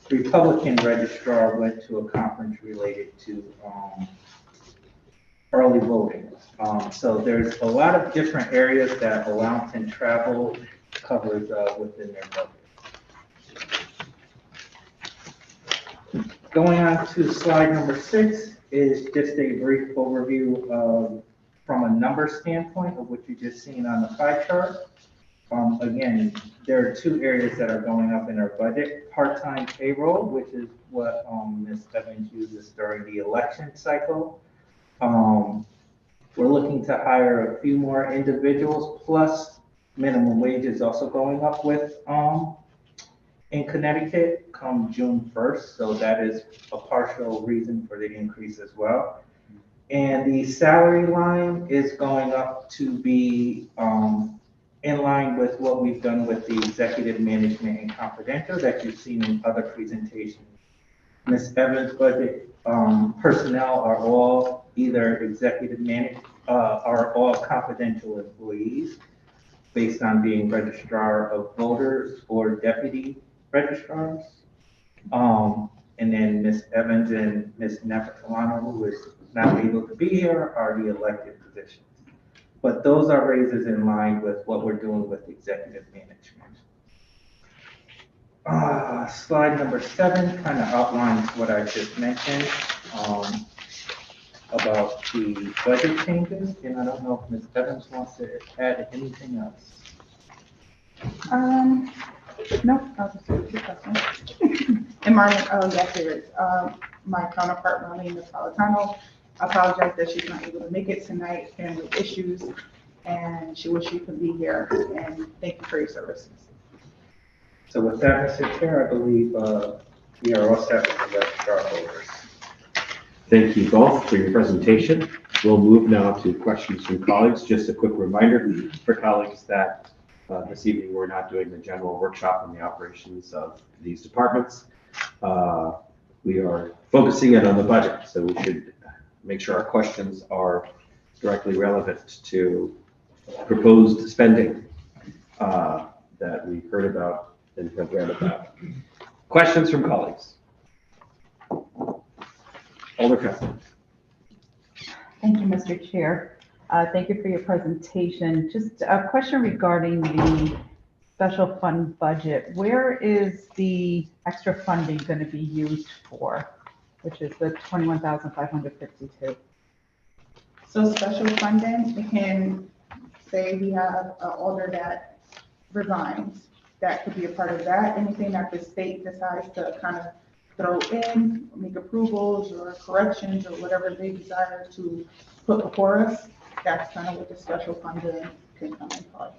Speaker 9: the Republican registrar went to a conference related to early voting. So there's a lot of different areas that allowance and travel covers within their budget. Going on to slide number 6 is just a brief overview of, from a number standpoint of what you just seen on the pie chart. Again, there are 2 areas that are going up in our budget. Part-time payroll, which is what Ms. Evans uses during the election cycle. We're looking to hire a few more individuals, plus minimum wage is also going up with in Connecticut come June 1st. So that is a partial reason for the increase as well. And the salary line is going up to be in line with what we've done with the executive management and confidential that you've seen in other presentations. Ms. Evans' budget personnel are all either executive are all confidential employees based on being registrar of voters or deputy registrars. And then Ms. Evans and Ms. Napolitano, who is not able to be here, are the elected positions. But those are raises in line with what we're doing with executive management. Slide number 7 kind of outlines what I just mentioned about the budget changes. And I don't know if Ms. Evans wants to add anything else.
Speaker 18: No, I'll just repeat the question. And Marlene, yes, there is. My counterpart, Marlene Napolitano, apologized that she's not able to make it tonight, family issues, and she wishes she could be here, and thank you for your services.
Speaker 9: So with that, Mr. Chair, I believe we are all set with the registrar holders.
Speaker 3: Thank you both for your presentation. We'll move now to questions from colleagues. Just a quick reminder for colleagues that this evening we're not doing the general workshop on the operations of these departments. We are focusing it on the budget, so we should make sure our questions are directly relevant to proposed spending that we've heard about and have read about. Questions from colleagues? Alder President.
Speaker 1: Thank you, Mr. Chair. Thank you for your presentation. Just a question regarding the special fund budget. Where is the extra funding going to be used for, which is the $21,552?
Speaker 18: So special funding, we can say we have an alder that resigns. That could be a part of that. Anything that the state decides to kind of throw in, make approvals or corrections or whatever they desire to put before us, that's kind of what the special funding can come in for.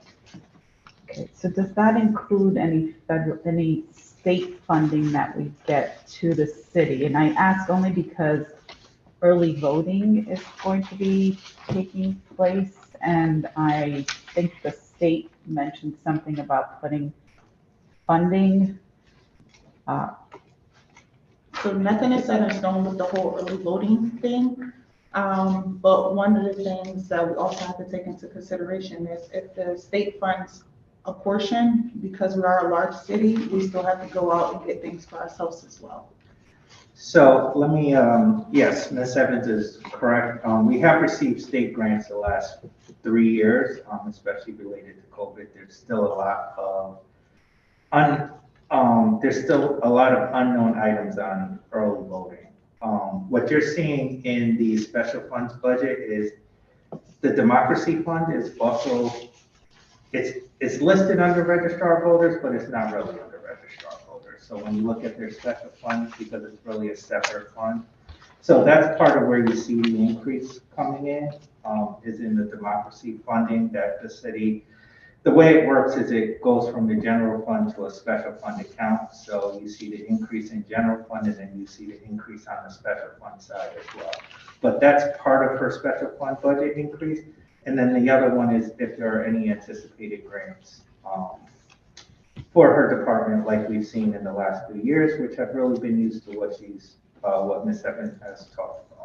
Speaker 1: Okay, so does that include any state funding that we get to the city? And I ask only because early voting is going to be taking place, and I think the state mentioned something about putting funding.
Speaker 18: So nothing is set in stone with the whole early voting thing. But one of the things that we also have to take into consideration is if the state funds a portion, because we are a large city, we still have to go out and get things for ourselves as well.
Speaker 9: So let me, yes, Ms. Evans is correct. We have received state grants the last 3 years, especially related to COVID. There's still a lot of unknown items on early voting. What you're seeing in the special funds budget is the democracy fund is also, it's listed under registrar voters, but it's not really under registrar voters. So when you look at their special funds, because it's really a separate fund. So that's part of where you see the increase coming in, is in the democracy funding that the city, the way it works is it goes from the general fund to a special fund account. So you see the increase in general fund and then you see the increase on the special fund side as well. But that's part of her special fund budget increase. And then the other one is if there are any anticipated grants for her department, like we've seen in the last few years, which have really been used to what Ms. Evans has talked about.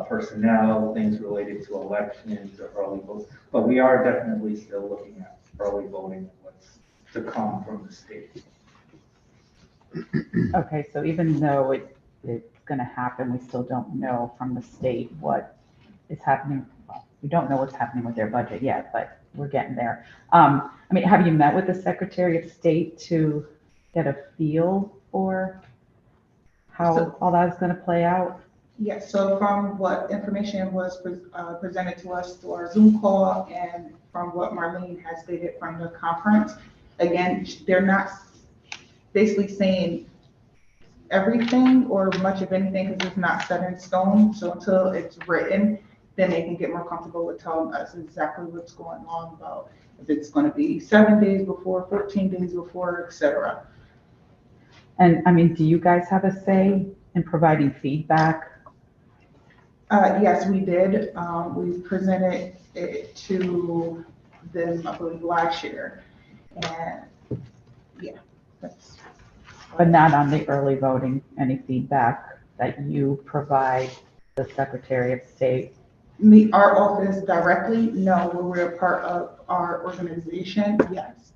Speaker 9: Personnel, things related to elections or early vote. But we are definitely still looking at early voting and what's to come from the state.
Speaker 1: Okay, so even though it's going to happen, we still don't know from the state what is happening. Well, we don't know what's happening with their budget yet, but we're getting there. I mean, have you met with the Secretary of State to get a feel for how all that's going to play out?
Speaker 18: Yes, so from what information was presented to us through our Zoom call and from what Marlene has stated from the conference, again, they're not basically saying everything or much of anything because it's not set in stone. So until it's written, then they can get more comfortable with telling us exactly what's going on about if it's going to be 7 days before, 14 days before, etc.
Speaker 1: And I mean, do you guys have a say in providing feedback?
Speaker 18: Yes, we did. We presented it to them, I believe, last year. And yeah, that's.
Speaker 1: But not on the early voting, any feedback that you provide the Secretary of State?
Speaker 18: Me, our office directly, no, when we're a part of our organization, yes.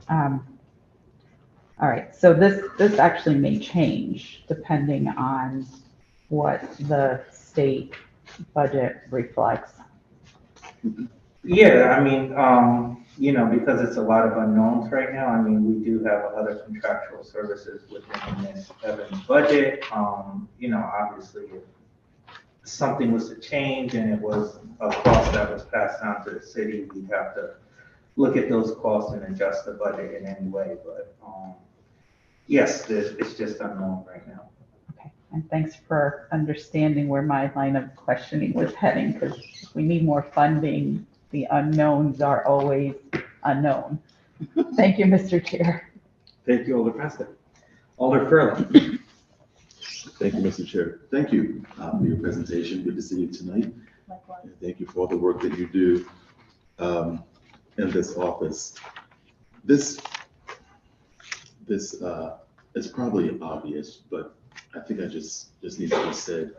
Speaker 1: All right, so this actually may change depending on what the state budget reflects.
Speaker 9: Yeah, I mean, because it's a lot of unknowns right now, I mean, we do have other contractual services within this Evans budget. Obviously, if something was to change and it was a cost that was passed on to the city, we'd have to look at those costs and adjust the budget in any way, but, yes, it's just unknown right now.
Speaker 1: Okay, and thanks for understanding where my line of questioning was heading, because we need more funding. The unknowns are always unknown. Thank you, Mr. Chair.
Speaker 3: Thank you, Alder Preston. Alder Furlong.
Speaker 4: Thank you, Mr. Chair. Thank you for your presentation. Good to see you tonight.
Speaker 18: Likewise.
Speaker 4: And thank you for all the work that you do in this office. This is probably obvious, but I think I just need to be said.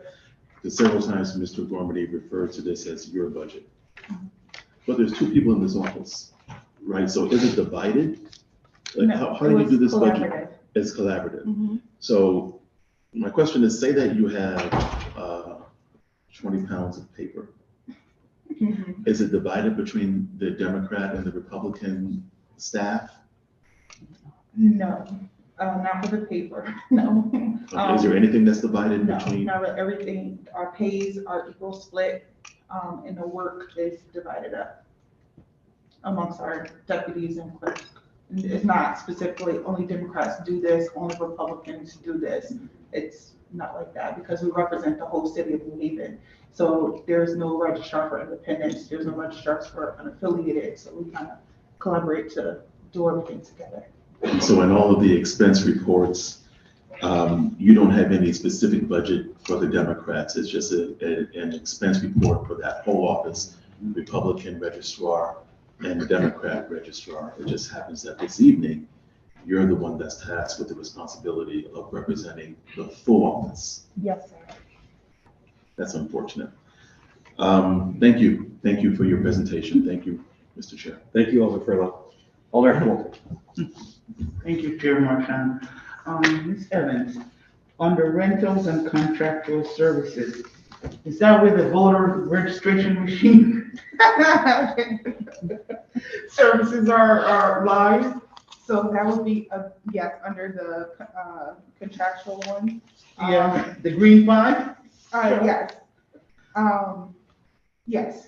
Speaker 4: Because several times Mr. Gormley referred to this as your budget. But there's two people in this office, right? So is it divided? Like,
Speaker 18: No,
Speaker 4: how do you do this budget?
Speaker 18: collaborative.
Speaker 4: It's collaborative.
Speaker 18: Mhm.
Speaker 4: So my question is, say that you have 20 pounds of paper.
Speaker 18: Mhm.
Speaker 4: Is it divided between the Democrat and the Republican staff?
Speaker 18: No, not for the paper, no.
Speaker 4: Okay, is there anything that's divided
Speaker 18: No,
Speaker 4: between?
Speaker 18: not with everything, our pays are equal split, and the work is divided up amongst our deputies and clerks. And it's not specifically only Democrats do this, only Republicans do this. It's not like that, because we represent the whole city of New Haven. So there's no registrar for independents, there's no registrars for unaffiliated, so we kind of collaborate to do everything together.
Speaker 4: And so in all of the expense reports, you don't have any specific budget for the Democrats. It's just an expense report for that whole office, Republican registrar and the Democrat registrar. It just happens that this evening, you're the one that's tasked with the responsibility of representing the full office.
Speaker 18: Yes, sir.
Speaker 4: That's unfortunate. Thank you. Thank you for your presentation. Thank you, Mr. Chair.
Speaker 3: Thank you, Alder Furlong. Alder Hamilton.
Speaker 6: Thank you, Chair Marchand. Ms. Evans, under rentals and contractual services, is that where the voter registration machine services are live?
Speaker 18: So that would be, yes, under the contractual one.
Speaker 6: Yeah, the green flag?
Speaker 18: Yes. Yes.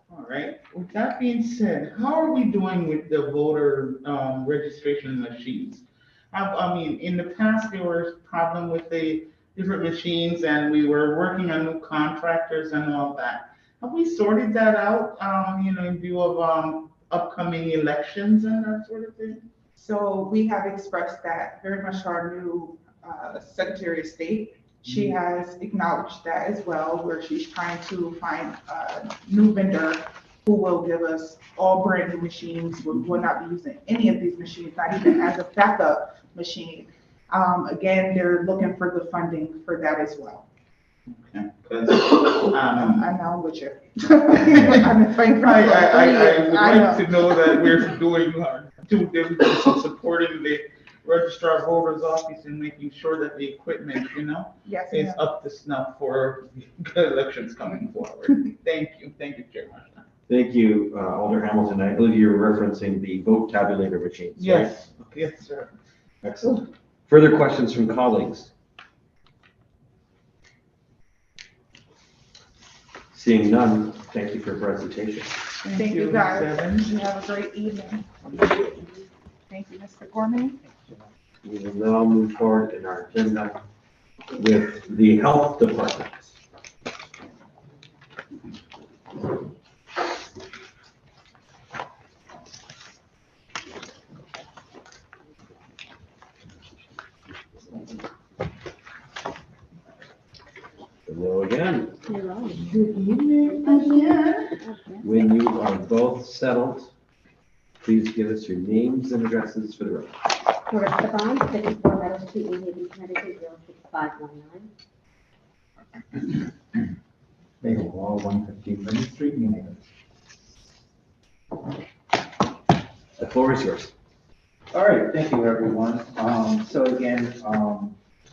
Speaker 6: All right. With that being said, how are we doing with the voter registration machines? I mean, in the past, there was a problem with the different machines, and we were working on new contractors and all that. Have we sorted that out, in view of upcoming elections and that sort of thing?
Speaker 18: So we have expressed that very much to our new Secretary of State. She has acknowledged that as well, where she's trying to find a new vendor who will give us all brand new machines. We will not be using any of these machines, not even as a backup machine. Again, they're looking for the funding for that as well.
Speaker 6: Okay.
Speaker 18: I know what you're. I've been fighting for
Speaker 6: I would like to know that we're doing due diligence of supporting the registrar voters office and making sure that the equipment,
Speaker 18: Yes,
Speaker 6: is
Speaker 18: ma'am.
Speaker 6: up to snuff for the elections coming forward. Thank you, Chair Marshall.
Speaker 3: Thank you, Alder Hamilton. I believe you're referencing the vote tabulator machines, right?
Speaker 6: Yes, sir.
Speaker 3: Excellent. Further questions from colleagues? Seeing none, thank you for your presentation.
Speaker 18: Thank you, guys. You have a great evening. Thank you, Mr. Gorman.
Speaker 3: We will now move forward in our agenda with the health department. Hello again.
Speaker 18: Good evening again.
Speaker 3: When you are both settled, please give us your names and addresses for the record.
Speaker 8: Marissa Bond, 54 Meadow Street, New Haven, Connecticut, 06519.
Speaker 9: Maple Wall, 115 Main Street, New Haven.
Speaker 3: The floor is yours.
Speaker 9: All right, thank you, everyone. So again,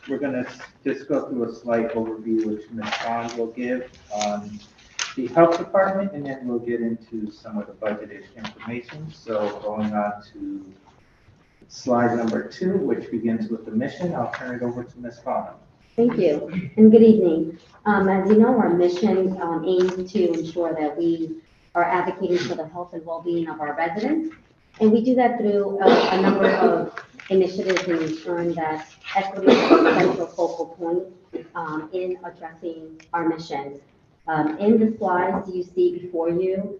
Speaker 9: we're gonna just go through a slight overview, which Ms. Bond will give on the health department, and then we'll get into some of the budgeted information. So going on to slide number 2, which begins with the mission, I'll turn it over to Ms. Bond.
Speaker 8: Thank you, and good evening. As you know, our mission aims to ensure that we are advocating for the health and well-being of our residents. And we do that through a number of initiatives in ensuring that equity is a central focal point in addressing our mission. In the slides you see before you,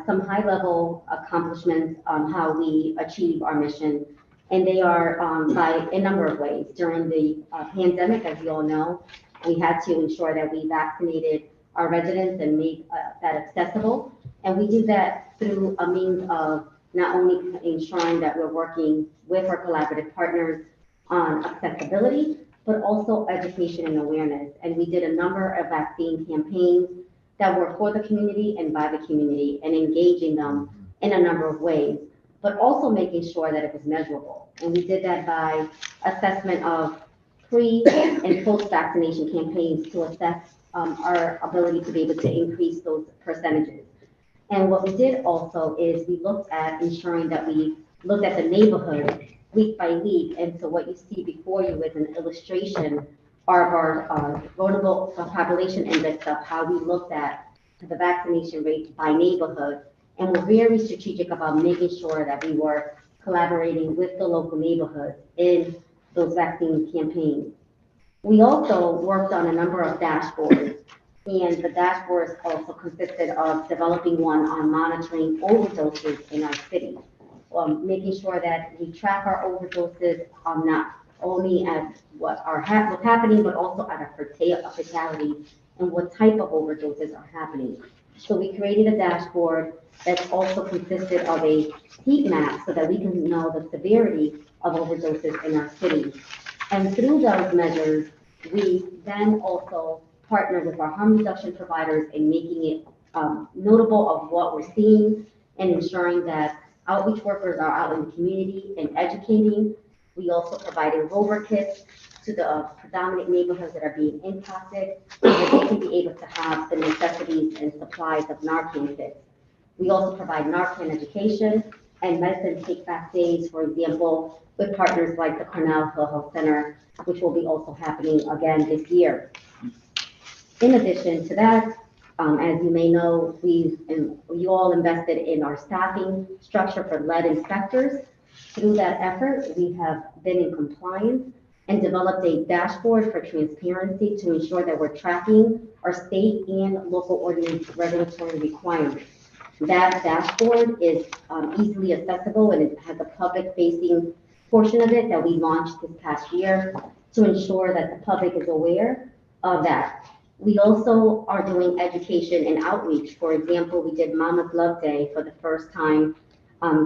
Speaker 8: some high-level accomplishments on how we achieve our mission. And they are by a number of ways. During the pandemic, as you all know, we had to ensure that we vaccinated our residents and made that accessible. And we did that through a means of not only ensuring that we're working with our collaborative partners on accessibility, but also education and awareness. And we did a number of vaccine campaigns that were for the community and by the community and engaging them in a number of ways, but also making sure that it was measurable. And we did that by assessment of pre and post-vaccination campaigns to assess our ability to be able to increase those percentages. And what we did also is we looked at ensuring that we looked at the neighborhood week by week. And so what you see before you is an illustration of our vulnerable population index of how we looked at the vaccination rate by neighborhood. And we're very strategic about making sure that we were collaborating with the local neighborhoods in those vaccine campaigns. We also worked on a number of dashboards. And the dashboards also consisted of developing one on monitoring overdoses in our city, making sure that we track our overdoses not only at what's happening, but also at a fatality and what type of overdoses are happening. So we created a dashboard that also consisted of a heat map so that we can know the severity of overdoses in our city. And through those measures, we then also partner with our harm reduction providers in making it notable of what we're seeing and ensuring that outreach workers are out in the community and educating. We also provided rover kits to the predominant neighborhoods that are being impacted so that they can be able to have the necessities and supplies of Narcan kits. We also provide Narcan education and medicine take-back days, for example, with partners like the Cornell Hill Health Center, which will be also happening again this year. In addition to that, as you may know, you all invested in our staffing structure for lead inspectors. Through that effort, we have been in compliance and developed a dashboard for transparency to ensure that we're tracking our state and local ordinance regulatory requirements. That dashboard is easily accessible and it has a public-facing portion of it that we launched this past year to ensure that the public is aware of that. We also are doing education and outreach. For example, we did Mama's Love Day for the first time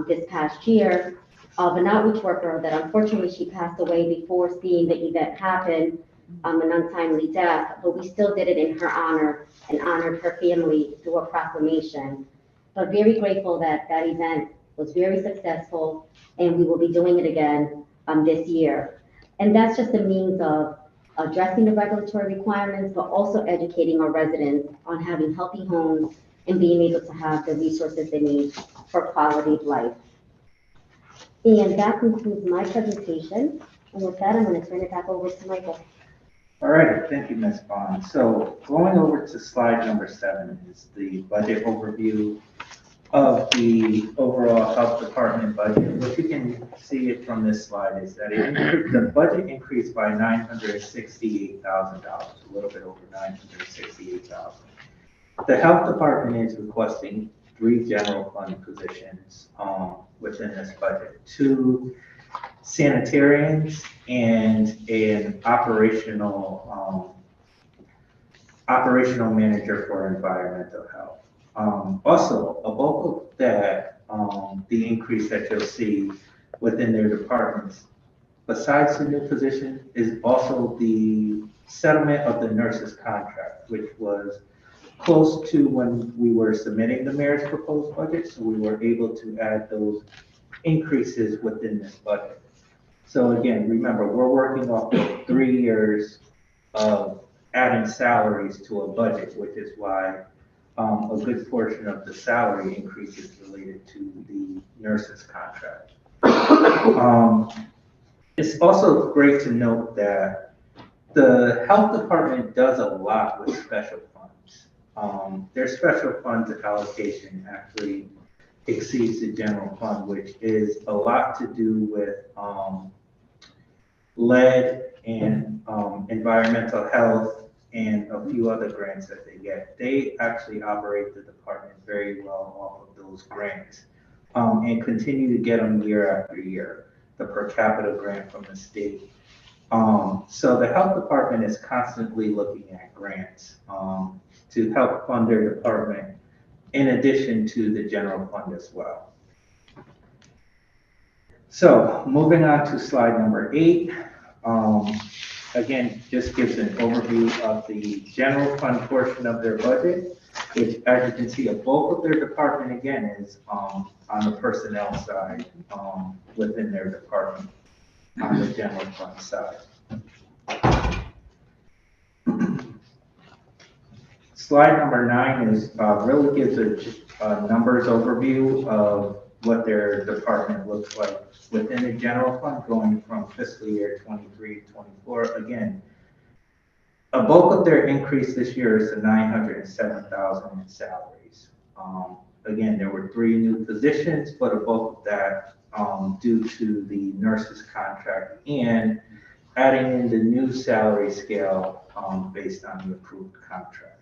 Speaker 8: this past year of an outreach worker that unfortunately she passed away before seeing the event happen, an untimely death, but we still did it in her honor and honored her family through a proclamation. But very grateful that that event was very successful and we will be doing it again this year. And that's just a means of addressing the regulatory requirements, but also educating our residents on having healthy homes and being able to have the resources they need for quality of life. And that concludes my presentation. And with that, I'm going to turn it back over to Michael.
Speaker 9: All right, thank you, Ms. Bond. So going over to slide number 7 is the budget overview of the overall health department budget. What you can see it from this slide is that the budget increased by $968,000, a little bit over $968,000. The health department is requesting 3 general fund positions within this budget, 2 sanitarians and an operational manager for environmental health. Also, a bulk of that, the increase that you'll see within their departments, besides the new position, is also the settlement of the nurses' contract, which was close to when we were submitting the mayor's proposed budget, so we were able to add those increases within this budget. So again, remember, we're working off of 3 years of adding salaries to a budget, which is why a good portion of the salary increase is related to the nurses' contract. It's also great to note that the health department does a lot with special funds. Their special funds allocation actually exceeds the general fund, which is a lot to do with lead and environmental health and a few other grants that they get. They actually operate the department very well off of those grants and continue to get them year after year, the per capita grant from the state. So the health department is constantly looking at grants to help fund their department in addition to the general fund as well. So moving on to slide number 8. Again, just gives an overview of the general fund portion of their budget, which, as you can see, a bulk of their department, again, is on the personnel side within their department on the general fund side. Slide number 9 is really gives a numbers overview of what their department looks like within the general fund going from fiscal year 23 to 24. Again, a bulk of their increase this year is the $907,000 in salaries. Again, there were 3 new positions, but a bulk of that due to the nurses contract and adding in the new salary scale based on the approved contract.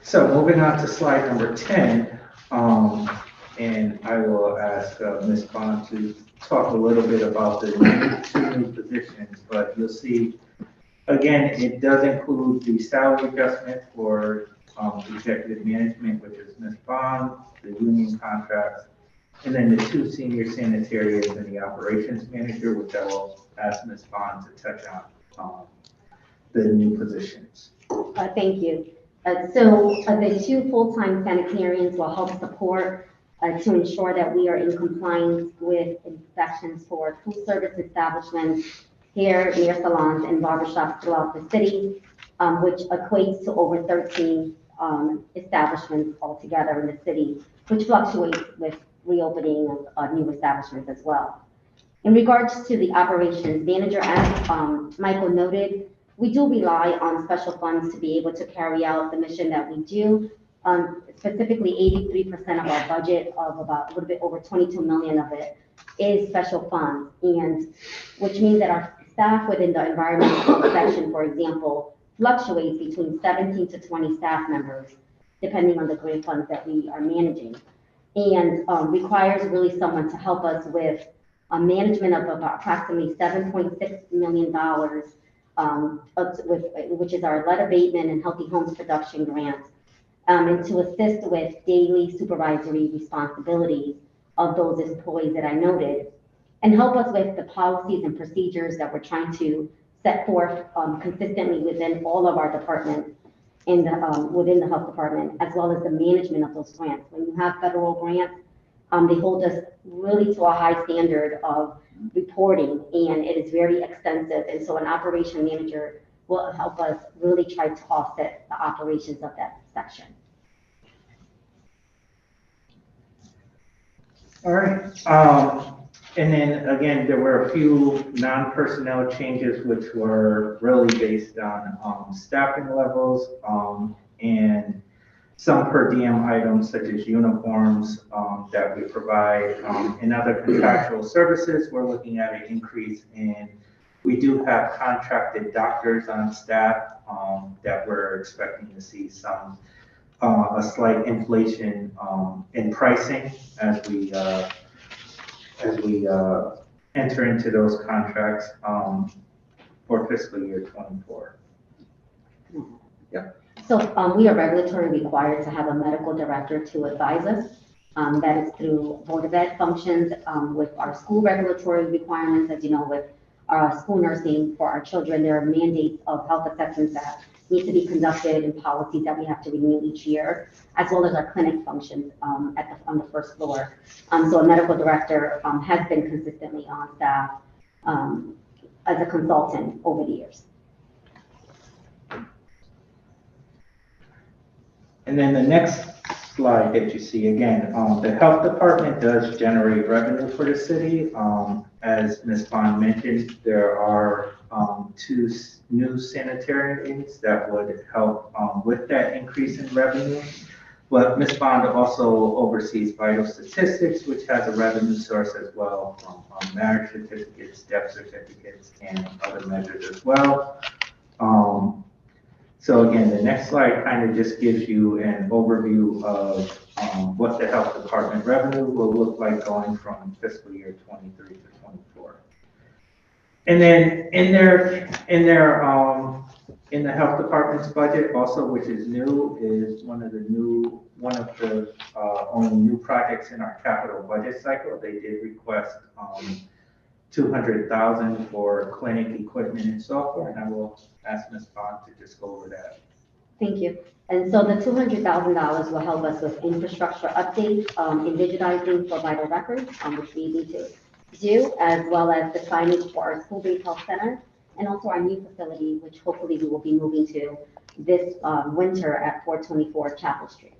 Speaker 9: So moving on to slide number 10, and I will ask Ms. Bond to talk a little bit about the 2 new positions, but you'll see, again, it does include the salary adjustment for executive management, which is Ms. Bond, the union contracts, and then the 2 senior sanitarians and the operations manager, which I will ask Ms. Bond to touch on the new positions.
Speaker 8: Thank you. So the 2 full-time sanitarians will help support to ensure that we are in compliance with inspections for food service establishments, hair salons, and barbershops throughout the city, which equates to over 13 establishments altogether in the city, which fluctuates with reopening of new establishments as well. In regards to the operations manager, as Michael noted, we do rely on special funds to be able to carry out the mission that we do. Specifically, 83% of our budget of about a little bit over 22 million of it is special funds, and which means that our staff within the environmental section, for example, fluctuates between 17 to 20 staff members, depending on the grant funds that we are managing, and requires really someone to help us with a management of about approximately $7.6 million, which is our lead abatement and healthy homes production grant, and to assist with daily supervisory responsibilities of those employees that I noted, and help us with the policies and procedures that we're trying to set forth consistently within all of our departments in the, within the health department, as well as the management of those grants. When you have federal grants, they hold us really to a high standard of reporting, and it is very extensive. And so an operation manager will help us really try to offset the operations of that section.
Speaker 9: All right. And then again, there were a few non-personnel changes which were really based on staffing levels and some per diem items such as uniforms that we provide and other contractual services. We're looking at an increase in, we do have contracted doctors on staff that we're expecting to see some, a slight inflation in pricing as we enter into those contracts for fiscal year 24. Yep.
Speaker 8: So we are regulatory required to have a medical director to advise us. That is through Board of Ed functions with our school regulatory requirements, as you know, with our school nursing for our children. There are mandates of health assessments that need to be conducted and policies that we have to renew each year, as well as our clinic functions on the first floor. So a medical director has been consistently on staff as a consultant over the years.
Speaker 9: And then the next slide that you see, again, the health department does generate revenue for the city. As Ms. Bond mentioned, there are 2 new sanitarians that would help with that increase in revenue. But Ms. Bond also oversees vital statistics, which has a revenue source as well from marriage certificates, death certificates, and other measures as well. So again, the next slide kind of just gives you an overview of what the health department revenue will look like going from fiscal year 23 to 24. And then in the health department's budget also, which is new, is one of the only new projects in our capital budget cycle. They did request $200,000 for clinic equipment and software, and I will ask Ms. Bond to just go over that.
Speaker 8: Thank you. And so the $200,000 will help us with infrastructure updates in digitizing for vital records, which we need to do, as well as the signage for our school-based health center, and also our new facility, which hopefully we will be moving to this winter at 424 Chapel Street.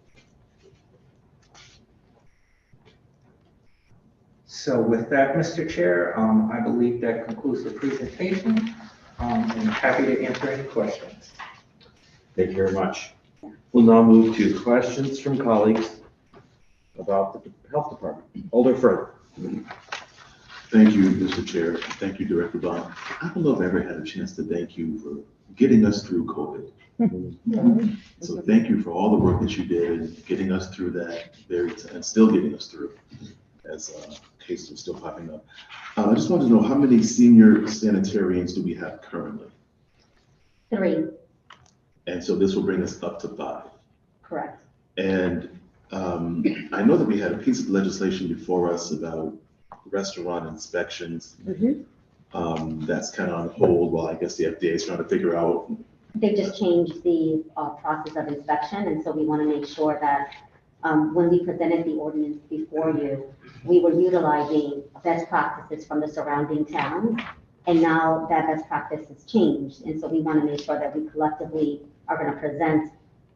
Speaker 9: So with that, Mr. Chair, I believe that concludes the presentation. And happy to answer any questions.
Speaker 3: Thank you very much. We'll now move to questions from colleagues about the health department. Alder Further.
Speaker 4: Thank you, Mr. Chair. Thank you, Director Bond. I don't know if I ever had a chance to thank you for getting us through COVID. So thank you for all the work that you did in getting us through that and still getting us through as cases are still popping up. I just wanted to know, how many senior sanitarians do we have currently?
Speaker 8: 3.
Speaker 4: And so this will bring us up to 5.
Speaker 8: Correct.
Speaker 4: And I know that we had a piece of legislation before us about restaurant inspections. That's kind of on hold while I guess the FDA is trying to figure out.
Speaker 8: They just changed the process of inspection, and so we want to make sure that when we presented the ordinance before you, we were utilizing best practices from the surrounding towns, and now that best practice has changed, and so we want to make sure that we collectively are going to present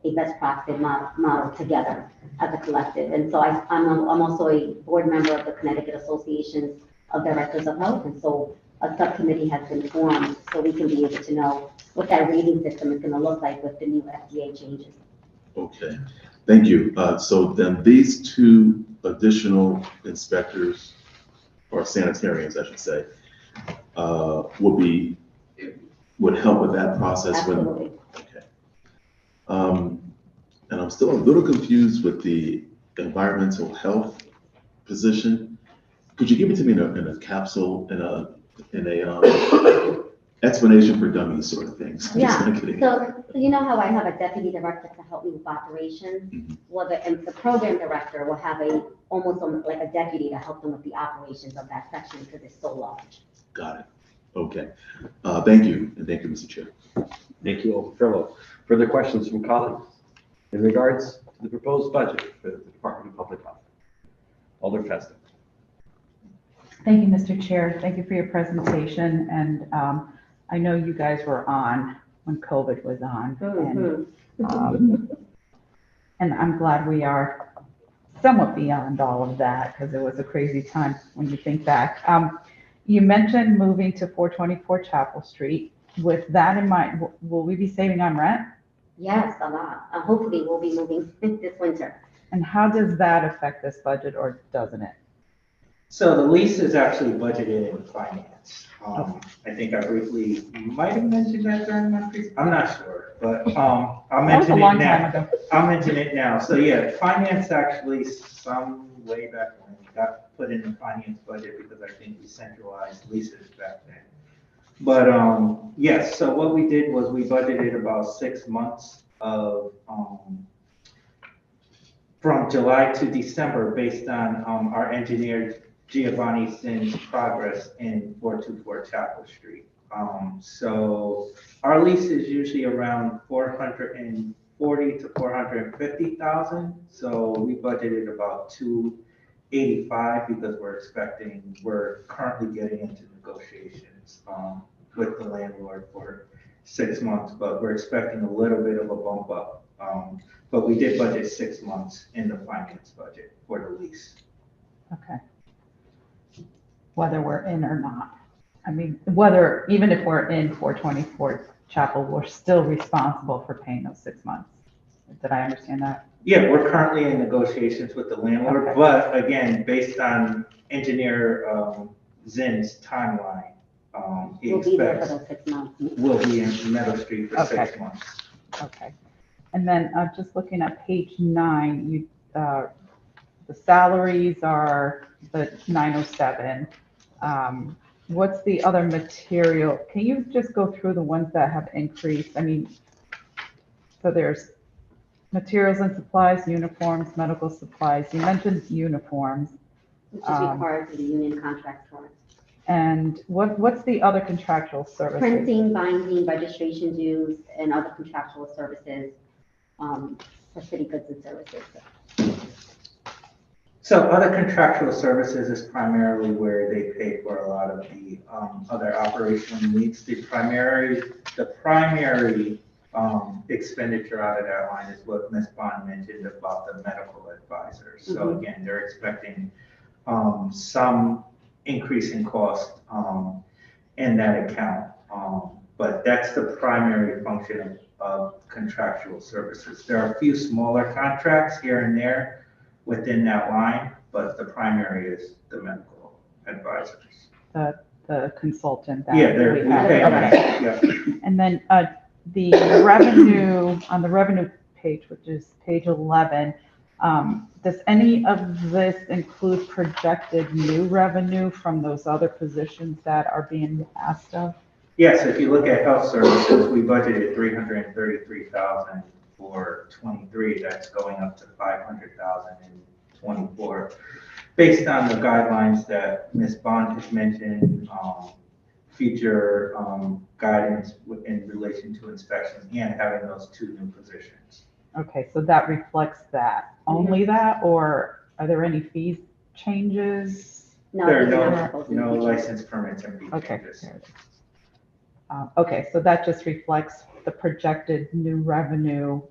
Speaker 8: a best practice model together as a collective. And so I'm also a board member of the Connecticut Association of Directors of Health, and so a subcommittee has been formed so we can be able to know what that rating system is going to look like with the new FDA changes.
Speaker 4: Okay, thank you. So then these 2 additional inspectors, or sanitarians, I should say, would help with that process.
Speaker 8: Absolutely.
Speaker 4: Okay. And I'm still a little confused with the environmental health position. Could you give it to me in a capsule, in a explanation for dummies sort of things?
Speaker 8: Yeah, so you know how I have a deputy director to help me with operations? Well, the program director will have almost like a deputy to help them with the operations of that section because it's so large.
Speaker 4: Got it. Okay. Thank you, and thank you, Mr. Chair.
Speaker 3: Thank you, Alder Furlow. Further questions from colleagues in regards to the proposed budget for the Department of Public Health? Alder Festa.
Speaker 1: Thank you, Mr. Chair. Thank you for your presentation. And I know you guys were on when COVID was on. And I'm glad we are somewhat beyond all of that because it was a crazy time when you think back. You mentioned moving to 424 Chapel Street. With that in mind, will we be saving on rent?
Speaker 8: Yes, a lot. Hopefully we'll be moving this winter.
Speaker 1: And how does that affect this budget, or doesn't it?
Speaker 9: So the lease is actually budgeted in finance. I think I briefly might have mentioned that during my presentation. I'm not sure, but I'll mention it now. I'll mention it now. So yeah, finance actually some way back when got put in the finance budget because I think we centralized leases back then. But yes, so what we did was we budgeted about 6 months of, from July to December based on, our engineer Giovanni Sin's progress in 424 Chapel Street. So our lease is usually around 440 to 450,000. So we budgeted about 285 because we're currently getting into negotiations, with the landlord for 6 months, but we're expecting a little bit of a bump up. But we did budget 6 months in the finance budget for the lease.
Speaker 1: Okay. Whether we're in or not. I mean, whether, even if we're in 424 Chapel, we're still responsible for paying those 6 months. Did I understand that?
Speaker 9: Yeah, we're currently in negotiations with the landlord,
Speaker 1: Okay.
Speaker 9: but again, based on engineer Zinn's timeline, he
Speaker 8: We'll be there for
Speaker 9: expects
Speaker 8: those 6 months.
Speaker 9: we'll be in Meadow Street for
Speaker 1: Okay.
Speaker 9: 6 months.
Speaker 1: Okay. And then just looking at page 9, the salaries are the 907. What's the other material? Can you just go through the ones that have increased? I mean, so there's materials and supplies, uniforms, medical supplies. You mentioned uniforms.
Speaker 8: Which is required for the union contract for
Speaker 1: And what's the other contractual services?
Speaker 8: printing, binding, registration dues, and other contractual services for city goods and services.
Speaker 9: So other contractual services is primarily where they pay for a lot of the other operational needs. The primary expenditure out of that line is what Ms. Bond mentioned about the medical advisors. So again, they're expecting some increase in cost in that account. But that's the primary function of contractual services. There are a few smaller contracts here and there within that line, but the primary is the medical advisors.
Speaker 1: The consultant that
Speaker 9: Yeah, they're,
Speaker 1: we
Speaker 9: we
Speaker 1: have.
Speaker 9: pay
Speaker 1: Okay.
Speaker 9: them, yeah.
Speaker 1: And then the revenue, on the revenue page, which is page 11, does any of this include projected new revenue from those other positions that are being asked of?
Speaker 9: Yes, if you look at health services, we budgeted 333,000 for 23. That's going up to 500,000 in 24. Based on the guidelines that Ms. Bond has mentioned, future guidance in relation to inspection and having those 2 new positions.
Speaker 1: Okay, so that reflects that. Only that, or are there any fees changes?
Speaker 8: No,
Speaker 9: There
Speaker 8: we do not
Speaker 9: are
Speaker 8: have those
Speaker 9: no
Speaker 8: features.
Speaker 9: license permits and fee
Speaker 1: Okay.
Speaker 9: changes.
Speaker 1: Okay, so that just reflects the projected new revenue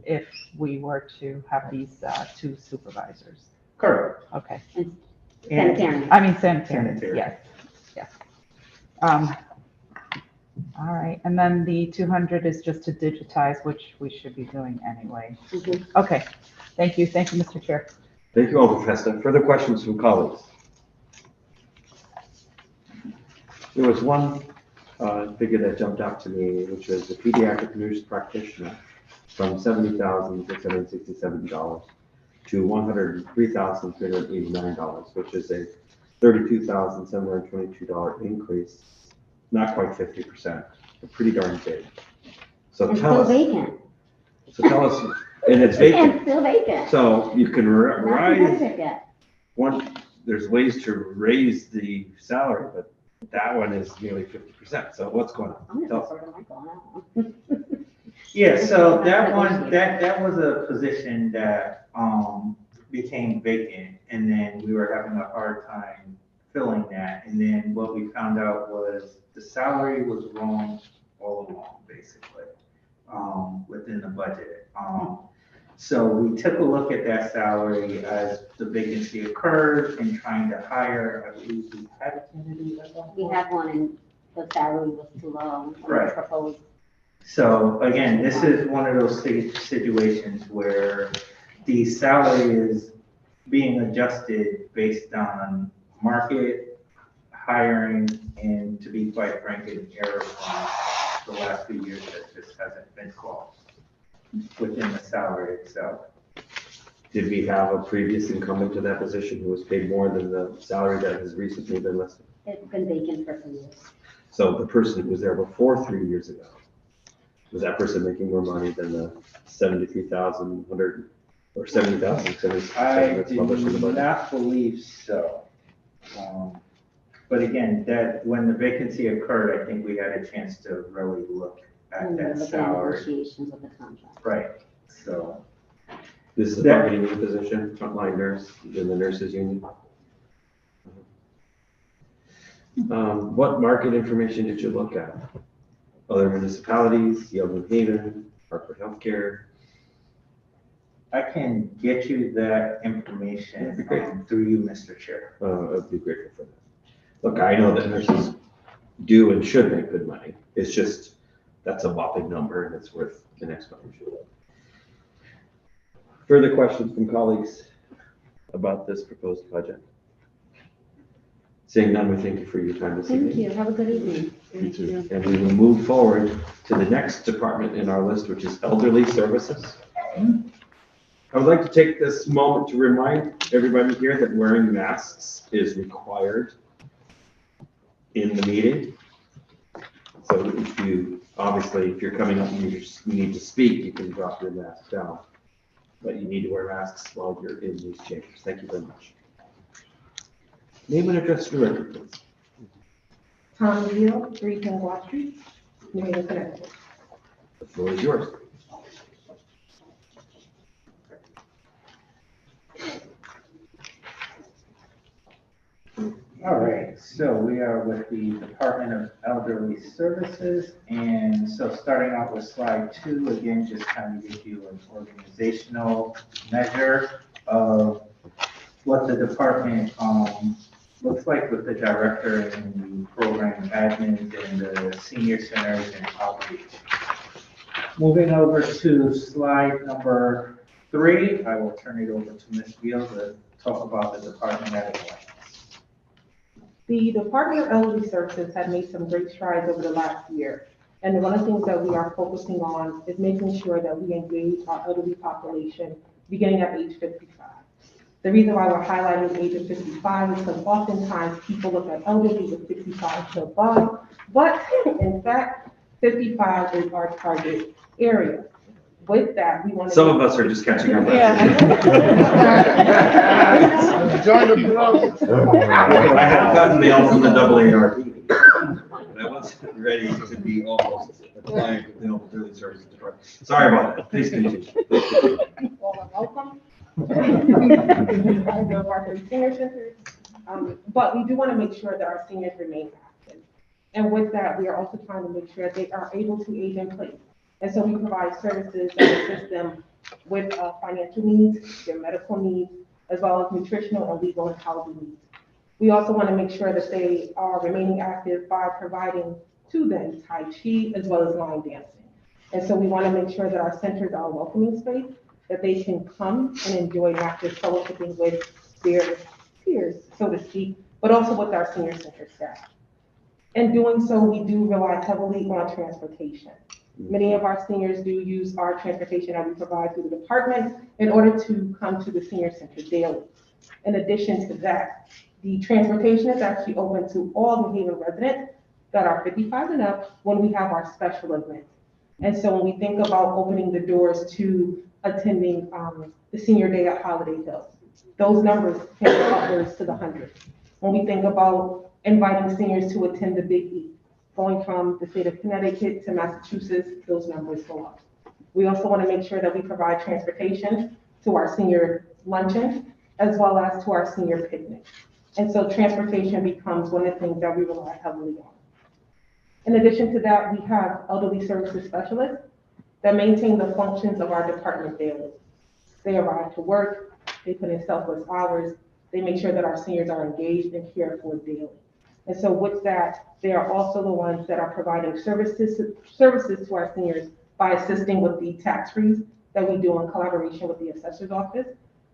Speaker 1: if we were to have these 2 supervisors.
Speaker 9: Correct.
Speaker 1: Okay.
Speaker 8: Sanitarian.
Speaker 1: I mean sanitary,
Speaker 9: Sanitary.
Speaker 1: yes, yes. All right, and then the 200 is just to digitize, which we should be doing anyway. Okay, thank you, Mr. Chair.
Speaker 3: Thank you, Alder Festa. Further questions from colleagues? There was one figure that jumped out to me, which was the pediatric nurse practitioner from $70,667 to $103,389, which is a $32,722 increase, not quite 50%, but pretty darn big. So
Speaker 8: It's
Speaker 3: tell
Speaker 8: still
Speaker 3: us.
Speaker 8: vacant.
Speaker 3: So tell us, and it's vacant.
Speaker 8: It's still vacant.
Speaker 3: So you can
Speaker 8: Not
Speaker 3: rise.
Speaker 8: competitive yet.
Speaker 3: There's ways to raise the salary, but that one is nearly 50%. So what's going on?
Speaker 8: I'm
Speaker 3: Tell
Speaker 8: gonna
Speaker 3: us.
Speaker 8: sort of like on that one.
Speaker 9: Yeah, so that one, that was a position that became vacant, and then we were having a hard time filling that. And then what we found out was the salary was wrong all along, basically, within the budget. So we took a look at that salary as the vacancy occurred and trying to hire, I believe we had a candidate at that point.
Speaker 8: We had one and the salary was too low. and we
Speaker 9: Right.
Speaker 8: Proposed.
Speaker 9: So again, this is one of those situations where the salary is being adjusted based on market, hiring, and to be quite frank, an error from the last few years that just hasn't been caught within the salary itself.
Speaker 3: Did we have a previous incumbent to that position who was paid more than the salary that has recently been listed?
Speaker 8: It's been vacant for 3 years.
Speaker 3: So the person who was there before 3 years ago Was that person making more money than the 73,100 or 70,000
Speaker 9: I
Speaker 3: that's published in the
Speaker 9: do
Speaker 3: budget?
Speaker 9: not believe so. But again, that when the vacancy occurred, I think we had a chance to really look at that salary.
Speaker 8: Negotiations of the contract.
Speaker 9: Right, so.
Speaker 3: This is a
Speaker 9: That-
Speaker 3: bargaining unit position, frontline nurse in the nurses union. What market information did you look at? Other municipalities, Yale New Haven, Hartford Healthcare?
Speaker 9: I can get you that information
Speaker 3: That'd be great.
Speaker 9: through you, Mr. Chair.
Speaker 3: I'd be grateful for that. Look, I know that nurses do and should make good money. It's just, that's a whopping number and it's worth an explanation. Further questions from colleagues about this proposed budget? Seeing none, we thank you for your time this evening.
Speaker 8: Thank you. Have a good evening.
Speaker 3: You too. And we will move forward to the next department in our list, which is elderly services. I would like to take this moment to remind everybody here that wearing masks is required in the meeting. So if you, obviously, if you're coming up and you need to speak, you can drop your mask down. But you need to wear masks while you're in these chambers. Thank you very much. Name and address for the record, please.
Speaker 19: Tom Deal, 310 Wall Street, New Haven, Connecticut.
Speaker 3: The floor is yours.
Speaker 9: All right, so we are with the Department of Elderly Services. And so starting out with slide 2, again, just kind of give you an organizational measure of what the department looks like with the director and the program admins and the senior centers and outreach. Moving over to slide number 3, I will turn it over to Ms. Beal to talk about the department at a glance.
Speaker 19: The Department of Elderly Services had made some great strides over the last year. And one of the things that we are focusing on is making sure that we engage our elderly population beginning at age 55. The reason why we're highlighting the age of 55 is because oftentimes people look at elderly with 65 to above, but in fact, 55 is our target area. With that, we want to.
Speaker 3: Some of us are just catching up.
Speaker 19: Join the club.
Speaker 3: I have gotten mail from the AARP. But I wasn't ready to be almost a client of the elderly services department. Sorry about that. Please continue.
Speaker 19: Welcome. I love our senior centers, but we do want to make sure that our seniors remain active. And with that, we are also trying to make sure they are able to age in place. And so we provide services that assist them with financial needs, their medical needs, as well as nutritional and legal and housing needs. We also want to make sure that they are remaining active by providing to them Tai Chi as well as line dancing. And so we want to make sure that our centers are a welcoming space, that they can come and enjoy not just fellowshipping with their peers, so to speak, but also with our senior center staff. In doing so, we do rely heavily on transportation. Many of our seniors do use our transportation that we provide through the department in order to come to the senior center daily. In addition to that, the transportation is actually open to all New Haven residents that are 55 and up when we have our special events. And so when we think about opening the doors to attending the senior day at Holiday Hill, those numbers can go upwards to the hundreds. When we think about inviting seniors to attend the Big E, going from the state of Connecticut to Massachusetts, those numbers go up. We also want to make sure that we provide transportation to our senior luncheon, as well as to our senior picnic. And so transportation becomes one of the things that we rely heavily on. In addition to that, we have elderly services specialists that maintain the functions of our department daily. They arrive to work, they put in selfless hours, they make sure that our seniors are engaged and cared for daily. And so with that, they are also the ones that are providing services to our seniors by assisting with the tax freeze that we do in collaboration with the assessor's office.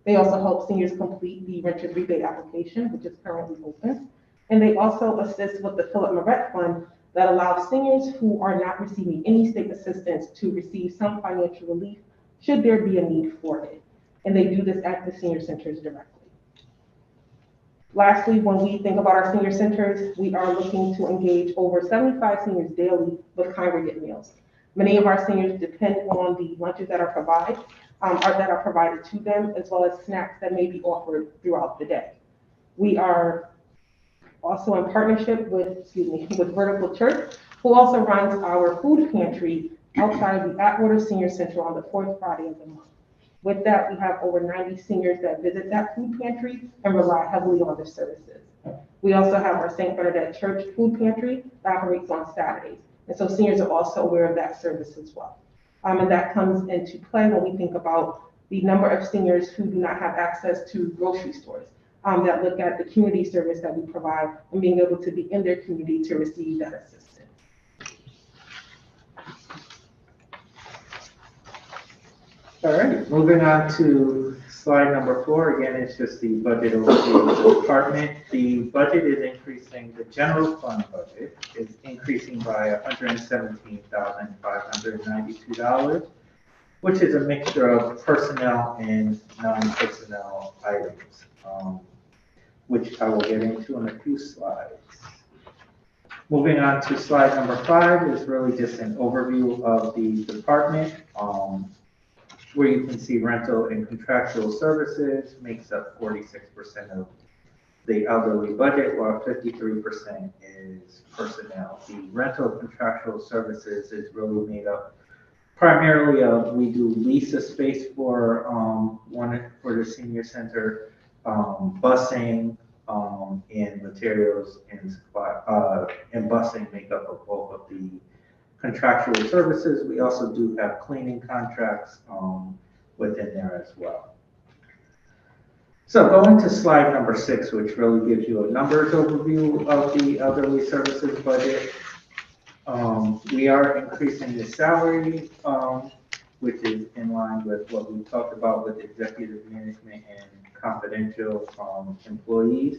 Speaker 19: They also help seniors complete the renter's rebate application, which is currently open. And they also assist with the Philip Moret Fund that allows seniors who are not receiving any state assistance to receive some financial relief should there be a need for it. And they do this at the senior centers directly. Lastly, when we think about our senior centers, we are looking to engage over 75 seniors daily with congregate meals. Many of our seniors depend on the lunches that are provided to them, as well as snacks that may be offered throughout the day. We are also in partnership with Vertical Church, who also runs our food pantry outside the Atwater Senior Center on the fourth Friday of the month. With that, we have over 90 seniors that visit that food pantry and rely heavily on the services. We also have our St. Bernadette Church food pantry that operates on Saturdays. And so seniors are also aware of that service as well. And that comes into play when we think about the number of seniors who do not have access to grocery stores, that look at the community service that we provide and being able to be in their community to receive that assistance.
Speaker 9: All right, moving on to slide number 4. Again, it's just the budget overview of the department. The budget is increasing, the general fund budget is increasing by $117,592, which is a mixture of personnel and non-personnel items, which I will get into in a few slides. Moving on to slide number 5 is really just an overview of the department, where you can see rental and contractual services makes up 46% of the elderly budget, while 53% is personnel. The rental contractual services is really made up primarily of, we do lease a space for for the senior center, busing, and materials and supply, and busing make up a bulk of the contractual services. We also do have cleaning contracts within there as well. So going to slide number 6, which really gives you a numbers overview of the elderly services budget. We are increasing the salary, which is in line with what we talked about with executive management and confidential employees.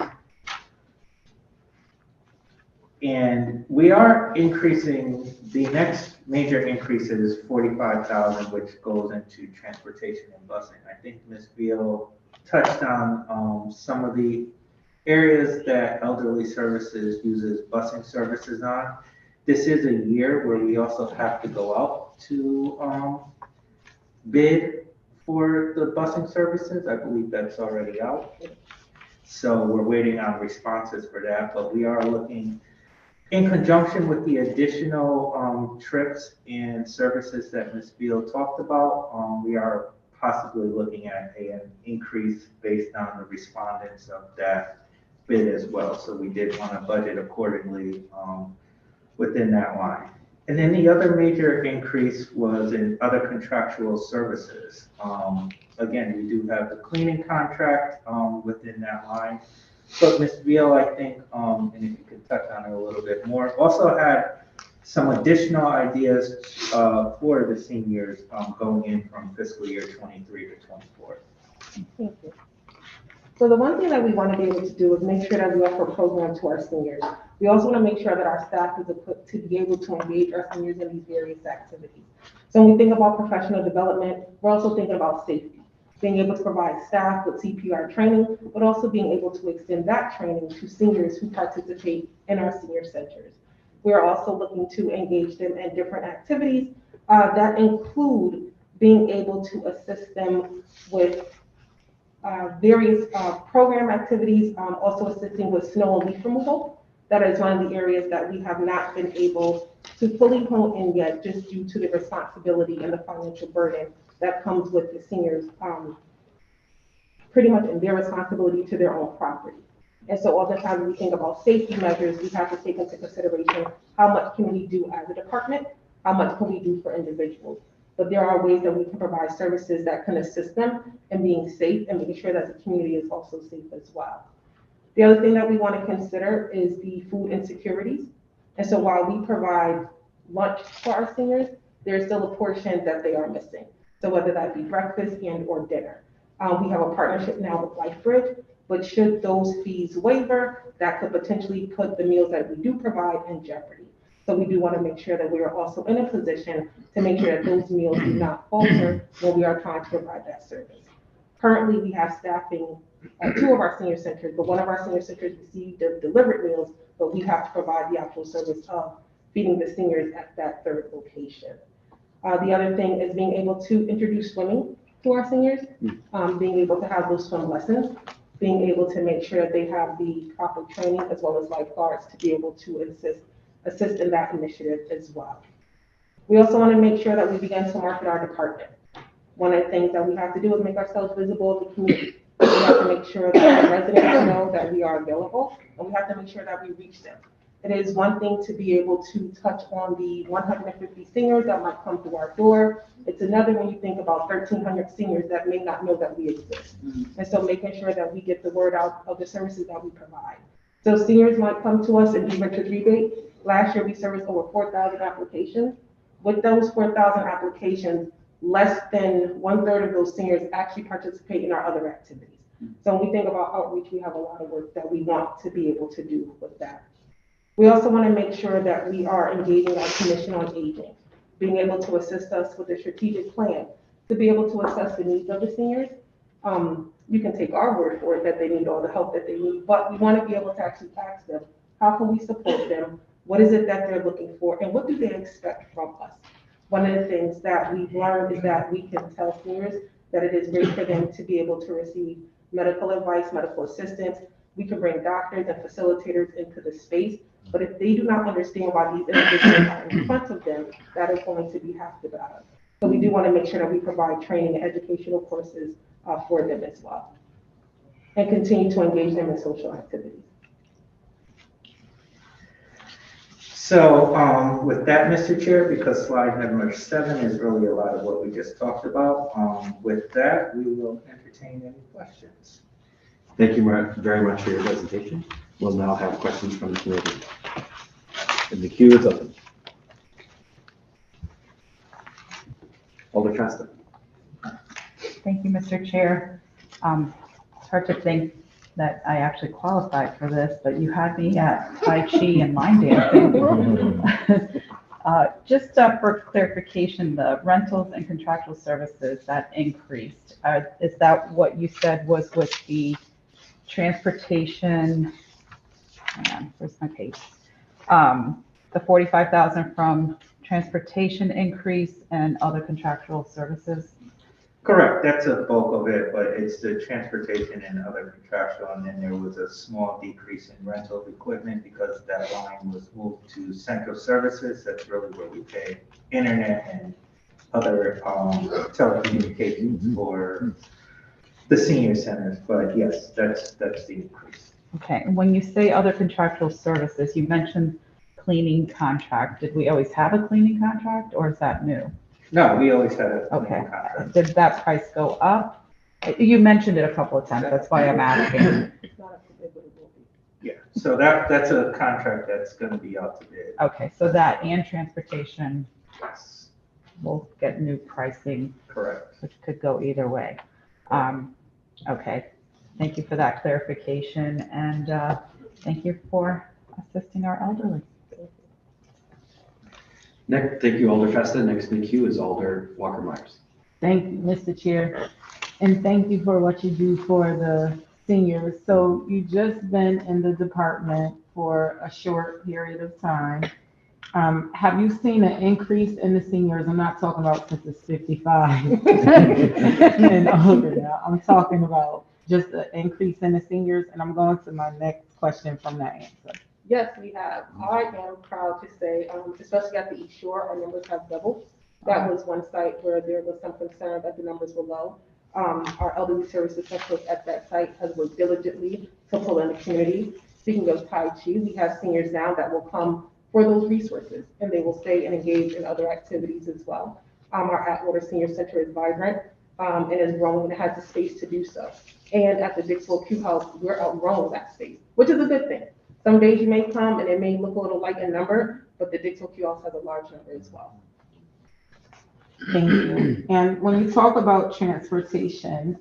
Speaker 9: And we are increasing, the next major increase is $45,000, which goes into transportation and busing. I think Ms. Beal touched on some of the areas that elderly services uses busing services on. This is a year where we also have to go out to bid for the busing services. I believe that's already out. So we're waiting on responses for that, but we are looking, in conjunction with the additional trips and services that Ms. Beal talked about, we are possibly looking at an increase based on the respondents of that bid as well. So we did want to budget accordingly within that line. And then the other major increase was in other contractual services. Again, we do have the cleaning contract within that line. But Ms. Beal, I think, and if you could touch on it a little bit more, also had some additional ideas for the seniors going in from fiscal year 23 to 24.
Speaker 19: Thank you. So the one thing that we want to be able to do is make sure that we offer programs to our seniors. We also want to make sure that our staff is equipped to be able to engage our seniors in these various activities. So when we think about professional development, we're also thinking about safety, being able to provide staff with CPR training, but also being able to extend that training to seniors who participate in our senior centers. We are also looking to engage them in different activities that include being able to assist them with various program activities, also assisting with snow and leaf removal. That is one of the areas that we have not been able to fully hone in yet, just due to the responsibility and the financial burden that comes with the seniors, pretty much in their responsibility to their own property. And so oftentimes when we think about safety measures, we have to take into consideration how much can we do as a department, how much can we do for individuals. But there are ways that we can provide services that can assist them in being safe and making sure that the community is also safe as well. The other thing that we want to consider is the food insecurities. And so while we provide lunch for our seniors, there's still a portion that they are missing. So whether that be breakfast and or dinner. We have a partnership now with LifeBridge, but should those fees waiver, that could potentially put the meals that we do provide in jeopardy. So we do want to make sure that we are also in a position to make sure that those meals do not falter when we are trying to provide that service. Currently, we have staffing at 2 of our senior centers, but one of our senior centers receive the delivered meals, but we have to provide the actual service of feeding the seniors at that 3rd location. The other thing is being able to introduce swimming to our seniors, being able to have those swim lessons, being able to make sure that they have the proper training as well as lifeguards to be able to assist in that initiative as well. We also want to make sure that we begin to market our department. One of the things that we have to do is make ourselves visible in the community. We have to make sure that the residents know that we are available, and we have to make sure that we reach them. It is one thing to be able to touch on the 150 seniors that might come through our door. It's another when you think about 1,300 seniors that may not know that we exist. And so making sure that we get the word out of the services that we provide. So seniors might come to us and do renters rebate. Last year, we serviced over 4,000 applications. With those 4,000 applications, less than 1/3 of those seniors actually participate in our other activities. So when we think about outreach, we have a lot of work that we want to be able to do with that. We also want to make sure that we are engaging our Commission on Aging, being able to assist us with a strategic plan to be able to assess the needs of the seniors. You can take our word for it that they need all the help that they need, but we want to be able to actually ask them, how can we support them? What is it that they're looking for? And what do they expect from us? One of the things that we've learned is that we can tell seniors that it is great for them to be able to receive medical advice, medical assistance. We can bring doctors and facilitators into the space, but if they do not understand why these individuals are in front of them, that is going to be half the battle. So we do want to make sure that we provide training and educational courses for them as well, and continue to engage them in social activities.
Speaker 9: So with that, Mr. Chair, because slide number 7 is really a lot of what we just talked about, with that, we will entertain any questions.
Speaker 3: Thank you very much for your presentation. We'll now have questions from the committee. And the queue is open. Alder Costa.
Speaker 1: Thank you, Mr. Chair. It's hard to think that I actually qualified for this, but you had me at Tai Chi and line dancing. Just for clarification, the rentals and contractual services that increased, is that what you said was with the transportation? Hang on, where's my page? The 45,000 from transportation increase and other contractual services?
Speaker 9: Correct, that's a bulk of it, but it's the transportation and other contractual, and then there was a small decrease in rental equipment because that line was moved to central services. That's really where we pay internet and other telecommunications for the senior centers, but yes, that's the increase.
Speaker 1: Okay, and when you say other contractual services, you mentioned cleaning contract. Did we always have a cleaning contract, or is that new?
Speaker 9: No, we always had a
Speaker 1: Okay.
Speaker 9: contract.
Speaker 1: Did that price go up? You mentioned it a couple of times, that's why I'm asking.
Speaker 9: Yeah, so that's a contract that's gonna be out to bid.
Speaker 1: Okay, so that and transportation
Speaker 9: Yes,
Speaker 1: will get new pricing,
Speaker 9: correct.
Speaker 1: which could go either way. Okay, thank you for that clarification, and thank you for assisting our elderly.
Speaker 3: Next, thank you, Alder Festa. Next in the queue is Alder Walker Myers.
Speaker 12: Thank you, Mr. Chair, and thank you for what you do for the seniors. So you just been in the department for a short period of time. Have you seen an increase in the seniors? I'm not talking about since it's 55 and older now. I'm talking about just an increase in the seniors, and I'm going to my next question from that answer.
Speaker 19: Yes, we have. I am proud to say, especially at the East Shore, our numbers have doubled. That was one site where there was some concern that the numbers were low. Our elderly services specialist at that site has worked diligently to pull in the community. Speaking of Tai Chi, we have seniors now that will come for those resources, and they will stay and engage in other activities as well. Our Atwater Senior Center is vibrant and is growing and has the space to do so. And at the Dixwell Q House, we're outgrowing that space, which is a good thing. Some days you may come and it may look a little light in number, but the Dixwell Q House has a large number as well.
Speaker 12: Thank you. And when you talk about transportation,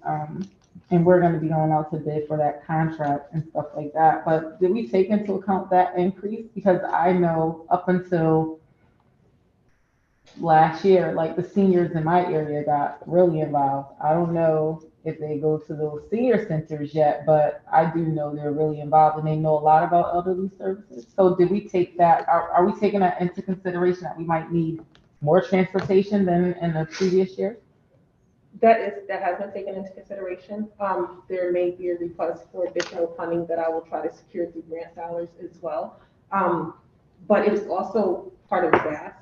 Speaker 12: and we're going to be going out to bid for that contract and stuff like that, but did we take into account that increase? Because I know up until last year, like the seniors in my area got really involved. I don't know if they go to those senior centers yet, but I do know they're really involved and they know a lot about elderly services. So did we take that, are we taking that into consideration that we might need more transportation than in the previous year?
Speaker 19: That has been taken into consideration. There may be a request for additional funding that I will try to secure through grant dollars as well. But it is also part of gas,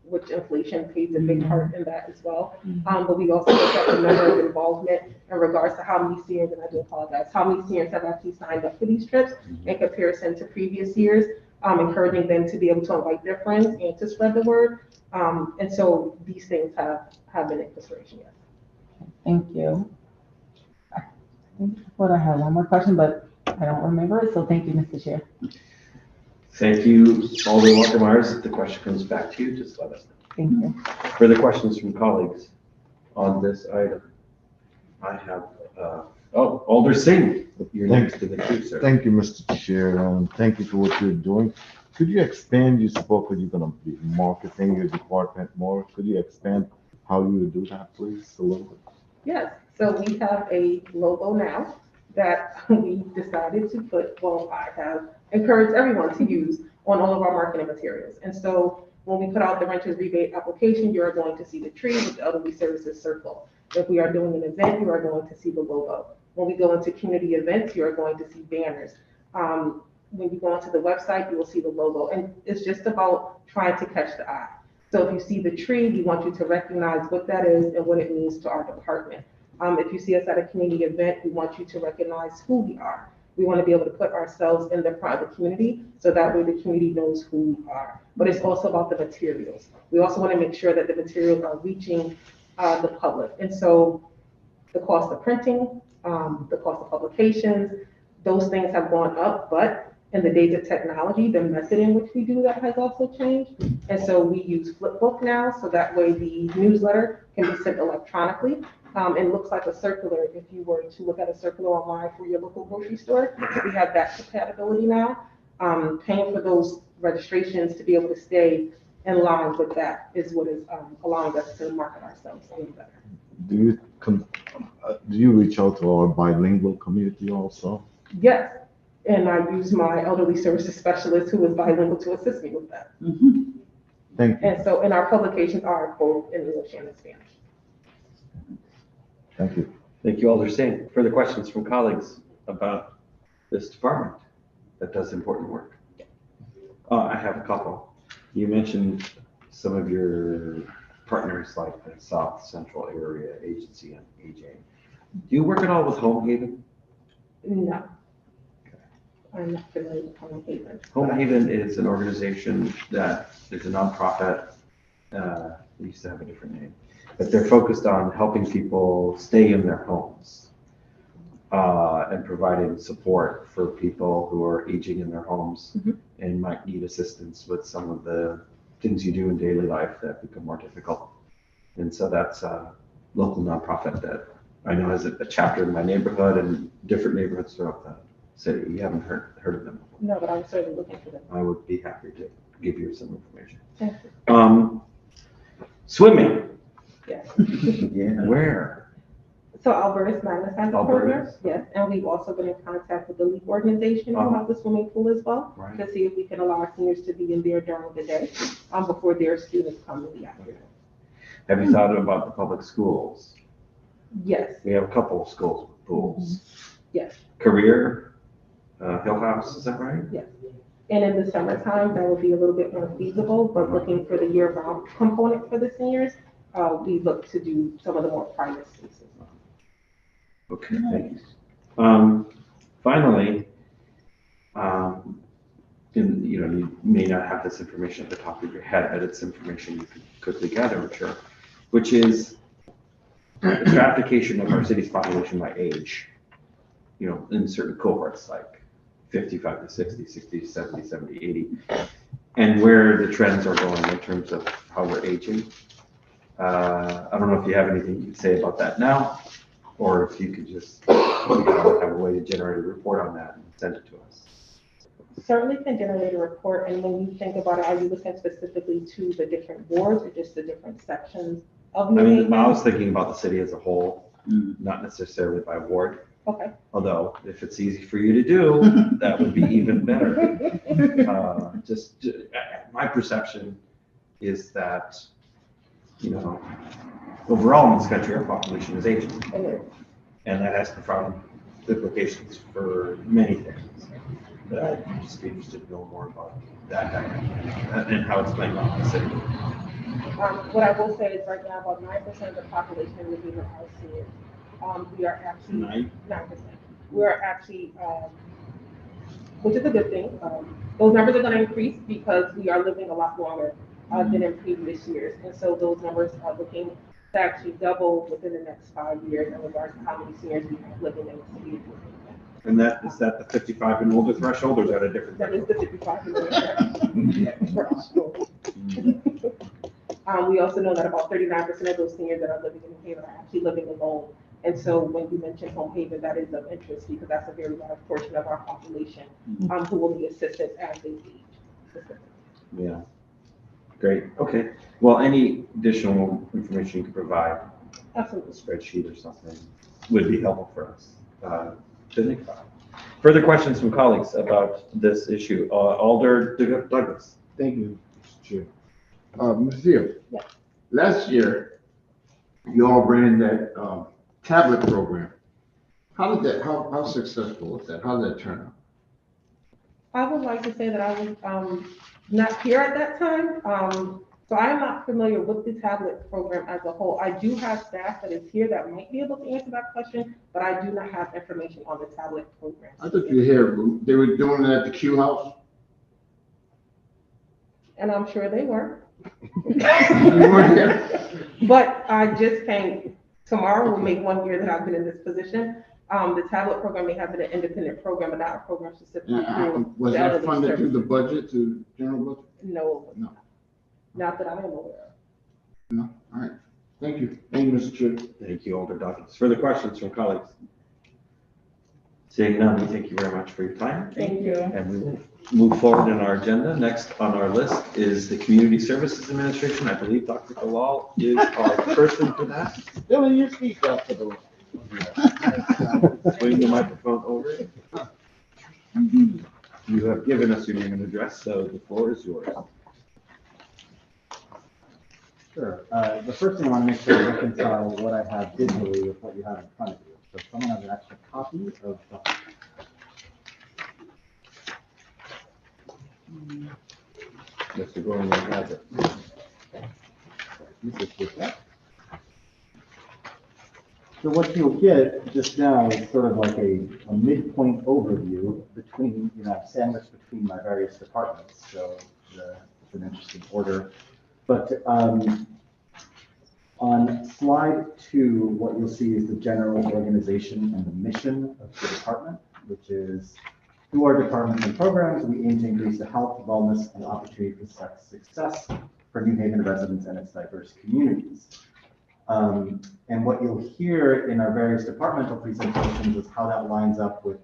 Speaker 19: which inflation plays a big part in that as well. But we also look at the number of involvement in regards to how many seniors, and I do apologize, how many seniors have actually signed up for these trips in comparison to previous years, encouraging them to be able to invite their friends and to spread the word. And so these things have been in consideration, yes.
Speaker 12: Thank you. I thought I had one more question, but I don't remember it, so thank you, Mr. Chair.
Speaker 3: Thank you, Alderman Walker Myers. If the question comes back to you, just let us know.
Speaker 12: Thank you.
Speaker 3: Further questions from colleagues on this item? I have, Alder Singh, you're next to the queue, sir.
Speaker 7: Thank you, Mr. Chair, and thank you for what you're doing. Could you expand, you spoke that you're gonna be marketing your department more. Could you expand how you would do that, please, a little bit?
Speaker 19: Yes, so we have a logo now that we decided to put, well, I have encouraged everyone to use on all of our marketing materials. And so when we put out the renters rebate application, you're going to see the tree with the elderly services circle. If we are doing an event, you are going to see the logo. When we go into community events, you are going to see banners. When you go onto the website, you will see the logo. And it's just about trying to catch the eye. So if you see the tree, we want you to recognize what that is and what it means to our department. If you see us at a community event, we want you to recognize who we are. We want to be able to put ourselves in the front of the community so that way the community knows who we are. But it's also about the materials. We also want to make sure that the materials are reaching the public. And so the cost of printing, the cost of publications, those things have gone up, but in the days of technology, the method in which we do that has also changed. And so we use Flipbook now, so that way the newsletter can be sent electronically. It looks like a circular. If you were to look at a circular online for your local grocery store, we have that compatibility now. Paying for those registrations to be able to stay in line with that is what is allowing us to market ourselves a little better.
Speaker 7: Do you reach out to our bilingual community also?
Speaker 19: Yes, and I use my elderly services specialist who is bilingual to assist me with that.
Speaker 7: Thank you.
Speaker 19: And so, and our publications are both in English and in Spanish.
Speaker 7: Thank you.
Speaker 3: Thank you, Alder Singh. Further questions from colleagues about this department that does important work? I have a couple. You mentioned some of your partners like the South Central Area Agency on Aging. Do you work at all with Home Haven?
Speaker 19: No. I'm not familiar with Home Haven.
Speaker 3: Home Haven is an organization that is a nonprofit. They used to have a different name, but they're focused on helping people stay in their homes and providing support for people who are aging in their homes and might need assistance with some of the things you do in daily life that become more difficult. And so that's a local nonprofit that I know has a chapter in my neighborhood and different neighborhoods throughout the city. You haven't heard of them before?
Speaker 19: No, but I'm certainly looking for them.
Speaker 3: I would be happy to give you some information.
Speaker 19: Thank you.
Speaker 3: Swimming.
Speaker 19: Yes.
Speaker 3: Yeah. Where?
Speaker 19: So Alberta's Madness has a program,
Speaker 3: Alberta's?
Speaker 19: yes, and we've also been in contact with the league organization who has the swimming pool as well,
Speaker 3: Right.
Speaker 19: to see if we can allow our seniors to be in there during the day, before their students come in the afternoon.
Speaker 3: Have you thought about the public schools?
Speaker 19: Yes,
Speaker 3: We have a couple of schools with pools.
Speaker 19: yes,
Speaker 3: Career, Hill House, is that right?
Speaker 19: yes. And in the summertime, that would be a little bit more feasible, but looking for the year-round component for the seniors, we look to do some of the more private spaces.
Speaker 3: Okay, thank you. Finally, you may not have this information at the top of your head, but it's information you can quickly gather, I'm sure, which is the stratification of our city's population by age, in certain cohorts, like 55 to 60, 60 to 70, 70, 80, and where the trends are going in terms of how we're aging. I don't know if you have anything you can say about that now, or if you could just have a way to generate a report on that and send it to us.
Speaker 19: Certainly can generate a report, and when you think about it, are you looking specifically to the different wards or just the different sections of New Haven?
Speaker 3: I was thinking about the city as a whole, not necessarily by ward.
Speaker 19: Okay.
Speaker 3: Although, if it's easy for you to do, that would be even better. My perception is that you know, overall in this country, our population is aging.
Speaker 19: It is.
Speaker 3: And that has profound implications for many things. But I'd just be interested to know more about that dynamic and how it's playing out in the city.
Speaker 19: What I will say is right now, about 9% of the population living in our seniors. We are actually 9%. We are actually, which is a good thing. Those numbers are going to increase because we are living a lot longer than in previous years, and so those numbers are looking to actually double within the next 5 years in regards to how many seniors we have living in the city.
Speaker 3: And is that the 55 and older threshold, or is that a different?
Speaker 19: That is the 55 and older threshold. We also know that about 39% of those seniors that are living in Haven are actually living alone. And so when you mention home haven, that is of interest because that's a very large portion of our population who will need assistance as they age.
Speaker 3: Yeah. Great. Okay. Well, any additional information you could provide,
Speaker 19: absolutely,
Speaker 3: a spreadsheet or something, would be helpful for us to think about. Further questions from colleagues about this issue? Alder Douglas.
Speaker 5: Thank you, Mr. Chair. Ms. Fields,
Speaker 19: yeah.
Speaker 5: Last year, you all ran that tablet program. How did that, how successful was that? How did that turn out?
Speaker 19: I would like to say that I was not here at that time. So I am not familiar with the tablet program as a whole. I do have staff that is here that might be able to answer that question, but I do not have information on the tablet program.
Speaker 5: I thought you were here. They were doing it at the Q House.
Speaker 19: And I'm sure they were.
Speaker 5: You weren't here.
Speaker 19: But I just came, tomorrow will make 1 year that I've been in this position. The tablet program may have been an independent program, but not a program specifically.
Speaker 5: Was that funded through the budget, to general budget?
Speaker 19: No.
Speaker 5: No.
Speaker 19: Not that I am aware of.
Speaker 5: No, all right. Thank you. Thank you, Mr. Chair.
Speaker 3: Thank you, Alder Douglas. Further questions from colleagues? Seeing none, we thank you very much for your time.
Speaker 19: Thank you.
Speaker 3: And we will move forward in our agenda. Next on our list is the Community Services Administration. I believe Dr. Bilal is our person for that.
Speaker 6: Billy, you speak up for the.
Speaker 3: Swing the microphone over. You have given us your name and address, so the floor is yours.
Speaker 20: Sure. The first thing I want to make sure I reconcile what I have digitally with what you have in front of you. So if someone has an extra copy of the
Speaker 3: Mr. Gorman has it.
Speaker 20: So what you'll get just now is sort of like a midpoint overview between, I've sandwiched between my various departments. So it's an interesting order. But on slide 2, what you'll see is the general organization and the mission of the department, which is through our departments and programs, we aim to increase the health, wellness, and opportunity for success for New Haven residents and its diverse communities. And what you'll hear in our various departmental presentations is how that lines up with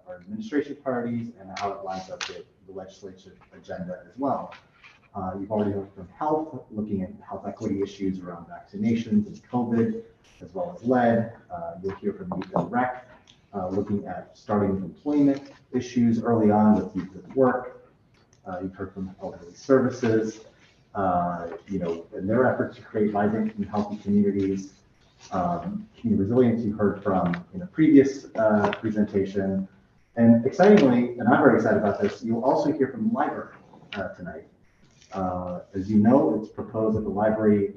Speaker 20: our administration priorities and how it lines up with the legislative agenda as well. You've already heard from health, looking at health equity issues around vaccinations and COVID, as well as lead. You'll hear from Youth and Rec, looking at starting with employment issues early on with youth at work. You've heard from elderly services, and their efforts to create vibrant and healthy communities. Community resilience you heard from in a previous presentation. And excitingly, and I'm very excited about this, you'll also hear from the library tonight. As you know, it's proposed that the library,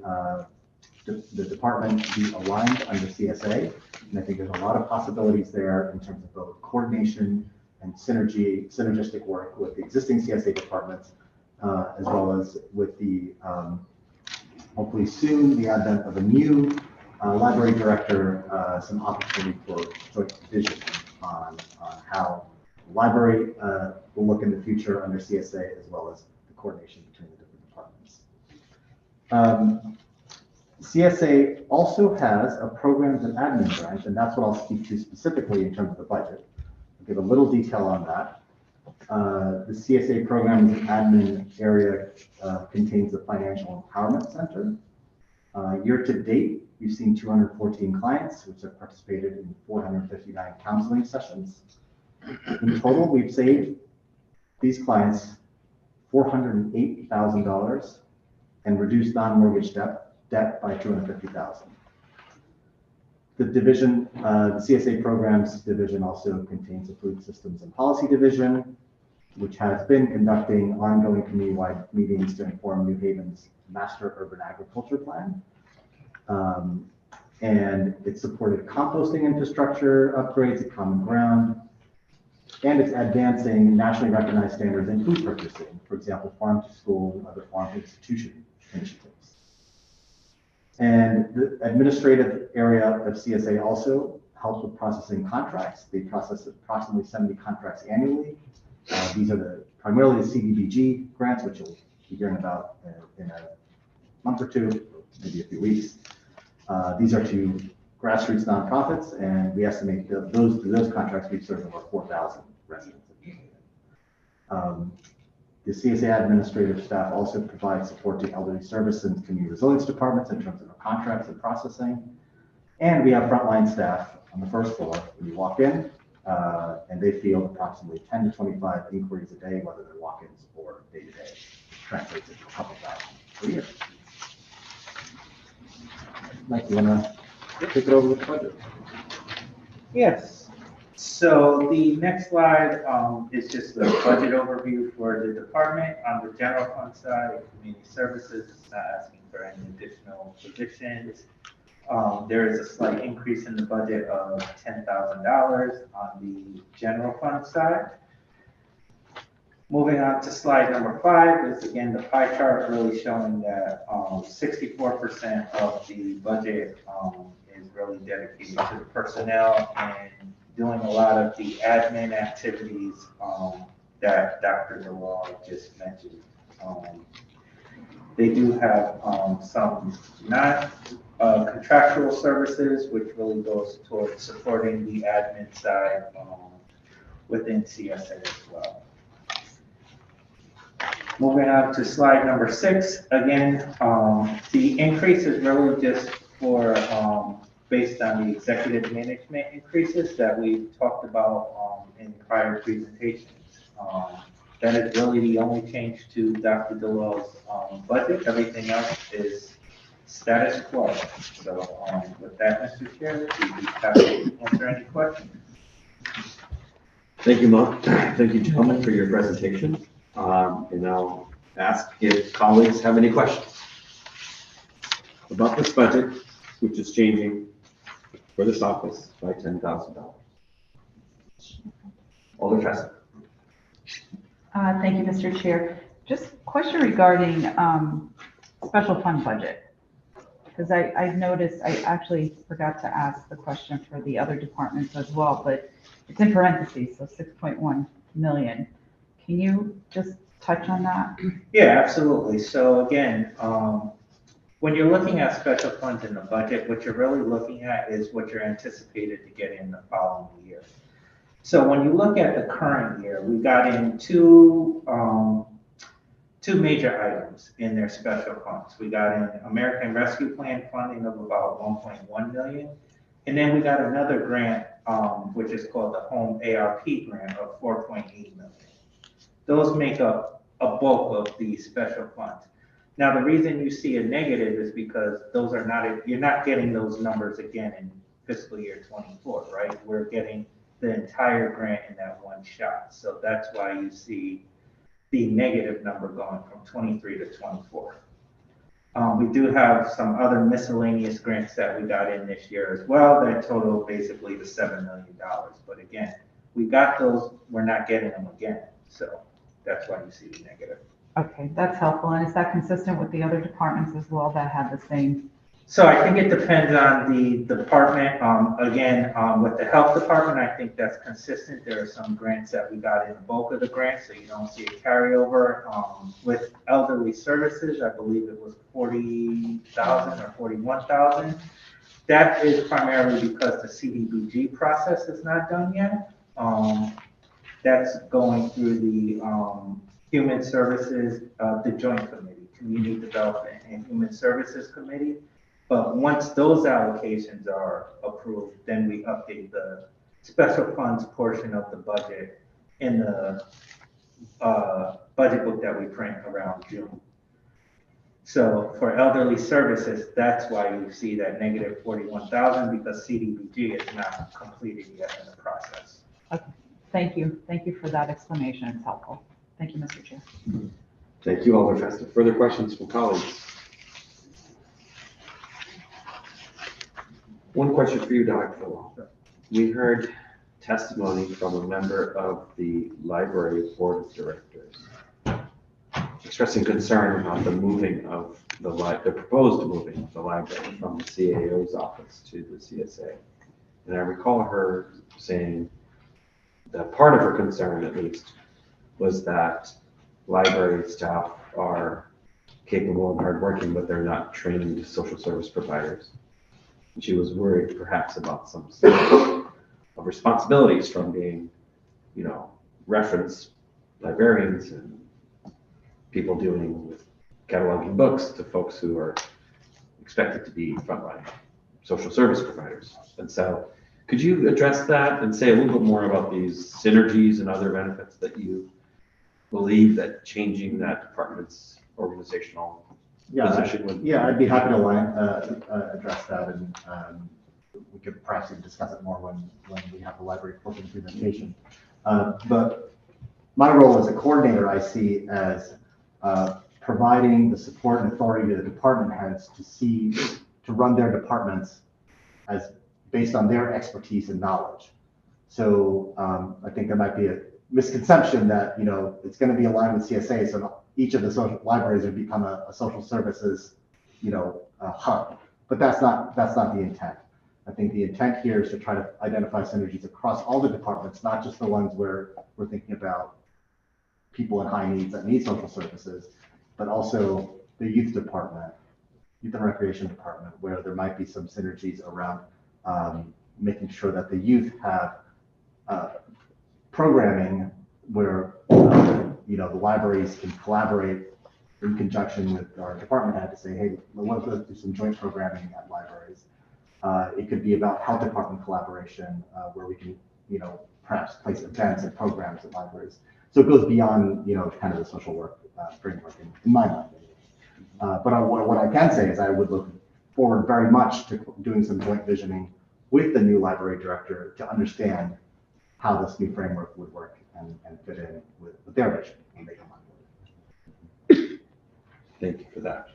Speaker 20: the department be aligned under CSA, and I think there's a lot of possibilities there in terms of both coordination and synergistic work with the existing CSA departments, as well as with the, hopefully soon, the advent of a new library director, some opportunity for joint vision on how the library will look in the future under CSA, as well as coordination between the different departments. CSA also has a programs and admin branch, and that's what I'll speak to specifically in terms of the budget. I'll give a little detail on that. The CSA programs and admin area contains the Financial Empowerment Center. Year to date, we've seen 214 clients, which have participated in 459 counseling sessions. In total, we've saved these clients $408,000 and reduced non-mortgage debt debt by $250,000. The division, the CSA programs division also contains a food systems and policy division, which has been conducting ongoing community-wide meetings to inform New Haven's master urban agriculture plan. And it supported composting infrastructure upgrades at Common Ground, and it's advancing nationally recognized standards in food purchasing, for example, farm to school and other farm to institution initiatives. And the administrative area of CSA also helps with processing contracts. They process approximately 70 contracts annually. These are primarily the CDBG grants, which you'll be hearing about in a month or two, maybe a few weeks. These are to grassroots nonprofits, and we estimate that those contracts we've served over 4,000 residents. The CSA administrative staff also provides support to elderly service and community resilience departments in terms of our contracts and processing. And we have frontline staff on the first floor when you walk in, and they field approximately 10 to 25 inquiries a day, whether they're walk-ins or day-to-day. Translates into a couple thousand per year. Mike, you want to take it over with the budget?
Speaker 9: Yes. So the next slide is just the budget overview for the department. On the general fund side, community services is not asking for any additional positions. There is a slight increase in the budget of $10,000 on the general fund side. Moving on to slide number 5 is again the pie chart really showing that 64% of the budget is really dedicated to the personnel and doing a lot of the admin activities that Dr. DeLaw just mentioned. They do have some non-contractual services, which really goes towards supporting the admin side within CSA as well. Moving on to slide number 6, again, the increase is really just for based on the executive management increases that we've talked about in prior presentations. That is really the only change to Dr. DeLaw's budget. Everything else is status quo. So with that, Mr. Chair, we'd be happy to answer any questions.
Speaker 3: Thank you, Mark. Thank you, gentlemen, for your presentation. And I'll ask if colleagues have any questions about this budget, which is changing for this office by $10,000. Alder Tressa.
Speaker 1: Thank you, Mr. Chair. Just a question regarding special fund budget. Because I've noticed, I actually forgot to ask the question for the other departments as well, but it's in parentheses, so 6.1 million. Can you just touch on that?
Speaker 9: Yeah, absolutely. So again, when you're looking at special funds in the budget, what you're really looking at is what you're anticipated to get in the following year. So when you look at the current year, we got in two major items in their special funds. We got in American Rescue Plan funding of about 1.1 million. And then we got another grant, which is called the Home ARP grant of 4.8 million. Those make up a bulk of the special funds. Now, the reason you see a negative is because those are not, you're not getting those numbers again in fiscal year 24, right? We're getting the entire grant in that one shot. So that's why you see the negative number going from 23 to 24. We do have some other miscellaneous grants that we got in this year as well that total basically the $7 million. But again, we got those, we're not getting them again. So that's why you see the negative.
Speaker 1: Okay, that's helpful. And is that consistent with the other departments as well that have the same?
Speaker 9: So I think it depends on the department. Again, with the health department, I think that's consistent. There are some grants that we got in the bulk of the grants, so you don't see a carryover. With elderly services, I believe it was 40,000 or 41,000. That is primarily because the CDBG process is not done yet. That's going through the Human Services, the Joint Committee, Community Development and Human Services Committee. But once those allocations are approved, then we update the special funds portion of the budget in the budget book that we print around June. So for elderly services, that's why you see that negative 41,000 because CDBG is not completed yet in the process.
Speaker 1: Okay, thank you. Thank you for that explanation. It's helpful. Thank you, Mr. Chair.
Speaker 3: Thank you, Alder Festa. Further questions from colleagues? One question for you, Dr. We heard testimony from a member of the library board of directors expressing concern about the moving of the proposed moving of the library from the CAO's office to the CSA. And I recall her saying that part of her concern, at least, was that library staff are capable and hardworking, but they're not trained social service providers. And she was worried perhaps about some of responsibilities from being, reference librarians and people dealing with cataloging books to folks who are expected to be frontline social service providers. And so could you address that and say a little bit more about these synergies and other benefits that you believe that changing that department's organizational position would?
Speaker 20: Yeah, I'd be happy to address that, and we could perhaps even discuss it more when we have the library working presentation. But my role as a coordinator, I see as providing the support and authority to the department heads to run their departments as based on their expertise and knowledge. So I think there might be a misconception that it's going to be aligned with CSA, so each of the social libraries would become a social services hub. But that's not the intent. I think the intent here is to try to identify synergies across all the departments, not just the ones where we're thinking about people in high needs that need social services, but also the youth department, youth and recreation department, where there might be some synergies around making sure that the youth have programming where the libraries can collaborate in conjunction with our department head to say, hey, let's do some joint programming at libraries. It could be about health department collaboration where we can, perhaps place events and programs at libraries. So it goes beyond, kind of the social work framework in my mind. But what I can say is I would look forward very much to doing some joint visioning with the new library director to understand how this new framework would work and fit in with their vision when they come on board.
Speaker 3: Thank you for that.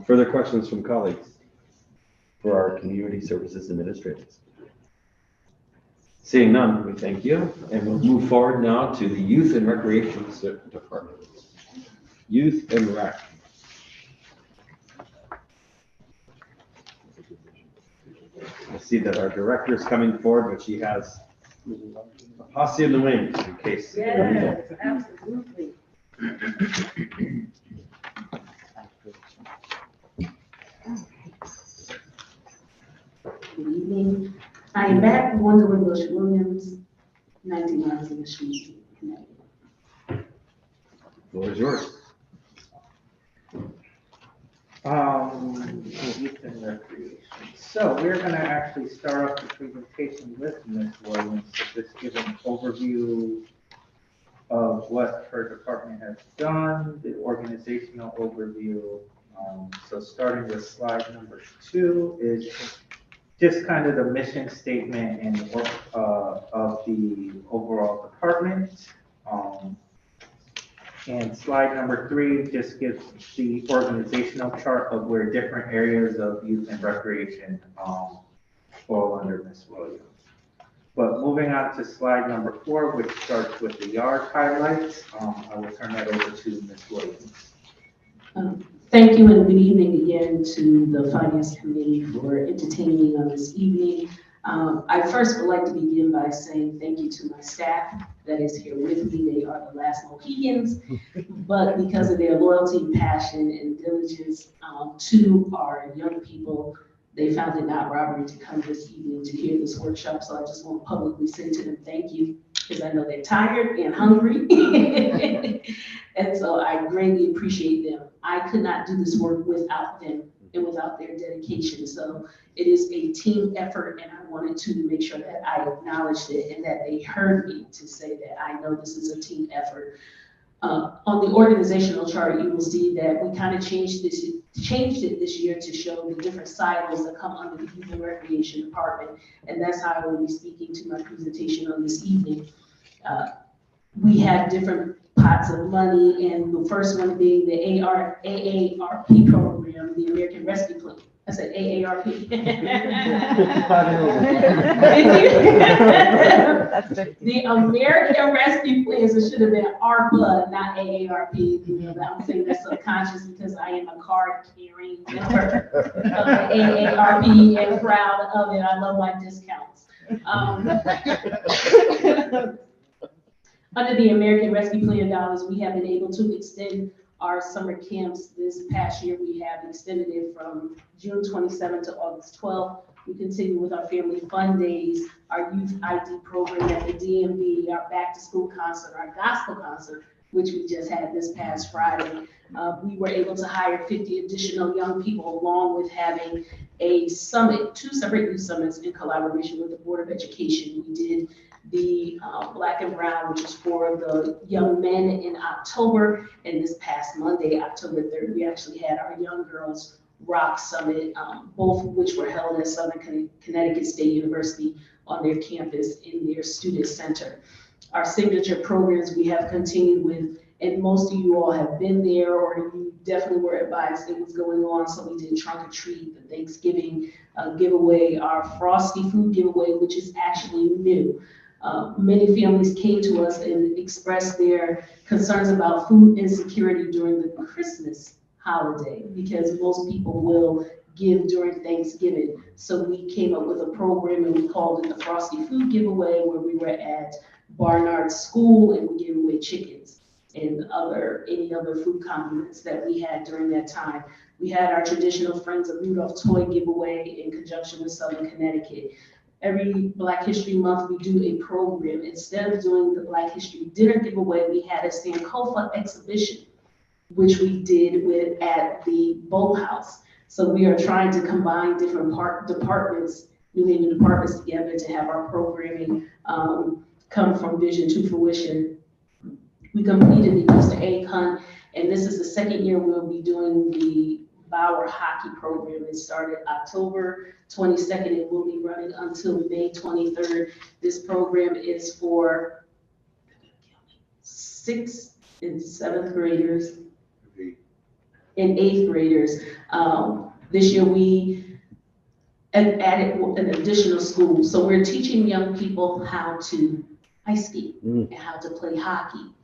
Speaker 3: Further questions from colleagues for our community services administrators? Seeing none, we thank you, and we'll move forward now to the Youth and Recreation Department. Youth and Rec. I see that our director is coming forward, but she has a posse in the wings in case.
Speaker 14: Yes, absolutely. Good evening. I am back, Gwendolyn Bush Williams, 19 Lansing Street, Connecticut.
Speaker 3: Floor is yours.
Speaker 9: Youth and recreation. So we're going to actually start off the presentation with Ms. Williams, to just give an overview of what her department has done, the organizational overview. So starting with slide number 2 is just kind of the mission statement and of the overall department. And slide number 3 just gives the organizational chart of where different areas of youth and recreation fall under Ms. Williams. But moving on to slide number 4, which starts with the yard highlights, I will turn that over to Ms. Williams.
Speaker 14: Thank you and good evening again to the Finance Committee for entertaining me on this evening. I first would like to begin by saying thank you to my staff that is here with me. They are the last Mohicans, but because of their loyalty, passion, and diligence to our young people, they found it not robbery to come this evening to hear this workshop. So I just want to publicly say to them thank you, because I know they're tired and hungry. And so I greatly appreciate them. I could not do this work without them and without their dedication. So it is a team effort, and I wanted to make sure that I acknowledged it and that they heard me to say that I know this is a team effort. On the organizational chart, you will see that we kind of changed it this year to show the different silos that come under the Youth and Recreation Department. And that's how I will be speaking to my presentation on this evening. We have different pots of money, and the first one being the AARP program, the American Rescue Plan. I said AARP. The American Rescue Plans, it should have been ARPA, not AARP. You know, I'm saying that's subconscious because I am a card-carrying member of the AARP and proud of it. I love my discounts. Under the American Rescue Plan dollars, we have been able to extend our summer camps. This past year, we have extended it from June 27th to August 12th. We continue with our family fun days, our youth ID program at the DMV, our back to school concert, our gospel concert, which we just had this past Friday. We were able to hire 50 additional young people, along with having a summit, 2 separate youth summits in collaboration with the Board of Education. We did the Black and Brown, which is for the young men in October. And this past Monday, October 3rd, we actually had our Young Girls Rock Summit, both of which were held at Southern Connecticut State University on their campus in their student center. Our signature programs we have continued with, and most of you all have been there, or you definitely were advised it was going on. So we did Trunk or Treat, the Thanksgiving giveaway, our Frosty food giveaway, which is actually new. Many families came to us and expressed their concerns about food insecurity during the Christmas holiday, because most people will give during Thanksgiving. So we came up with a program and we called it the Frosty Food Giveaway, where we were at Barnard School and we gave away chickens and any other food condiments that we had during that time. We had our traditional Friends of Rudolph toy giveaway in conjunction with Southern Connecticut. Every Black History Month, we do a program. Instead of doing the Black History Dinner giveaway, we had a Sankofa exhibition, which we did at the BoA House. So we are trying to combine different departments, New Haven departments together to have our programming come from vision to fruition. We completed the Easter egg hunt, and this is the second year we'll be doing the BoA hockey program. It started October 22nd. It will be running until May 23rd. This program is for 6th and 7th graders and 8th graders. This year we added an additional school. So we're teaching young people how to ice skate and how to play hockey.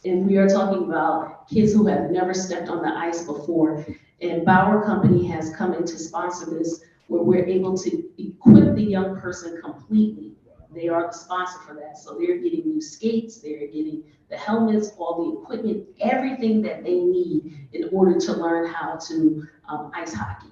Speaker 14: And we are talking about kids who have never stepped on the ice before. And BoA Company has come in to sponsor this, where we're able to equip the young person completely. They are the sponsor for that. So they're getting new skates, they're getting the helmets, all the equipment, everything that they need in order to learn how to ice hockey.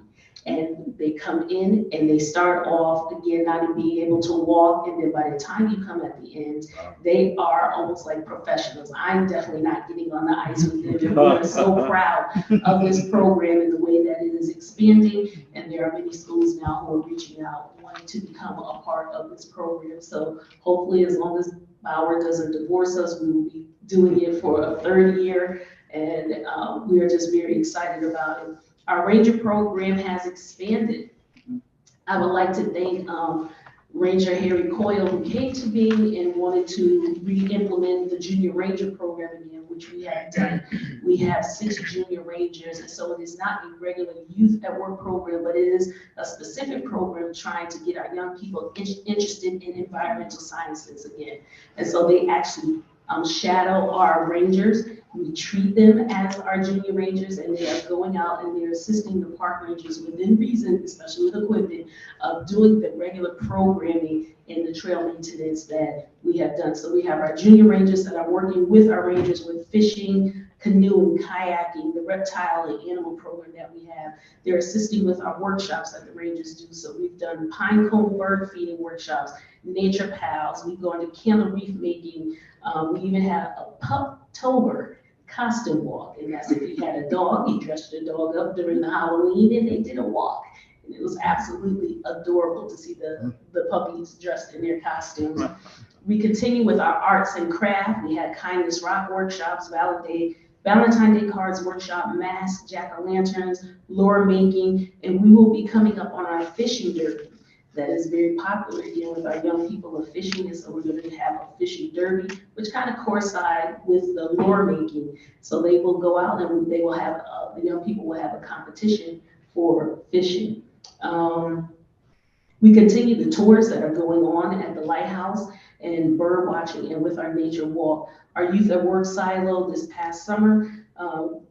Speaker 14: And they come in and they start off, again, not being able to walk. And then by the time you come at the end, they are almost like professionals. I'm definitely not getting on the ice with them. And we're so proud of this program and the way that it is expanding. And there are many schools now who are reaching out, wanting to become a part of this program. So hopefully, as long as BoA doesn't divorce us, we will be doing it for a 3rd year. And we are just very excited about it. Our Ranger program has expanded. I would like to thank Ranger Harry Coyle, who came to me and wanted to re-implement the Junior Ranger program again, which we have done. We have 6 Junior Rangers, and so it is not a regular youth at work program, but it is a specific program trying to get our young people interested in environmental sciences again. And so they actually shadow our Rangers. We treat them as our Junior Rangers, and they are going out and they're assisting the park rangers within reason, especially with equipment, of doing the regular programming in the trail maintenance that we have done. So we have our Junior Rangers that are working with our Rangers with fishing, canoeing, kayaking, the reptile and animal program that we have. They're assisting with our workshops that the Rangers do. So we've done pine cone bird feeding workshops, nature pals, we've gone to candle reef making. We even have a Puptober costume walk, and that's if you had a dog, you dressed your dog up during the Halloween and they did a walk. And it was absolutely adorable to see the puppies dressed in their costumes. We continue with our arts and craft. We had kindness rock workshops, Valentine's Day cards workshop, masks, jack-o'-lanterns, lure making, and we will be coming up on our fishing derby. That is very popular again with our young people of fishing, and so we're going to have a fishing derby, which kind of coincide with the lure making. So they will go out and they will have, the young people will have a competition for fishing. We continue the tours that are going on at the lighthouse and bird watching and with our nature walk. Our youth at work silo this past summer,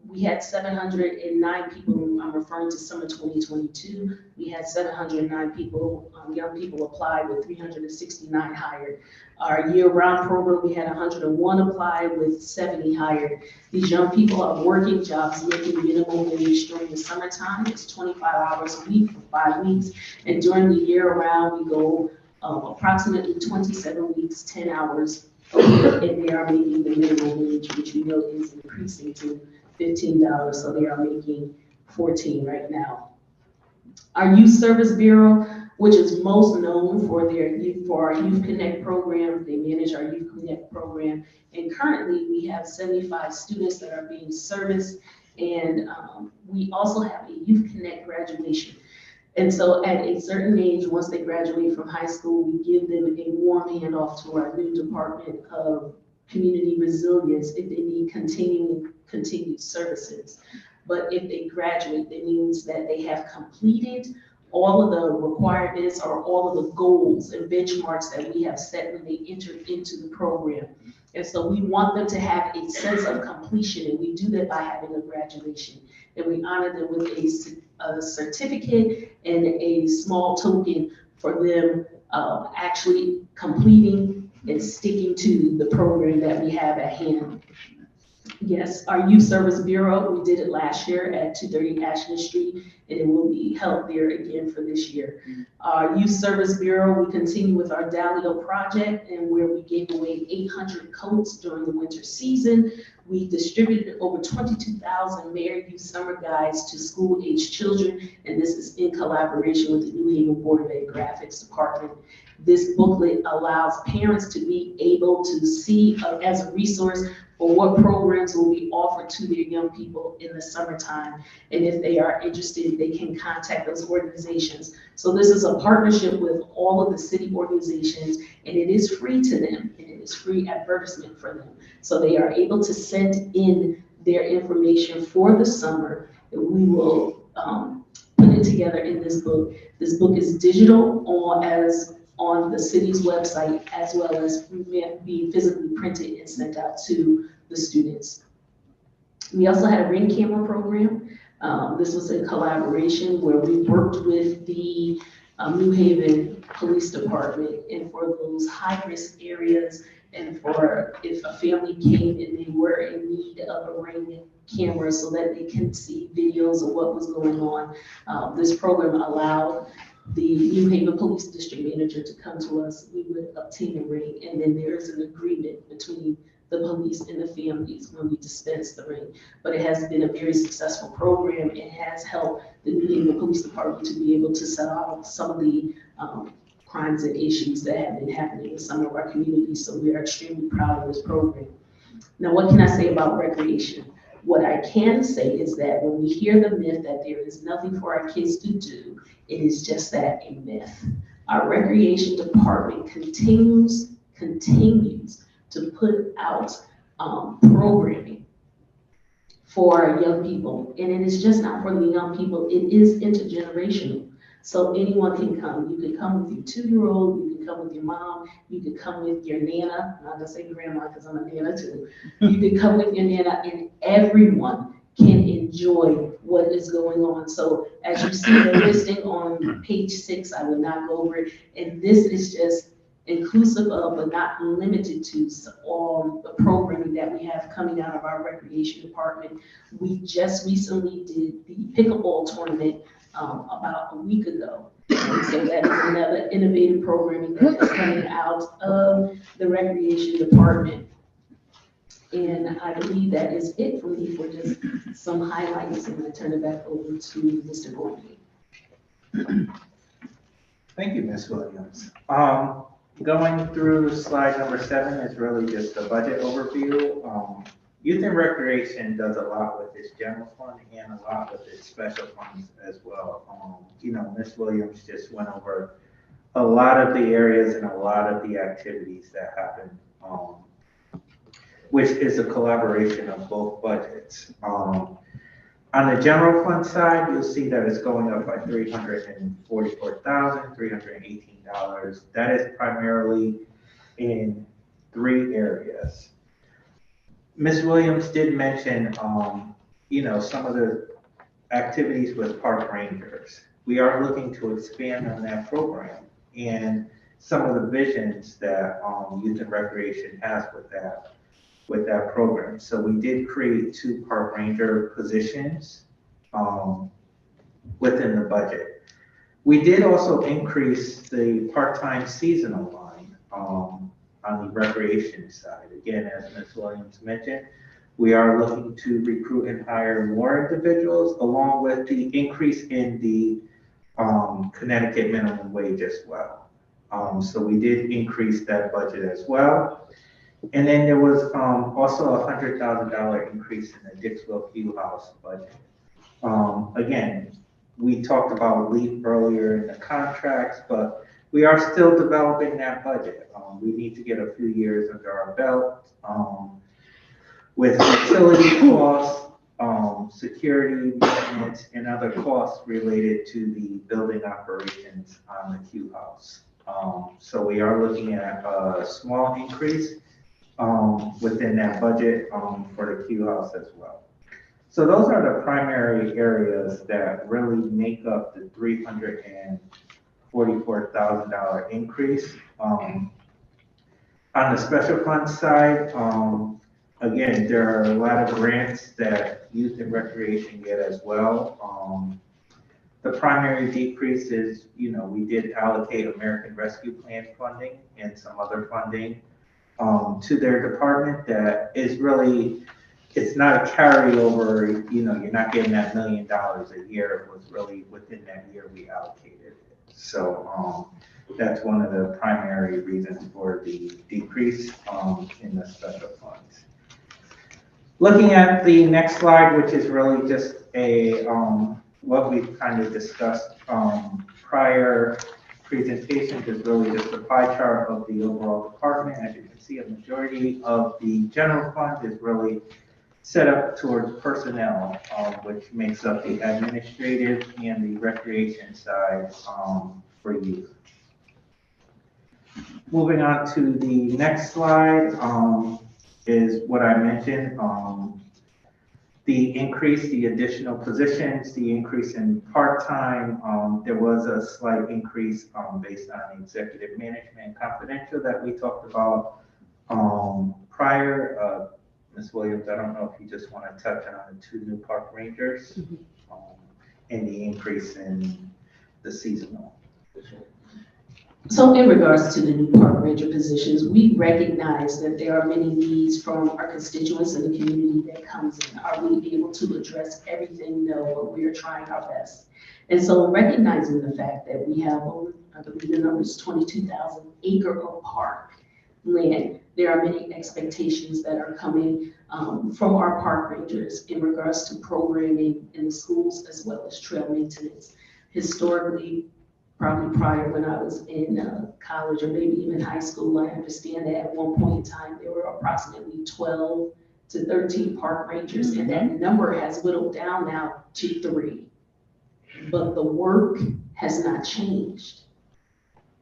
Speaker 14: we had 709 people. I'm referring to summer 2022. We had 709 people, young people apply with 369 hired. Our year-round program, we had 101 apply with 70 hired. These young people are working jobs making minimum wage during the summertime. It's 25 hours a week for 5 weeks. And during the year-round, we go approximately 27 weeks, 10 hours a week, and they are making the minimum wage, which we know is increasing to $15, so they are making 14 right now. Our Youth Service Bureau, which is most known for our Youth Connect program, they manage our Youth Connect program, and currently we have 75 students that are being serviced, and we also have a Youth Connect graduation. And so at a certain age, once they graduate from high school, we give them a warm handoff to our new Department of Community Resilience if they need continued services. But if they graduate, that means that they have completed all of the requirements or all of the goals and benchmarks that we have set when they entered into the program. And so we want them to have a sense of completion, and we do that by having a graduation. And we honor them with a certificate and a small token for them actually completing and sticking to the program that we have at hand. Yes, our Youth Service Bureau, we did it last year at 230 Ashland Street, and it will be held there again for this year. Our Youth Service Bureau, we continue with our Dalio project, and where we gave away 800 coats during the winter season. We distributed over 22,000 Mayor Youth Summer Guides to school-aged children, and this is in collaboration with the New Haven Board of Ed Graphics Department. This booklet allows parents to be able to see as a resource for what programs will be offered to their young people in the summertime. And if they are interested, they can contact those organizations. So this is a partnership with all of the city organizations, and it is free to them, and it is free advertisement for them. So they are able to send in their information for the summer, and we will put it together in this book. This book is digital on the city's website, as well as being physically printed and sent out to the students. We also had a ring camera program. This was a collaboration where we worked with the New Haven Police Department, and for those high-risk areas, and for if a family came and they were in need of a ring camera so that they can see videos of what was going on. This program allowed the New Haven Police District Manager to come to us. We would obtain a ring, and then there is an agreement between the police and the families when we dispense the ring. But it has been a very successful program. It has helped the New Haven Police Department to be able to solve some of the crimes and issues that have been happening in some of our communities. So we are extremely proud of this program. Now, what can I say about recreation? What I can say is that when we hear the myth that there is nothing for our kids to do, it is just that, a myth. Our recreation department continues to put out programming for our young people. And it is just not for the young people, it is intergenerational. So anyone can come. You can come with your 2-year-old, you can come with your mom, you can come with your Nana. I'm not gonna say grandma because I'm a Nana too. You can come with your Nana, and everyone can enjoy what is going on. So as you see the listing on page 6, I will not go over it. And this is just inclusive of, but not limited to, all the programming that we have coming out of our recreation department. We just recently did the pickleball tournament about a week ago. And so that is another innovative programming that is coming out of the recreation department. And I believe that is it for me for just some highlights, and I turn it back over to Mr. Gorman.
Speaker 9: Thank you, Ms. Williams. Going through slide number 7 is really just a budget overview. Youth and Recreation does a lot with its general fund and a lot with its special funds as well. Ms. Williams just went over a lot of the areas and a lot of the activities that happen, which is a collaboration of both budgets. On the general fund side, you'll see that it's going up by $344,318. That is primarily in 3 areas. Ms. Williams did mention, some of the activities with park rangers. We are looking to expand on that program and some of the visions that Youth and Recreation has with that program. So we did create 2 park ranger positions within the budget. We did also increase the part-time seasonal line on the recreation side. Again, as Ms. Williams mentioned, we are looking to recruit and hire more individuals along with the increase in the Connecticut minimum wage as well. So we did increase that budget as well. And then there was also a $100,000 increase in the Dixwell Field House budget. Again, we talked about LEAP earlier in the contracts, but we are still developing that budget. We need to get a few years under our belt with utility costs, security, maintenance, and other costs related to the building operations on the Q House. So we are looking at a small increase within that budget for the Q House as well. So those are the primary areas that really make up the $344,000 increase. On the special fund side, again, there are a lot of grants that Youth and Recreation get as well. The primary decrease is, we did allocate American Rescue Plan funding and some other funding to their department that is really, it's not a carryover, you're not getting that $1 million a year. It was really within that year we allocated it. So that's one of the primary reasons for the decrease in the special funds. Looking at the next slide, which is really just a what we've kind of discussed prior presentations, is really just a pie chart of the overall department. As you can see, a majority of the general fund is really set up towards personnel, which makes up the administrative and the recreation side for youth. Moving on to the next slide is what I mentioned, the increase, the additional positions, the increase in part-time. There was a slight increase based on executive management confidential that we talked about prior. Ms. Williams, I don't know if you just want to touch on the 2 new park rangers and the increase in the seasonal.
Speaker 14: So in regards to the new park ranger positions, we recognize that there are many needs from our constituents in the community that comes in. Are we able to address everything? No, but we are trying our best. And so recognizing the fact that we have, I believe the number is 22,000 acre of park land, there are many expectations that are coming from our park rangers in regards to programming in the schools as well as trail maintenance. Historically, probably prior when I was in college or maybe even high school, I understand that at one point in time, there were approximately 12 to 13 park rangers, and that number has whittled down now to 3. But the work has not changed.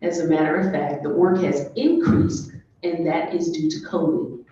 Speaker 14: As a matter of fact, the work has increased, and that is due to COVID.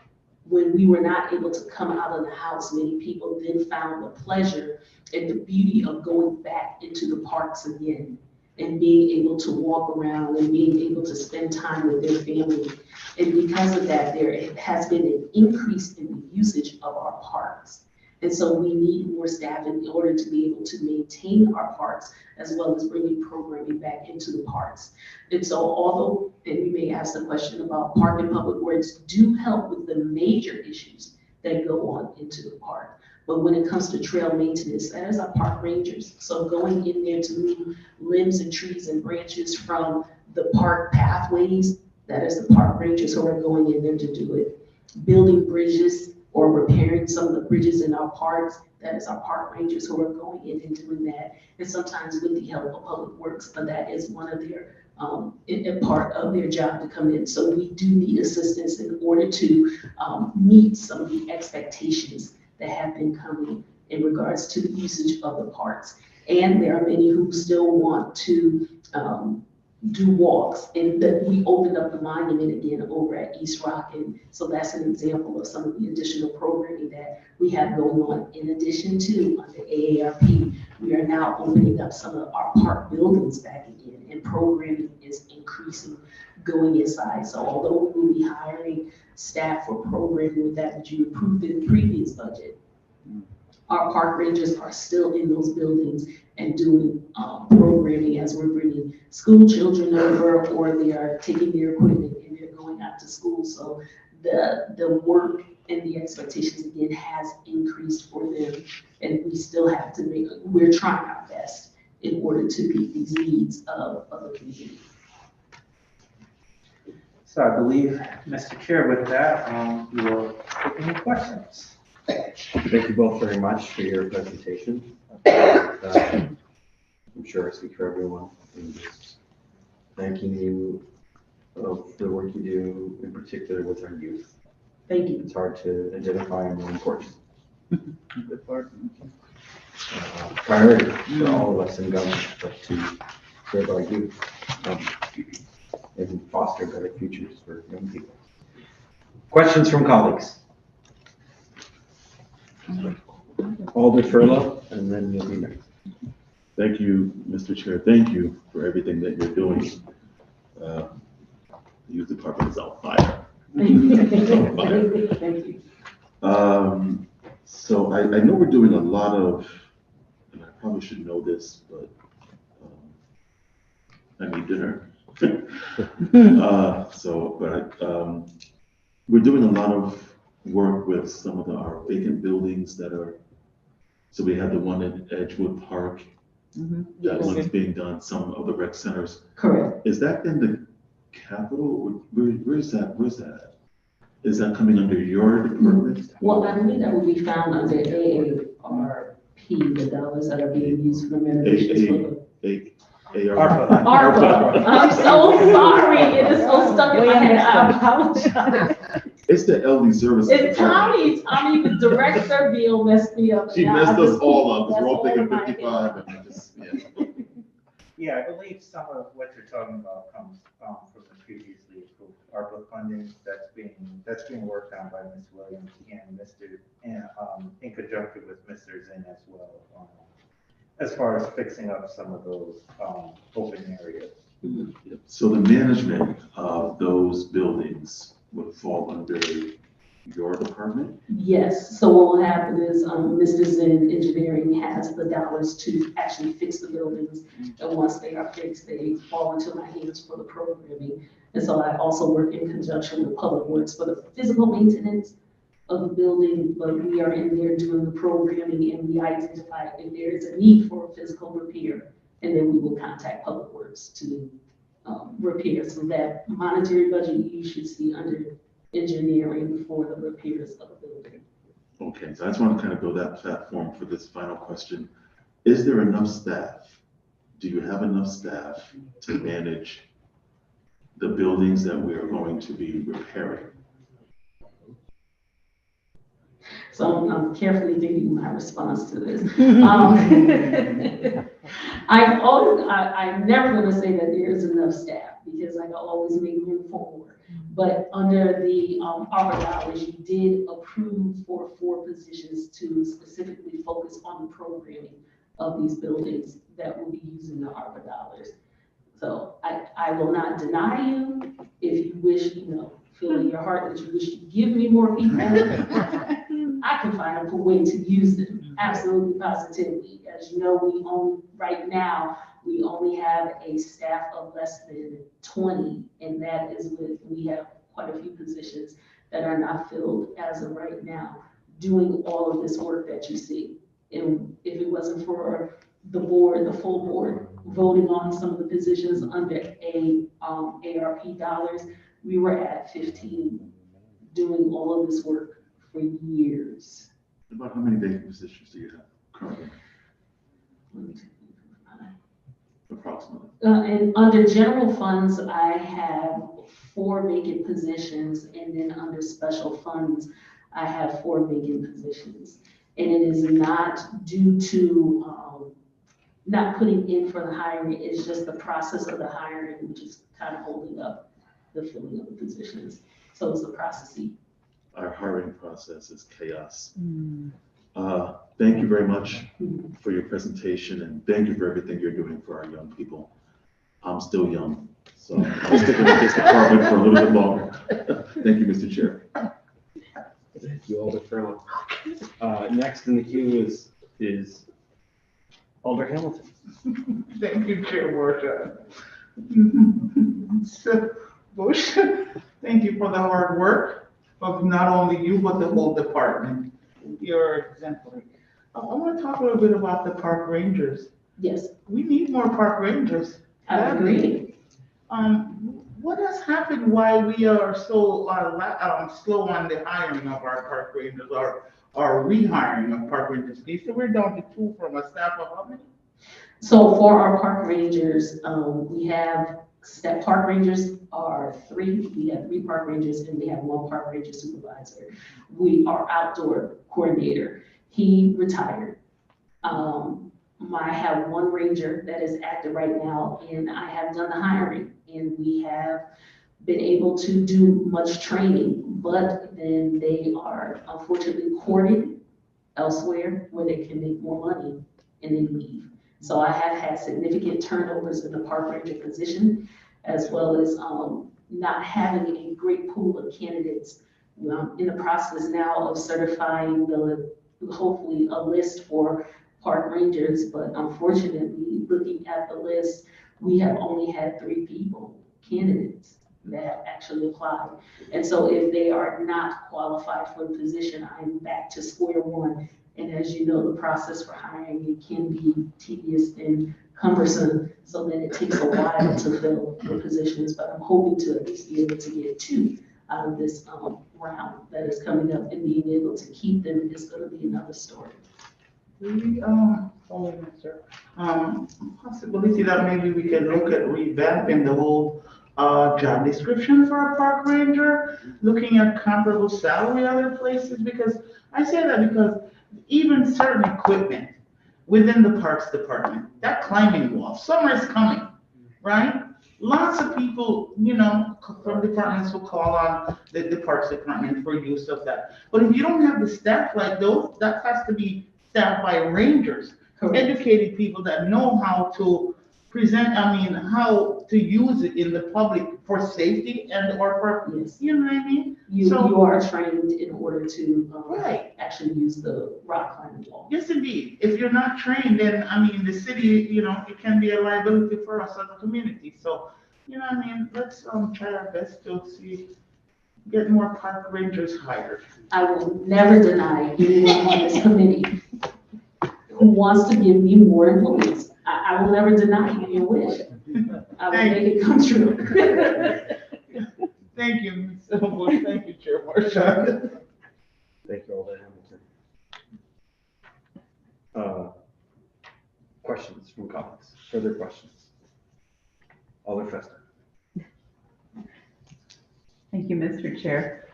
Speaker 14: When we were not able to come out of the house, many people then found the pleasure and the beauty of going back into the parks again and being able to walk around and being able to spend time with their family. And because of that, there has been an increase in the usage of our parks. And so we need more staff in order to be able to maintain our parks as well as bringing programming back into the parks. And so although, and you may ask the question about park and public works do help with the major issues, that go on into the park. But when it comes to trail maintenance, that is our park rangers. So going in there to move limbs and trees and branches from the park pathways, that is the park rangers who are going in there to do it. Building bridges or repairing some of the bridges in our parks, that is our park rangers who are going in and doing that. And sometimes with the help of Public Works, but that is one of their, a part of their job to come in. So we do need assistance in order to meet some of the expectations that have been coming in regards to the usage of the parks. And there are many who still want to do walks, and that we opened up the monument again over at East Rock. And so that's an example of some of the additional programming that we have going on. In addition to under AARP, we are now opening up some of our park buildings back again, and programming is increasing going inside. So although we will be hiring staff for programming with that you approved in the previous budget, our park rangers are still in those buildings and doing programming as we're bringing school children over, or they are taking their equipment and they're going out to school. So the work and the expectations again has increased for them, and we still have to we're trying our best in order to meet these needs of the community.
Speaker 9: So I believe, Mr. Chair, with that, we will take any questions.
Speaker 3: Thank you both very much for your presentation. I'm sure I speak for everyone in just thanking you for the work you do, in particular with our youth.
Speaker 14: Thank you.
Speaker 3: It's hard to identify and more important. Priority for all of us in government, but to serve our youth and foster better futures for young people. Questions from colleagues? Alder Furlow, and then you'll be next.
Speaker 4: Thank you, Mr. Chair. Thank you for everything that you're doing. The youth department is on fire. On fire.
Speaker 14: Thank you.
Speaker 4: So I know we're doing a lot of, and I probably should know this, but I need dinner. We're doing a lot of work with some of our vacant buildings that are, so we have the one in Edgewood Park. That one's being done, some of the rec centers.
Speaker 14: Correct.
Speaker 4: Is that in the capital? Where's that? Is that coming under your department?
Speaker 14: Well, I believe that will be found under AARP, the dollars that are being used for renovations. ARPA. I'm so sorry. It is so stuck in my head. I apologize.
Speaker 4: It's the elderly services.
Speaker 14: It's Tommy, the director, Bill messed me up.
Speaker 4: She messed us all up, because we're all thinking 55, and I just,
Speaker 9: Yeah, I believe some of what you're talking about comes from the previously approved ARPA funding that's being worked on by Ms. Williams and in conjunction with Mr. Zinn as well, as far as fixing up some of those open areas.
Speaker 4: So the management of those buildings would fall under your department?
Speaker 14: Yes, so what will happen is Mr. Zinn Engineering has the dollars to actually fix the buildings. And once they are fixed, they fall into my hands for the programming. And so I also work in conjunction with Public Works for the physical maintenance of the building, but we are in there doing the programming, and we identify if there is a need for a physical repair, and then we will contact Public Works to repair. So that monetary budget you should see under engineering for the repairs of the building.
Speaker 4: Okay, so I just want to kind of go that platform for this final question. Is there enough staff? Do you have enough staff to manage the buildings that we are going to be repairing?
Speaker 14: So I'm carefully thinking my response to this. I'm never going to say that there is enough staff, because I can always make room for more. But under the ARPA dollars, you did approve for 4 positions to specifically focus on the programming of these buildings that will be using the ARPA dollars. So I will not deny you if you wish, feel in your heart that you wish to give me more people. I can find a way to use them, absolutely, positively. As you know, right now, we only have a staff of less than 20, and that is we have quite a few positions that are not filled as of right now. doing all of this work that you see. And if it wasn't for the board, the full board, voting on some of the positions under ARP dollars, we were at 15, doing all of this work for years.
Speaker 4: About how many vacant positions do you have currently? Approximately.
Speaker 14: And under general funds, I have 4 vacant positions, and then under special funds, I have 4 vacant positions. And it is not due to not putting in for the hiring, it's just the process of the hiring, which is kind of holding up the filling of the positions. So it's the processing.
Speaker 4: Our hiring process is chaos. Thank you very much for your presentation, and thank you for everything you're doing for our young people. I'm still young, so I'm sticking with this department for a little bit longer. Thank you, Mr. Chair.
Speaker 3: Thank you, Alder Furlong. Next in the queue is Alder Hamilton.
Speaker 6: Thank you, Chair Marshall. So, Bush, thank you for the hard work of not only you, but the whole department. You're exemplary. I want to talk a little bit about the park rangers.
Speaker 14: Yes.
Speaker 6: We need more park rangers.
Speaker 14: I agree.
Speaker 6: What has happened why we are so slow on the hiring of our park rangers or rehiring of park rangers? You said we're down to 2 from a staff of how many?
Speaker 14: So for our park rangers, we have park rangers are 3. We have 3 park rangers, and we have 1 park ranger supervisor. We are outdoor coordinator. He retired. I have 1 ranger that is active right now, and I have done the hiring, and we have been able to do much training, but then they are unfortunately courted elsewhere where they can make more money and then leave. So I have had significant turnovers in the park ranger position, as well as not having a great pool of candidates. I'm in the process now of certifying hopefully a list for park rangers, but unfortunately, looking at the list, we have only had 3 candidates that have actually applied. And so if they are not qualified for the position, I'm back to square one. And as you know, the process for hiring, it can be tedious and cumbersome, so then it takes a while to fill the positions, but I'm hoping to at least be able to get 2 out of this round that is coming up, and being able to keep them is going to be another story.
Speaker 6: Possibility that maybe we can look at revamping the whole job description for a park ranger, looking at comparable salary other places, because I say that because even certain equipment within the Parks Department, that climbing wall, summer is coming, right? Lots of people, from departments will call on the Parks Department for use of that. But if you don't have the staff like those, that has to be staffed by rangers, educated people that know how to present, how to use it in the public for safety and or for, you know what I mean?
Speaker 14: You are trained in order to actually use the rock climbing wall.
Speaker 6: Yes, indeed. If you're not trained, then, the city, it can be a liability for us as a community. So, let's try our best to get more park rangers hired.
Speaker 14: I will never deny anyone on this committee who wants to give me more employees. I will never deny you your wish. I will make it come true.
Speaker 6: Thank you, Ms. Bush. Thank you, Chair Marshall.
Speaker 3: Thank you, Alder Hamilton. Questions from colleagues? Further questions? Alder Fester.
Speaker 1: Thank you, Mr. Chair.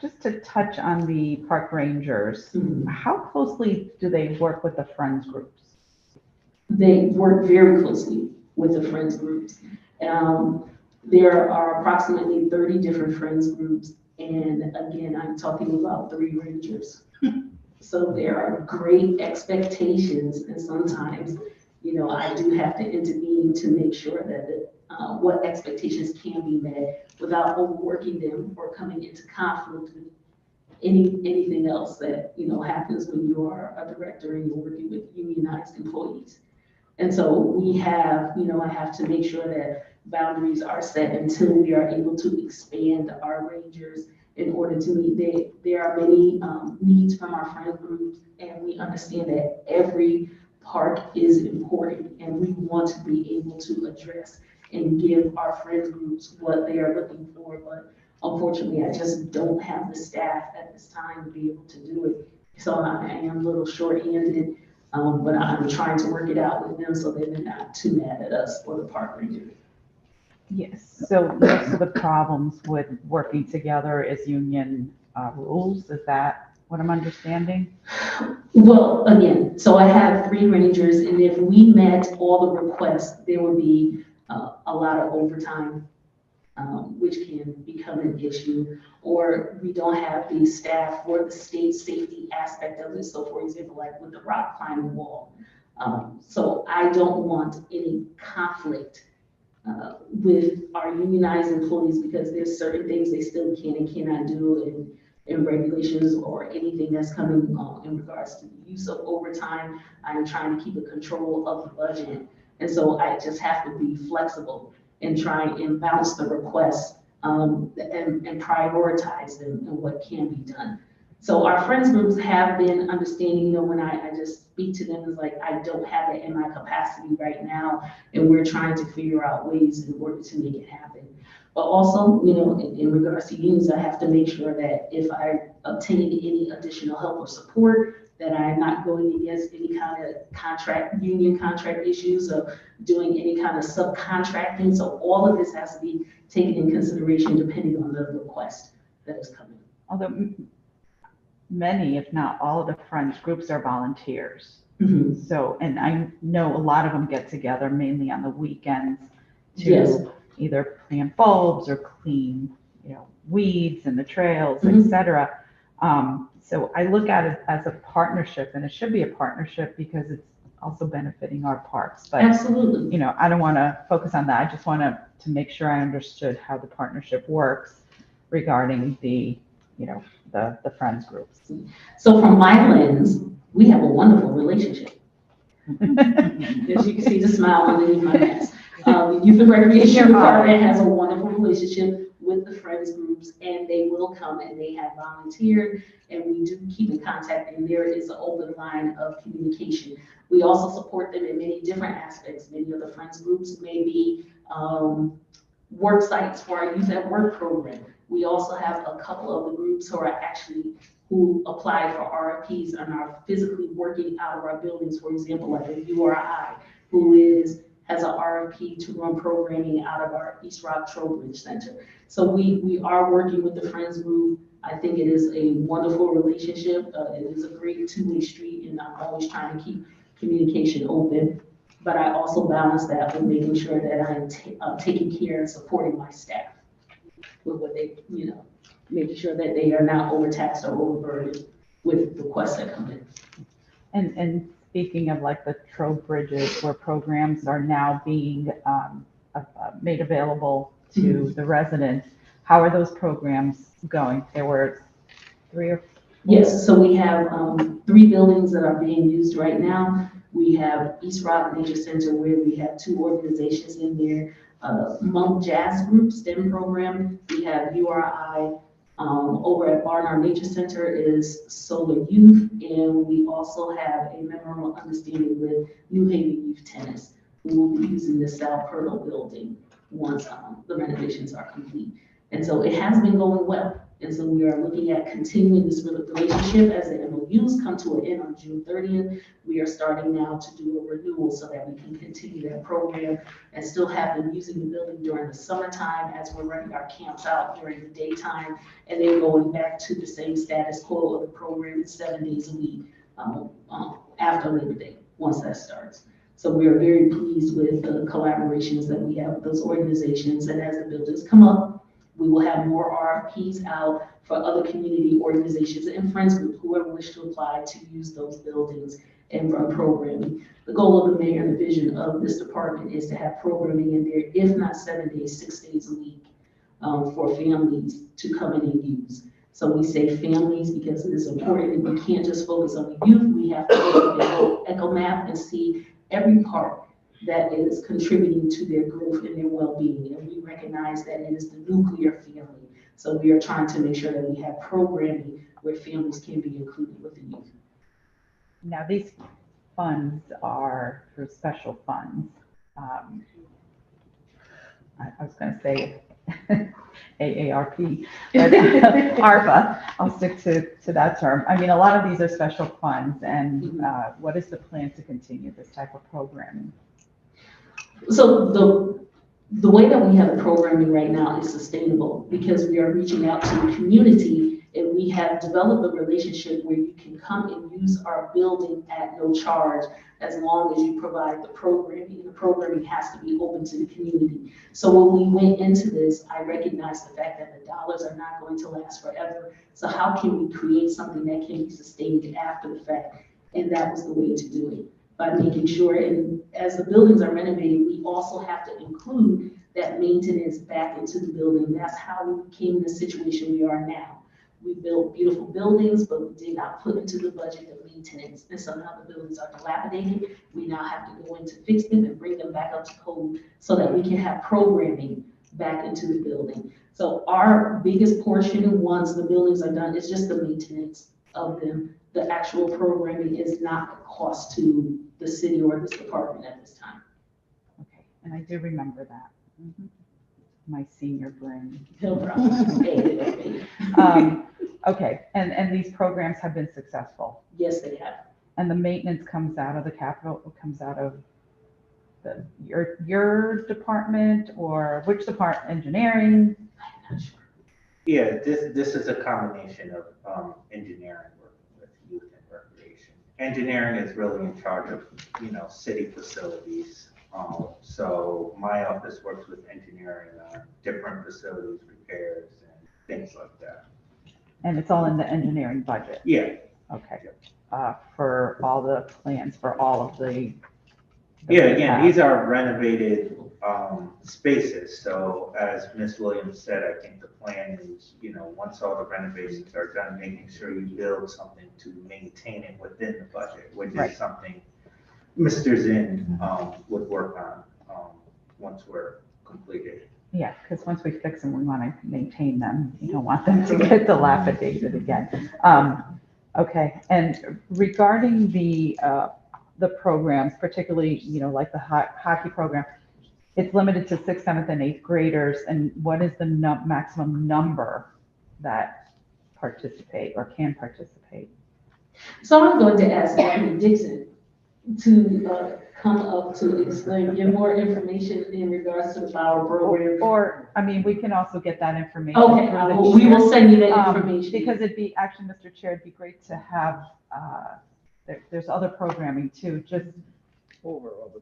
Speaker 1: Just to touch on the park rangers, how closely do they work with the Friends groups?
Speaker 14: They work very closely with the Friends groups. There are approximately 30 different Friends groups. And again, I'm talking about 3 rangers. So there are great expectations. And sometimes, I do have to intervene to make sure that what expectations can be met without overworking them or coming into conflict with anything else that, happens when you are a director and you're working with unionized employees. And so we have, I have to make sure that boundaries are set until we are able to expand our rangers in order to meet. There are many needs from our friend groups, and we understand that every park is important, and we want to be able to address and give our friend groups what they are looking for. But unfortunately, I just don't have the staff at this time to be able to do it. So I am a little short-handed, but I'm trying to work it out with them so that they're not too mad at us or the park ranger.
Speaker 1: Yes, so most of the problems with working together is union rules. Is that what I'm understanding?
Speaker 14: Well, again, so I have 3 rangers, and if we met all the requests, there would be a lot of overtime, which can become an issue, or we don't have the staff for the state safety aspect of it. So for example, like with the rock climbing wall. So I don't want any conflict with our unionized employees, because there's certain things they still can and cannot do in regulations or anything that's coming in regards to the use of overtime. I'm trying to keep a control of the budget. And so I just have to be flexible and try and balance the requests and prioritize them and what can be done. So our friends groups have been understanding, when I just speak to them, it's like, I don't have it in my capacity right now, and we're trying to figure out ways in order to make it happen. But also, in regards to unions, I have to make sure that if I obtain any additional help or support, that I'm not going against any kind of union contract issues or doing any kind of subcontracting. So all of this has to be taken in consideration depending on the request that is coming.
Speaker 1: Although many, if not all of the friends groups are volunteers.
Speaker 14: Mm-hmm.
Speaker 1: So, and I know a lot of them get together mainly on the weekends to
Speaker 14: Yes.
Speaker 1: either plant bulbs or clean, weeds and the trails,
Speaker 14: Mm-hmm.
Speaker 1: etc. So I look at it as a partnership, and it should be a partnership because it's also benefiting our parks. But
Speaker 14: absolutely,
Speaker 1: I don't want to focus on that. I just want to make sure I understood how the partnership works regarding the friends groups.
Speaker 14: So from my lens, we have a wonderful relationship. As you can see the smile underneath my mask. The Youth and Recreation Department has a wonderful relationship with the friends groups, and they will come and they have volunteered, and we do keep in contact, and there is an open line of communication. We also support them in many different aspects. Many of the friends groups may be work sites for our Youth at Work program. We also have a couple of the groups who apply for RFPs and are physically working out of our buildings. For example, like a URI, who has an RFP to run programming out of our East Rock Trowbridge Center. So we are working with the Friends Group. I think it is a wonderful relationship. It is a great two-way street, and I'm always trying to keep communication open. But I also balance that with making sure that I'm taking care and supporting my staff with what they, making sure that they are not overtaxed or overburdened with requests that come in.
Speaker 1: And speaking of like the Trowbridges, where programs are now being made available to the residents, how are those programs going? There were 3 or 4?
Speaker 14: Yes, so we have 3 buildings that are being used right now. We have East Rock Nature Center, where we have 2 organizations in there. Monk Jazz Group STEM program. We have URI. Over at Barnard Nature Center is Solar Youth, and we also have a memorandum of understanding with New Haven Youth Tennis, who will be using the Sal Purtle building once the renovations are complete. And so it has been going well. And so we are looking at continuing this relationship as the MOUs come to an end on June 30th. We are starting now to do a renewal so that we can continue that program and still have them using the building during the summertime as we're running our camps out during the daytime, and then going back to the same status quo of the program 7 days a week after Labor Day, once that starts. So we are very pleased with the collaborations that we have with those organizations, and as the buildings come up, we will have more RFPs out for other community organizations and friends groups, whoever wish to apply to use those buildings and run programming. The goal of the mayor and the vision of this department is to have programming in there, if not 7 days, 6 days a week, for families to come in and use. So we say families because it is important, and we can't just focus on the youth. We have to look at the whole echo map and see every part that is contributing to their growth and their well-being. And we recognize that it is the nuclear family. So we are trying to make sure that we have programming where families can be included with the youth.
Speaker 1: Now, these funds are for special funds. I was going to say AARP, but ARPA, I'll stick to that term. I mean, a lot of these are special funds, and what is the plan to continue this type of programming?
Speaker 14: So the way that we have the programming right now is sustainable because we are reaching out to the community and we have developed a relationship where you can come and use our building at no charge as long as you provide the programming. And the programming has to be open to the community. So when we went into this, I recognized the fact that the dollars are not going to last forever. So how can we create something that can be sustained after the fact? And that was the way to do it, by making sure, and as the buildings are renovated, we also have to include that maintenance back into the building. That's how we became in the situation we are now. We built beautiful buildings, but we did not put into the budget the maintenance. And so now the buildings are dilapidated. We now have to go in to fix them and bring them back up to code so that we can have programming back into the building. So our biggest portion, once the buildings are done, is just the maintenance of them. The actual programming is not a cost to the city or this department at this time.
Speaker 1: Okay, and I do remember that. My senior brain.
Speaker 14: No problem.
Speaker 1: Okay, and these programs have been successful?
Speaker 14: Yes, they have.
Speaker 1: And the maintenance comes out of the capital, it comes out of your department, or which department, engineering?
Speaker 14: I'm not sure.
Speaker 9: Yeah, this is a combination of engineering work with youth and recreation. Engineering is really in charge of, city facilities. So my office works with engineering on different facilities, repairs and things like that.
Speaker 1: And it's all in the engineering budget?
Speaker 9: Yeah.
Speaker 1: Okay. For all the plans, for all of the.
Speaker 9: Yeah, again, these are renovated spaces. So as Ms. Williams said, I think the plan is, once all the renovations are done, making sure you build something to maintain it within the budget, which is something Mr. Zinn would work on once we're completed.
Speaker 1: Yeah, because once we fix them, we want to maintain them. You don't want them to get dilapidated again. Okay, and regarding the programs, particularly, like the hockey program, it's limited to 6th, 7th, and 8th graders. And what is the maximum number that participate or can participate?
Speaker 14: So I'm going to ask Abby Dixon to come up to explain, give more information in regards to our program.
Speaker 1: Or, I mean, we can also get that information.
Speaker 14: Okay, we will send you that information.
Speaker 1: Because it'd be, actually, Mr. Chair, it'd be great to have, there's other programming too, just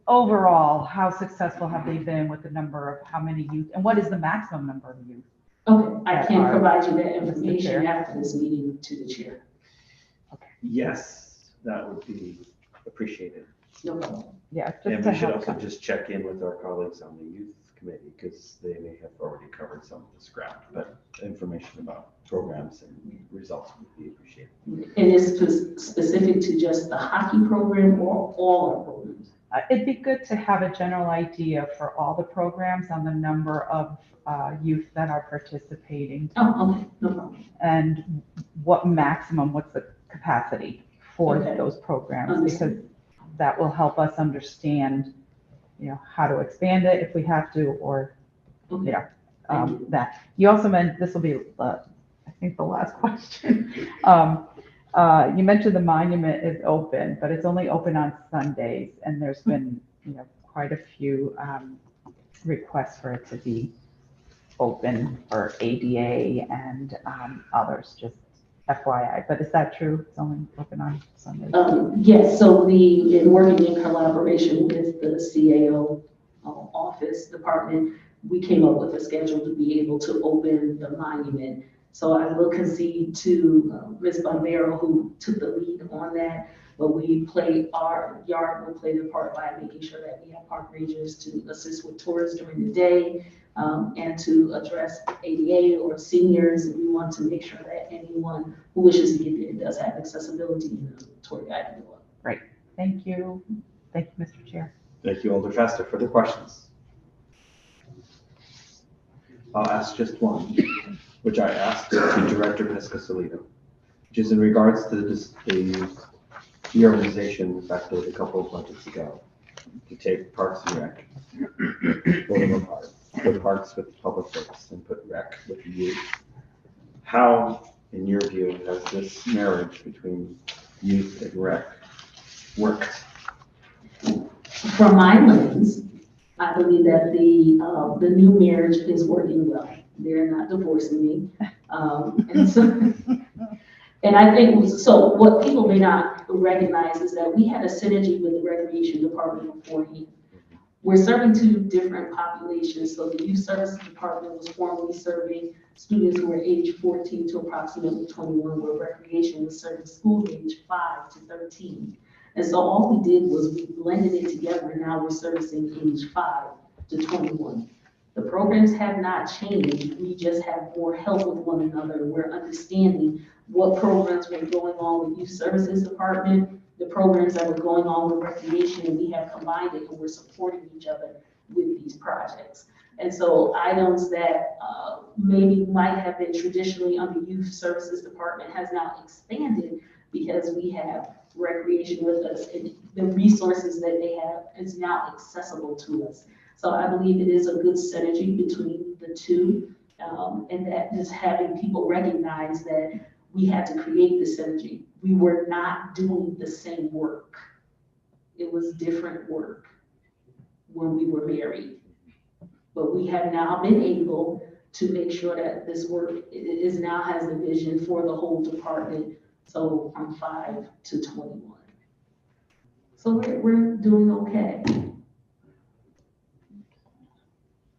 Speaker 1: overall, how successful have they been with the number of how many youth, and what is the maximum number of youth?
Speaker 14: Okay, I can provide you that information after this meeting to the chair.
Speaker 1: Okay.
Speaker 3: Yes, that would be appreciated.
Speaker 14: No problem.
Speaker 1: Yeah, just
Speaker 3: And
Speaker 1: to
Speaker 3: we should
Speaker 1: help
Speaker 3: also
Speaker 1: them.
Speaker 3: just check in with our colleagues on the youth committee because they may have already covered some of this ground, but information about programs and results would be appreciated.
Speaker 14: And it's specific to just the hockey program or all our programs?
Speaker 1: It'd be good to have a general idea for all the programs on the number of youth that are participating.
Speaker 14: Oh, okay, no problem.
Speaker 1: And what's the capacity for those programs? Because that will help us understand, how to expand it if we have to, or, that. You also meant, this will be, I think, the last question. You mentioned the monument is open, but it's only open on Sundays, and there's been, quite a few requests for it to be open for ADA and others, just FYI. But is that true? It's only open on Sundays?
Speaker 14: Yes, so in working in collaboration with the CAO office department, we came up with a schedule to be able to open the monument. So I will concede to Ms. Bombero, who took the lead on that, but our yard will play their part by making sure that we have park rangers to assist with tours during the day, and to address ADA or seniors. We want to make sure that anyone who wishes to get there does have accessibility in the tour guide as well.
Speaker 1: Great, thank you. Thank you, Mr. Chair.
Speaker 3: Thank you, Alder Fester. Further questions? I'll ask just one. which I asked to Director Piscasolido, which is in regards to the reorganization that did a couple of budgets ago to take Parks and Rec, pull them apart, put Parks with Public Works and put Rec with youth. How, in your view, has this marriage between youth and Rec worked?
Speaker 14: From my lens, I believe that the new marriage is working well. They're not divorcing me. And so, and I think, so what people may not recognize is that we had a synergy with the Recreation Department beforehand. We're serving two different populations. So the Youth Services Department was formerly serving students who were age 14 to approximately 21, where Recreation was serving school age 5 to 13. And so all we did was we blended it together, and now we're servicing age 5 to 21. The programs have not changed. We just have more help with one another. We're understanding what programs were going on with Youth Services Department, the programs that were going on with Recreation, and we have combined it, and we're supporting each other with these projects. And so items that maybe might have been traditionally under Youth Services Department has now expanded because we have Recreation with us, and the resources that they have is now accessible to us. So I believe it is a good synergy between the two, and that just having people recognize that we had to create the synergy. We were not doing the same work. It was different work when we were married. But we have now been able to make sure that this work is now has a vision for the whole department. So from 5 to 21. So we're doing okay.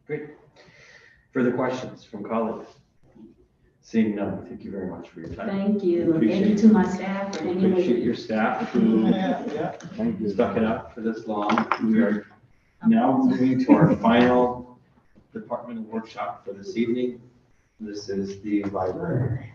Speaker 3: Great. Further questions from colleagues? Seeing none, thank you very much for your time.
Speaker 14: Thank you. Thank you to my staff for hanging with me.
Speaker 3: Appreciate your staff who stuck it up for this long. We are now moving to our final departmental workshop for this evening. This is the library.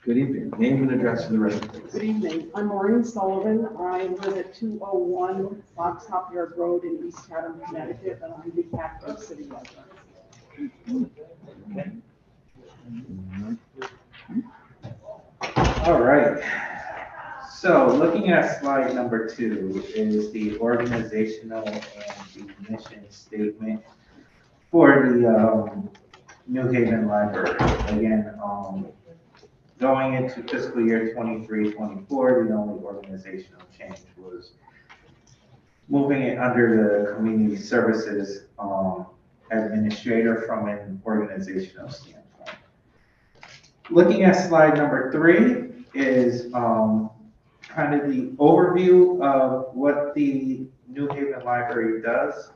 Speaker 3: Good evening. Name and address for the record, please.
Speaker 21: Good evening. I'm Maureen Sullivan. I live at 201 Fox Hop Yard Road in East Haddam, Connecticut, and I'm the active city librarian.
Speaker 9: Okay. All right. So looking at slide number 2 is the organizational and the mission statement for the New Haven Library. Again, going into fiscal year 23-24, the only organizational change was moving it under the community services administrator from an organizational standpoint. Looking at slide number 3 is kind of the overview of what the New Haven Library does.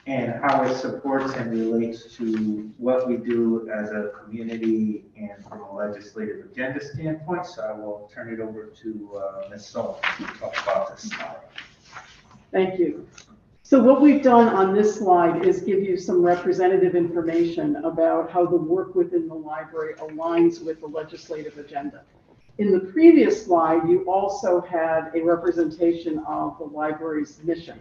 Speaker 9: And how it supports and relates to what we do as a community and from a legislative agenda standpoint. So I will turn it over to Ms. Sullivan to talk about this slide.
Speaker 21: Thank you. So what we've done on this slide is give you some representative information about how the work within the library aligns with the legislative agenda. In the previous slide, you also had a representation of the library's mission.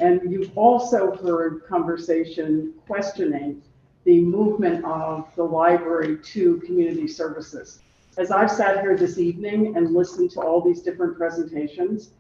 Speaker 21: And you've also heard conversation questioning the movement of the library to community services. As I've sat here this evening and listened to all these different presentations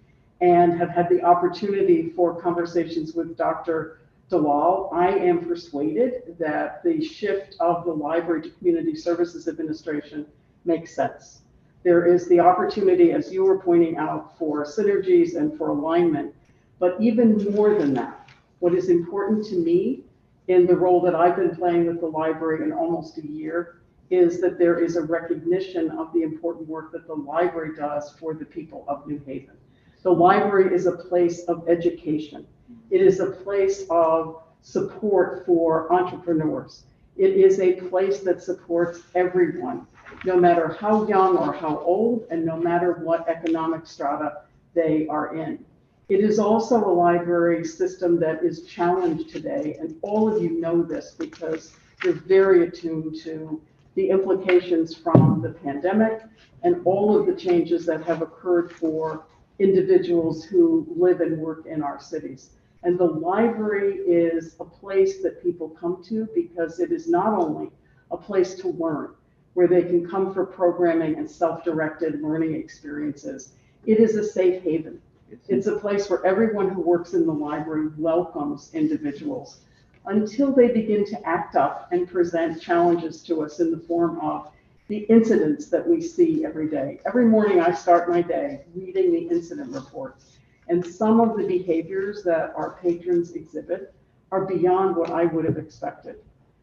Speaker 21: and have had the opportunity for conversations with Dr. Dalal, I am persuaded that the shift of the library to community services administration makes sense. There is the opportunity, as you were pointing out, for synergies and for alignment. But even more than that, what is important to me in the role that I've been playing with the library in almost a year is that there is a recognition of the important work that the library does for the people of New Haven. The library is a place of education. It is a place of support for entrepreneurs. It is a place that supports everyone, no matter how young or how old, and no matter what economic strata they are in. It is also a library system that is challenged today, and all of you know this because you're very attuned to the implications from the pandemic and all of the changes that have occurred for individuals who live and work in our cities. And the library is a place that people come to because it is not only a place to learn, where they can come for programming and self-directed learning experiences. It is a safe haven. It's a place where everyone who works in the library welcomes individuals until they begin to act up and present challenges to us in the form of the incidents that we see every day. Every morning I start my day reading the incident reports, and some of the behaviors that our patrons exhibit are beyond what I would have expected.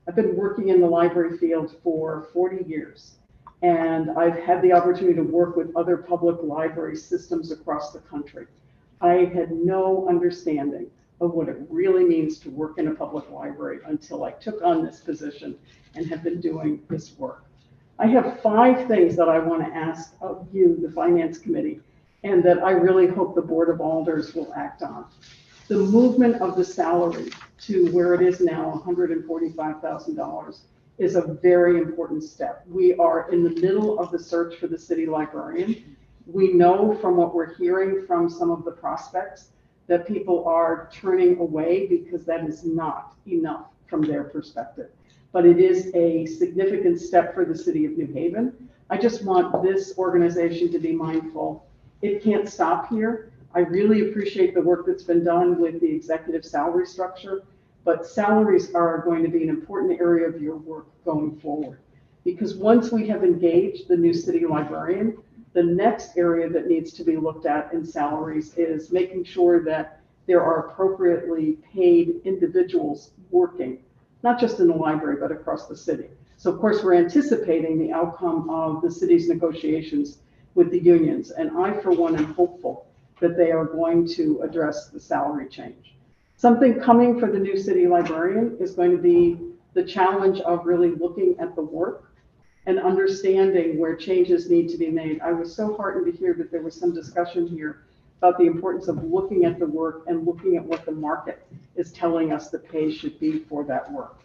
Speaker 21: I've been working in the library field for 40 years, and I've had the opportunity to work with other public library systems across the country. I had no understanding of what it really means to work in a public library until I took on this position and have been doing this work. I have 5 things that I want to ask of you, the Finance Committee, and that I really hope the Board of Alders will act on. The movement of the salary to where it is now, $145,000, is a very important step. We are in the middle of the search for the city librarian. We know from what we're hearing from some of the prospects that people are turning away because that is not enough from their perspective. But it is a significant step for the city of New Haven. I just want this organization to be mindful. It can't stop here. I really appreciate the work that's been done with the executive salary structure, but salaries are going to be an important area of your work going forward. Because once we have engaged the new city librarian, the next area that needs to be looked at in salaries is making sure that there are appropriately paid individuals working, not just in the library, but across the city. So of course, we're anticipating the outcome of the city's negotiations with the unions. And I, for one, am hopeful that they are going to address the salary change. Something coming for the new city librarian is going to be the challenge of really looking at the work and understanding where changes need to be made. I was so heartened to hear that there was some discussion here about the importance of looking at the work and looking at what the market is telling us the pay should be for that work.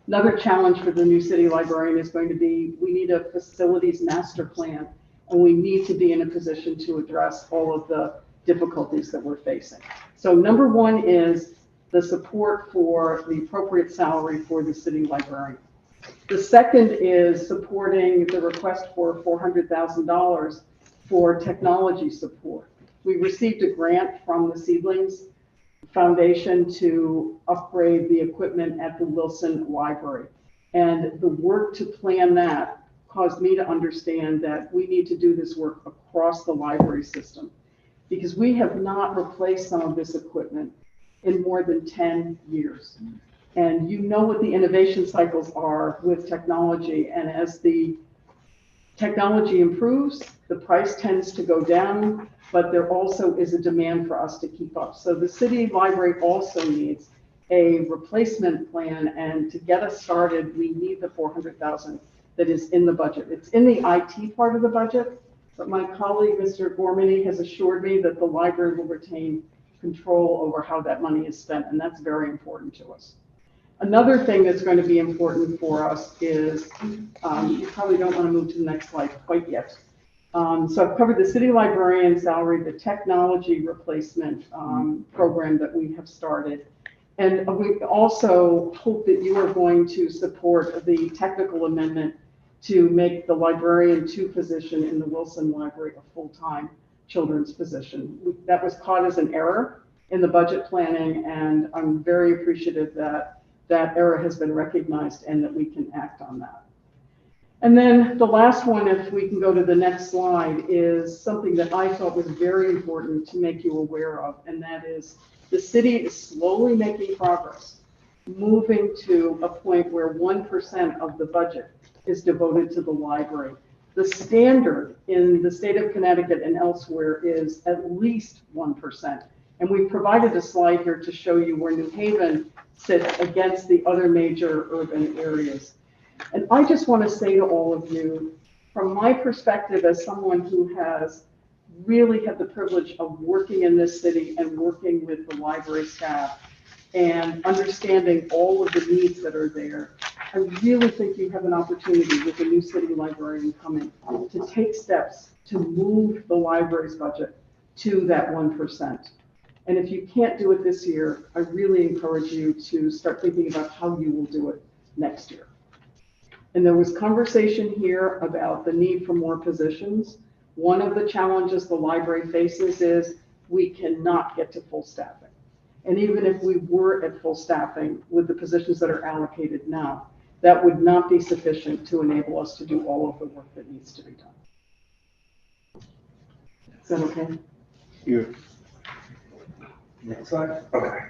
Speaker 21: Another challenge for the new city librarian is going to be, we need a facilities master plan, and we need to be in a position to address all of the difficulties that we're facing. So number 1 is the support for the appropriate salary for the city librarian. The second is supporting the request for $400,000 for technology support. We received a grant from the Seedlings Foundation to upgrade the equipment at the Wilson Library. And the work to plan that caused me to understand that we need to do this work across the library system, because we have not replaced some of this equipment in more than 10 years. And you know what the innovation cycles are with technology. And as the technology improves, the price tends to go down, but there also is a demand for us to keep up. So the city library also needs a replacement plan. And to get us started, we need the $400,000 that is in the budget. It's in the IT part of the budget, but my colleague, Mr. Gormany, has assured me that the library will retain control over how that money is spent, and that's very important to us. Another thing that's going to be important for us is, you probably don't want to move to the next slide quite yet. So I've covered the city librarian salary, the technology replacement program that we have started. And we also hope that you are going to support the technical amendment to make the librarian 2 position in the Wilson Library a full-time children's position. That was caught as an error in the budget planning, and I'm very appreciative that that error has been recognized and that we can act on that. And then the last one, if we can go to the next slide, is something that I thought was very important to make you aware of, and that is the city is slowly making progress, moving to a point where 1% of the budget is devoted to the library. The standard in the state of Connecticut and elsewhere is at least 1%. And we've provided a slide here to show you where New Haven sits against the other major urban areas. And I just want to say to all of you, from my perspective as someone who has really had the privilege of working in this city and working with the library staff and understanding all of the needs that are there, I really think you have an opportunity with the new city librarian coming to take steps to move the library's budget to that 1%. And if you can't do it this year, I really encourage you to start thinking about how you will do it next year. And there was conversation here about the need for more positions. One of the challenges the library faces is we cannot get to full staffing. And even if we were at full staffing with the positions that are allocated now, that would not be sufficient to enable us to do all of the work that needs to be done. Is that okay?
Speaker 9: You. Next slide. Okay.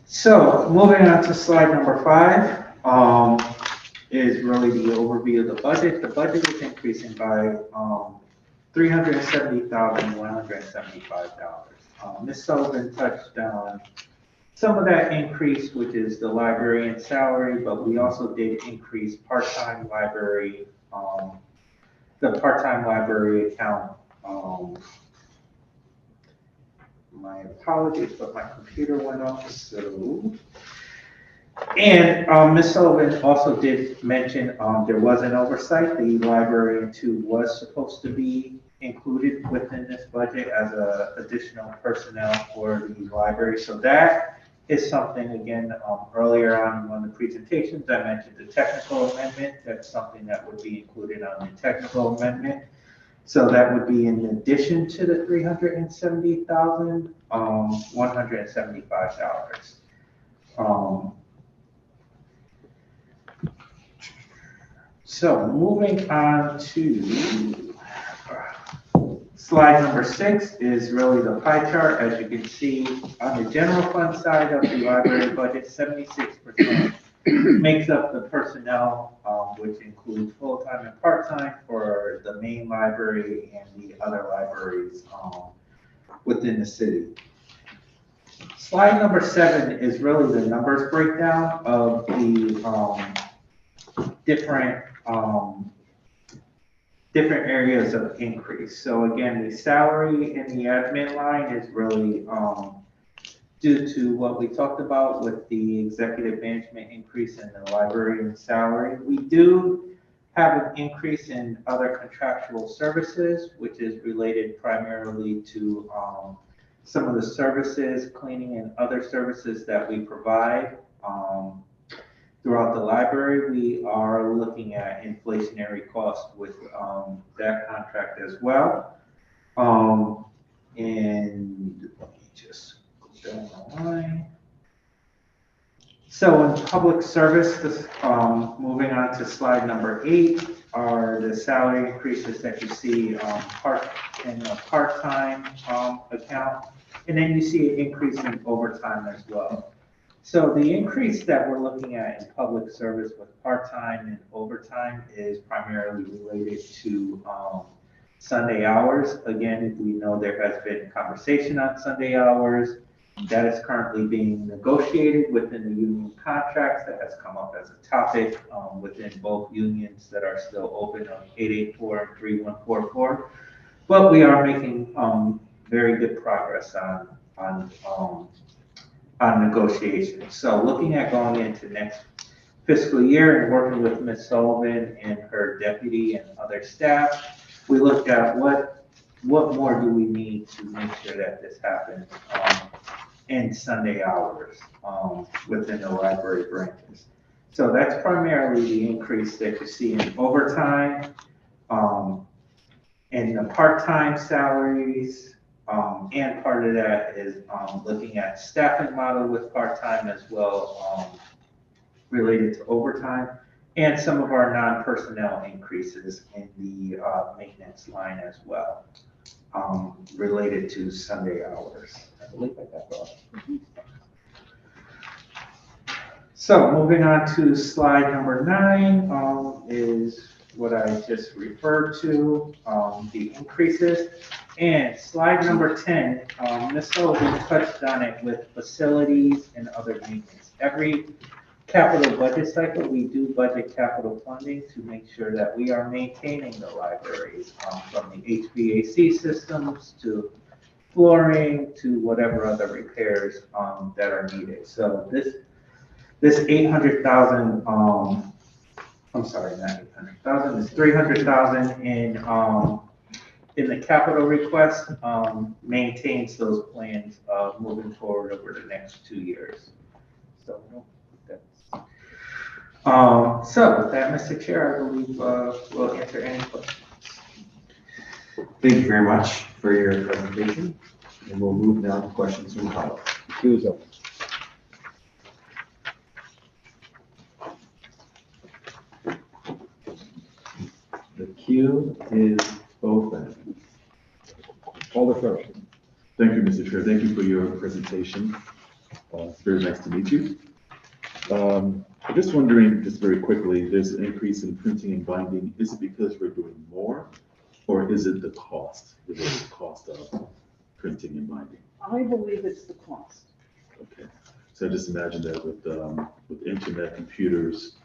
Speaker 9: So moving on to slide number 5, is really the overview of the budget. The budget is increasing by $370,175. Ms. Sullivan touched on some of that increase, which is the librarian salary, but we also did increase part-time library, the part-time library account. My apologies, but my computer went off, so. And Ms. Sullivan also did mention there was an oversight. The librarian too was supposed to be included within this budget as additional personnel for the library. So that is something, again, earlier on in one of the presentations, I mentioned the technical amendment. That's something that would be included on the technical amendment. So that would be in addition to the $370,175. So moving on to slide number 6 is really the pie chart. As you can see, on the general fund side of the library budget, 76% makes up the personnel, which includes full-time and part-time for the main library and the other libraries within the city. Slide number 7 is really the numbers breakdown of the different areas of increase. So again, the salary and the admin line is really due to what we talked about with the executive management increase in the librarian salary. We do have an increase in other contractual services, which is related primarily to some of the services, cleaning and other services that we provide. Throughout the library, we are looking at inflationary costs with that contract as well. And let me just go down the line. So in public service, moving on to slide number 8, are the salary increases that you see in the part-time account. And then you see an increase in overtime as well. So the increase that we're looking at in public service with part-time and overtime is primarily related to Sunday hours. Again, we know there has been conversation on Sunday hours. That is currently being negotiated within the union contracts. That has come up as a topic within both unions that are still open on 884 and 3144. But we are making very good progress on negotiations. So looking at going into next fiscal year and working with Ms. Sullivan and her deputy and other staff, we looked at what more do we need to make sure that this happens in Sunday hours within the library branches. So that's primarily the increase that you see in overtime and the part-time salaries. And part of that is looking at staffing model with part-time as well, related to overtime, and some of our non-personnel increases in the maintenance line as well, related to Sunday hours. I believe I got that. So moving on to slide number 9 is what I just referred to, the increases. And slide number 10, Ms. Sullivan touched on it with facilities and other maintenance. Every capital budget cycle, we do budget capital funding to make sure that we are maintaining the libraries, from the HVAC systems to flooring to whatever other repairs that are needed. So this 800,000, I'm sorry, not 800,000, it's 300,000 in in the capital request, maintains those plans, moving forward over the next 2 years. So, that's, so with that, Mr. Chair, I believe, we'll answer any questions.
Speaker 3: Thank you very much for your presentation, and we'll move now to questions from colleagues.
Speaker 7: The queue is open.
Speaker 3: The queue is open.
Speaker 7: Alder Farrell.
Speaker 4: Thank you, Mr. Chair. Thank you for your presentation. It's very nice to meet you. I'm just wondering, just very quickly, there's an increase in printing and binding. Is it because we're doing more, or is it the cost, the cost of printing and binding?
Speaker 21: I believe it's the cost.
Speaker 4: Okay, so just imagine that with internet, computers,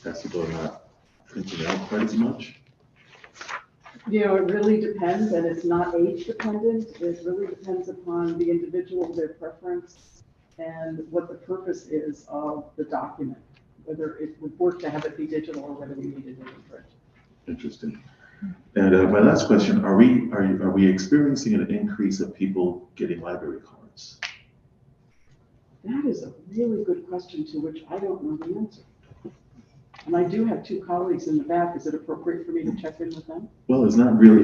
Speaker 4: as people are not printing out quite as much.
Speaker 21: You know, it really depends, and it's not age dependent. It really depends upon the individual, their preference, and what the purpose is of the document, whether it would work to have it be digital or whether we need it in print.
Speaker 4: Interesting. And my last question, are we experiencing an increase of people getting library cards?
Speaker 21: That is a really good question to which I don't know the answer. And I do have 2 colleagues in the back. Is it appropriate for me to check in with them?
Speaker 4: Well, it's not really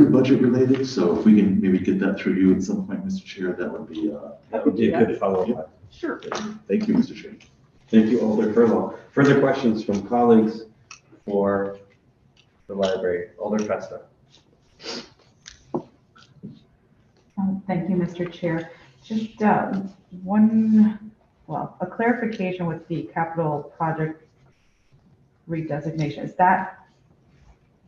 Speaker 4: budget related. So if we can maybe get that through you at some point, Mr. Chair, that would be
Speaker 3: a good follow-up.
Speaker 21: Sure.
Speaker 4: Thank you, Mr. Chair.
Speaker 3: Thank you, Alder Furlong. Further questions from colleagues for the library? Alder Festa.
Speaker 1: Thank you, Mr. Chair. Just a clarification with the capital project redesignation. Is that,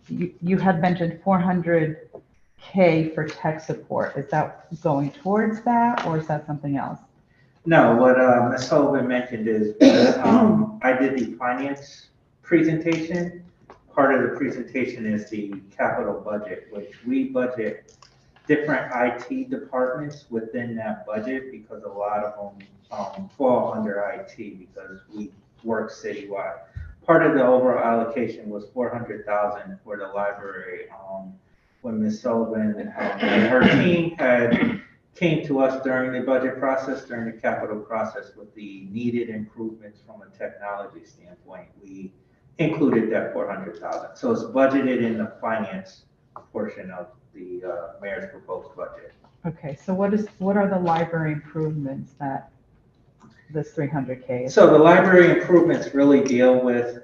Speaker 1: you had mentioned 400K for tech support. Is that going towards that, or is that something else?
Speaker 9: No, what Ms. Sullivan mentioned is, I did the finance presentation. Part of the presentation is the capital budget, which we budget different IT departments within that budget, because a lot of them fall under IT because we work citywide. Part of the overall allocation was 400,000 for the library. When Ms. Sullivan and her team came to us during the budget process, during the capital process, with the needed improvements from a technology standpoint, we included that 400,000. So it's budgeted in the finance portion of the mayor's proposed budget.
Speaker 1: Okay, so what are the library improvements that this 300K is?
Speaker 9: So the library improvements really deal with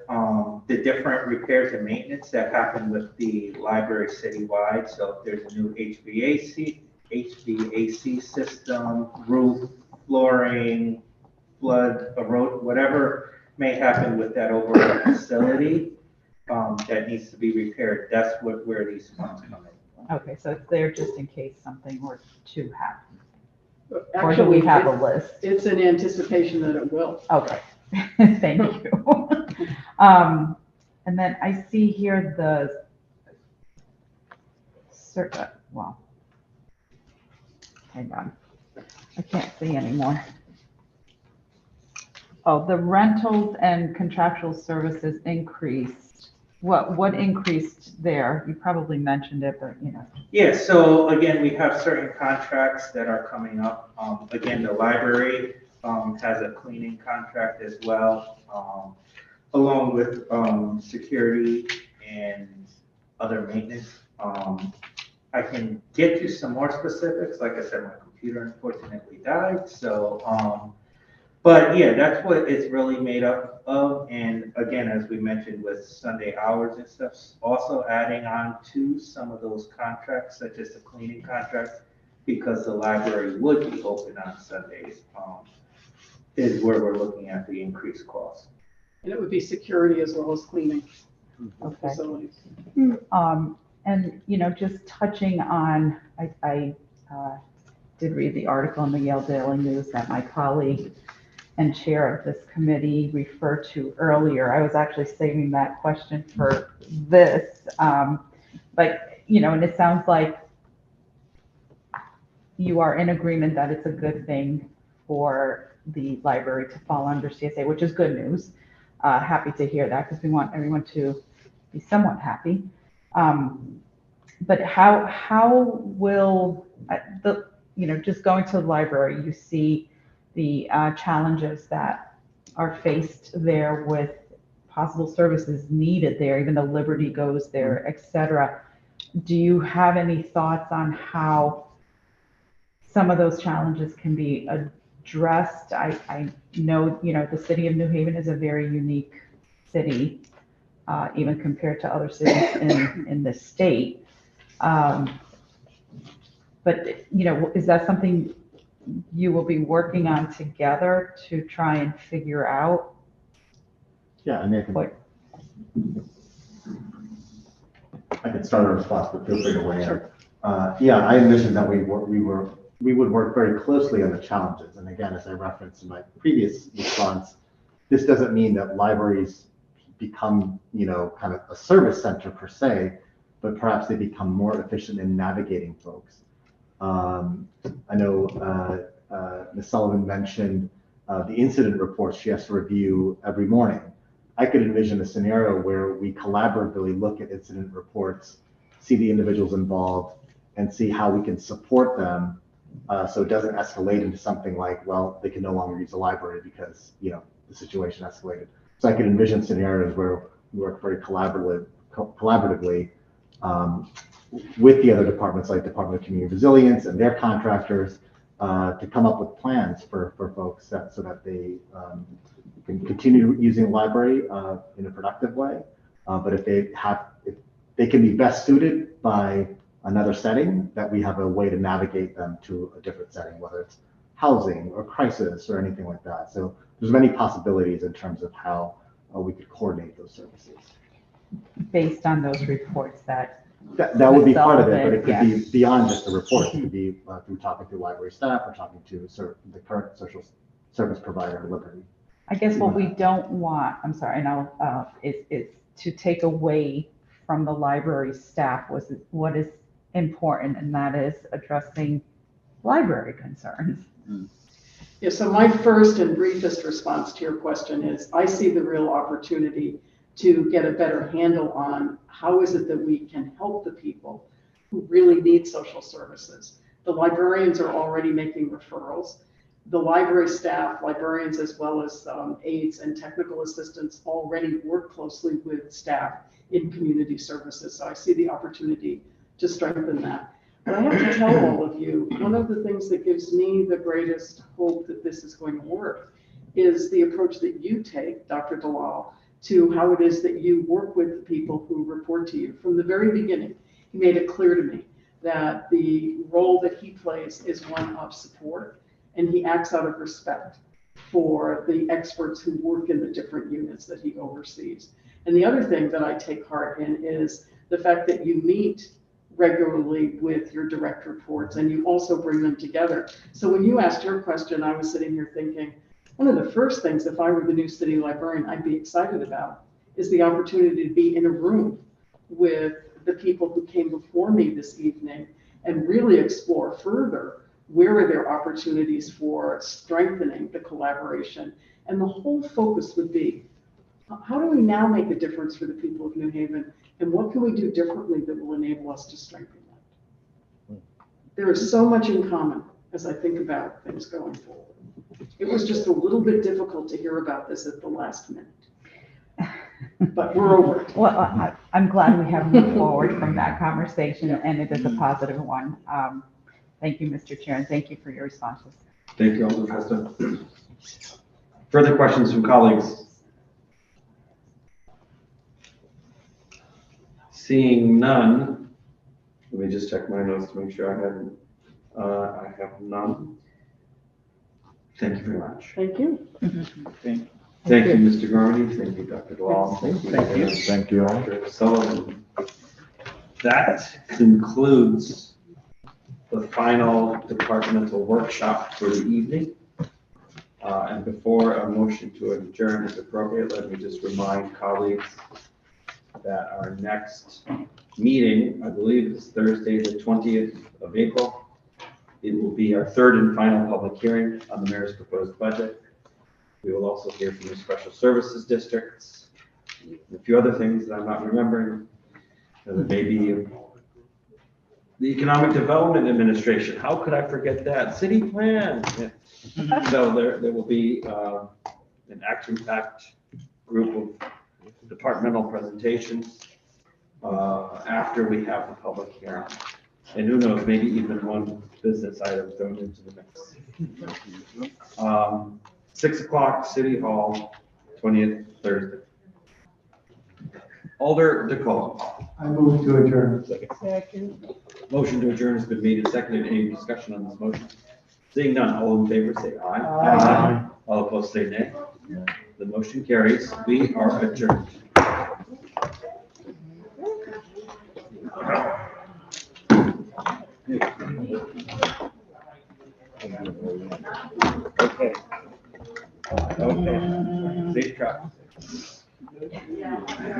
Speaker 9: the different repairs and maintenance that happen with the library citywide. So if there's a new HVAC system, roof, flooring, flood, erode, whatever may happen with that overall facility that needs to be repaired, that's where these funds come in.
Speaker 1: Okay, so it's there just in case something were to happen.
Speaker 21: Actually,
Speaker 1: or do we have a list?
Speaker 21: It's in anticipation that it will.
Speaker 1: Okay, thank you. And then I see here the well, hang on, I can't see anymore. Oh, the rentals and contractual services increased. What increased there? You probably mentioned it, but you know.
Speaker 9: Yeah, so again, we have certain contracts that are coming up. Again, the library has a cleaning contract as well, along with security and other maintenance. I can get you some more specifics. Like I said, my computer unfortunately died, so but yeah, that's what it's really made up of. And again, as we mentioned with Sunday hours and stuff, also adding on to some of those contracts, such as the cleaning contract, because the library would be open on Sundays, is where we're looking at the increased cost.
Speaker 21: And it would be security as well as cleaning of
Speaker 1: Okay.
Speaker 21: facilities.
Speaker 1: And you know, just touching on, I did read the article in the Yale Daily News that my colleague and chair of this committee referred to earlier. I was actually saving that question for this, but you know, and it sounds like you are in agreement that it's a good thing for the library to fall under CSA, which is good news. Happy to hear that, because we want everyone to be somewhat happy. but how will just going to the library, you see the challenges that are faced there with possible services needed there, even though Liberty goes there, et cetera. Do you have any thoughts on how some of those challenges can be addressed? I know, the city of New Haven is a very unique city, even compared to other cities in the state. But, is that something you will be working on together to try and figure out?
Speaker 20: Yeah, I mean, I can start a response, but feel free to weigh in.
Speaker 1: Sure.
Speaker 20: Yeah, I envisioned that we would work very closely on the challenges. And again, as I referenced in my previous response, this doesn't mean that libraries become, kind of a service center per se, but perhaps they become more efficient in navigating folks. I know Ms. Sullivan mentioned the incident reports she has to review every morning. I could envision a scenario where we collaboratively look at incident reports, see the individuals involved, and see how we can support them so it doesn't escalate into something like, well, they can no longer use the library because, the situation escalated. So I could envision scenarios where we work very collaboratively with the other departments like Department of Community Resilience and their contractors to come up with plans for folks so that they can continue using the library in a productive way. But if they can be best suited by another setting, that we have a way to navigate them to a different setting, whether it's housing or crisis or anything like that. So there's many possibilities in terms of how we could coordinate those services.
Speaker 1: Based on those reports that
Speaker 20: would be part of it, but it could
Speaker 1: yes.
Speaker 20: be beyond just the reports. It could be through talking to library staff or talking to the current social service provider, Liberty.
Speaker 1: I guess what we don't want, I'm sorry, I know, is to take away from the library staff what is important, and that is addressing library concerns.
Speaker 21: Yeah, so my first and briefest response to your question is I see the real opportunity to get a better handle on how is it that we can help the people who really need social services. The librarians are already making referrals. The library staff, librarians as well as aides and technical assistants already work closely with staff in community services. So I see the opportunity to strengthen that. But I have to tell all of you, one of the things that gives me the greatest hope that this is going to work is the approach that you take, Dr. Dalal, to how it is that you work with the people who report to you. From the very beginning, he made it clear to me that the role that he plays is one of support, and he acts out of respect for the experts who work in the different units that he oversees. And the other thing that I take heart in is the fact that you meet regularly with your direct reports and you also bring them together. So when you asked your question, I was sitting here thinking, one of the first things, if I were the new city librarian, I'd be excited about is the opportunity to be in a room with the people who came before me this evening and really explore further where are there opportunities for strengthening the collaboration. And the whole focus would be, how do we now make a difference for the people of New Haven? And what can we do differently that will enable us to strengthen that? There is so much in common as I think about things going forward. It was just a little bit difficult to hear about this at the last minute. But we're over it.
Speaker 1: Well, I'm glad we have moved forward from that conversation, and it is a positive one. Thank you, Mr. Chair, and thank you for your responses.
Speaker 3: Thank you, Alder Festa. Further questions from colleagues? Seeing none, let me just check my notes to make sure I have none. Thank you very much.
Speaker 21: Thank you.
Speaker 3: Thank you, Mr. Gormley. Thank you, Dr. Dwell.
Speaker 7: Thank you. Thank you.
Speaker 3: Dr. Sullivan. That concludes the final departmental workshop for the evening. And before a motion to adjourn is appropriate, let me just remind colleagues that our next meeting, I believe, is Thursday, the 20th of April. It will be our third and final public hearing on the mayor's proposed budget. We will also hear from the special services districts, and a few other things that I'm not remembering. There may be The Economic Development Administration, how could I forget that? City plan. Yeah. So there will be an action-packed group of departmental presentations after we have the public hearing. And who knows, maybe even one business item thrown into the mix. 6 o'clock, City Hall, 20th, Thursday. Alder DeColo.
Speaker 16: I move to adjourn.
Speaker 15: Second.
Speaker 3: Motion to adjourn has been made and seconded. Any discussion on this motion? Seeing none, all in favor say aye.
Speaker 15: Aye.
Speaker 3: All opposed say nay. The motion carries. We are adjourned. Okay. Okay. Safe travel.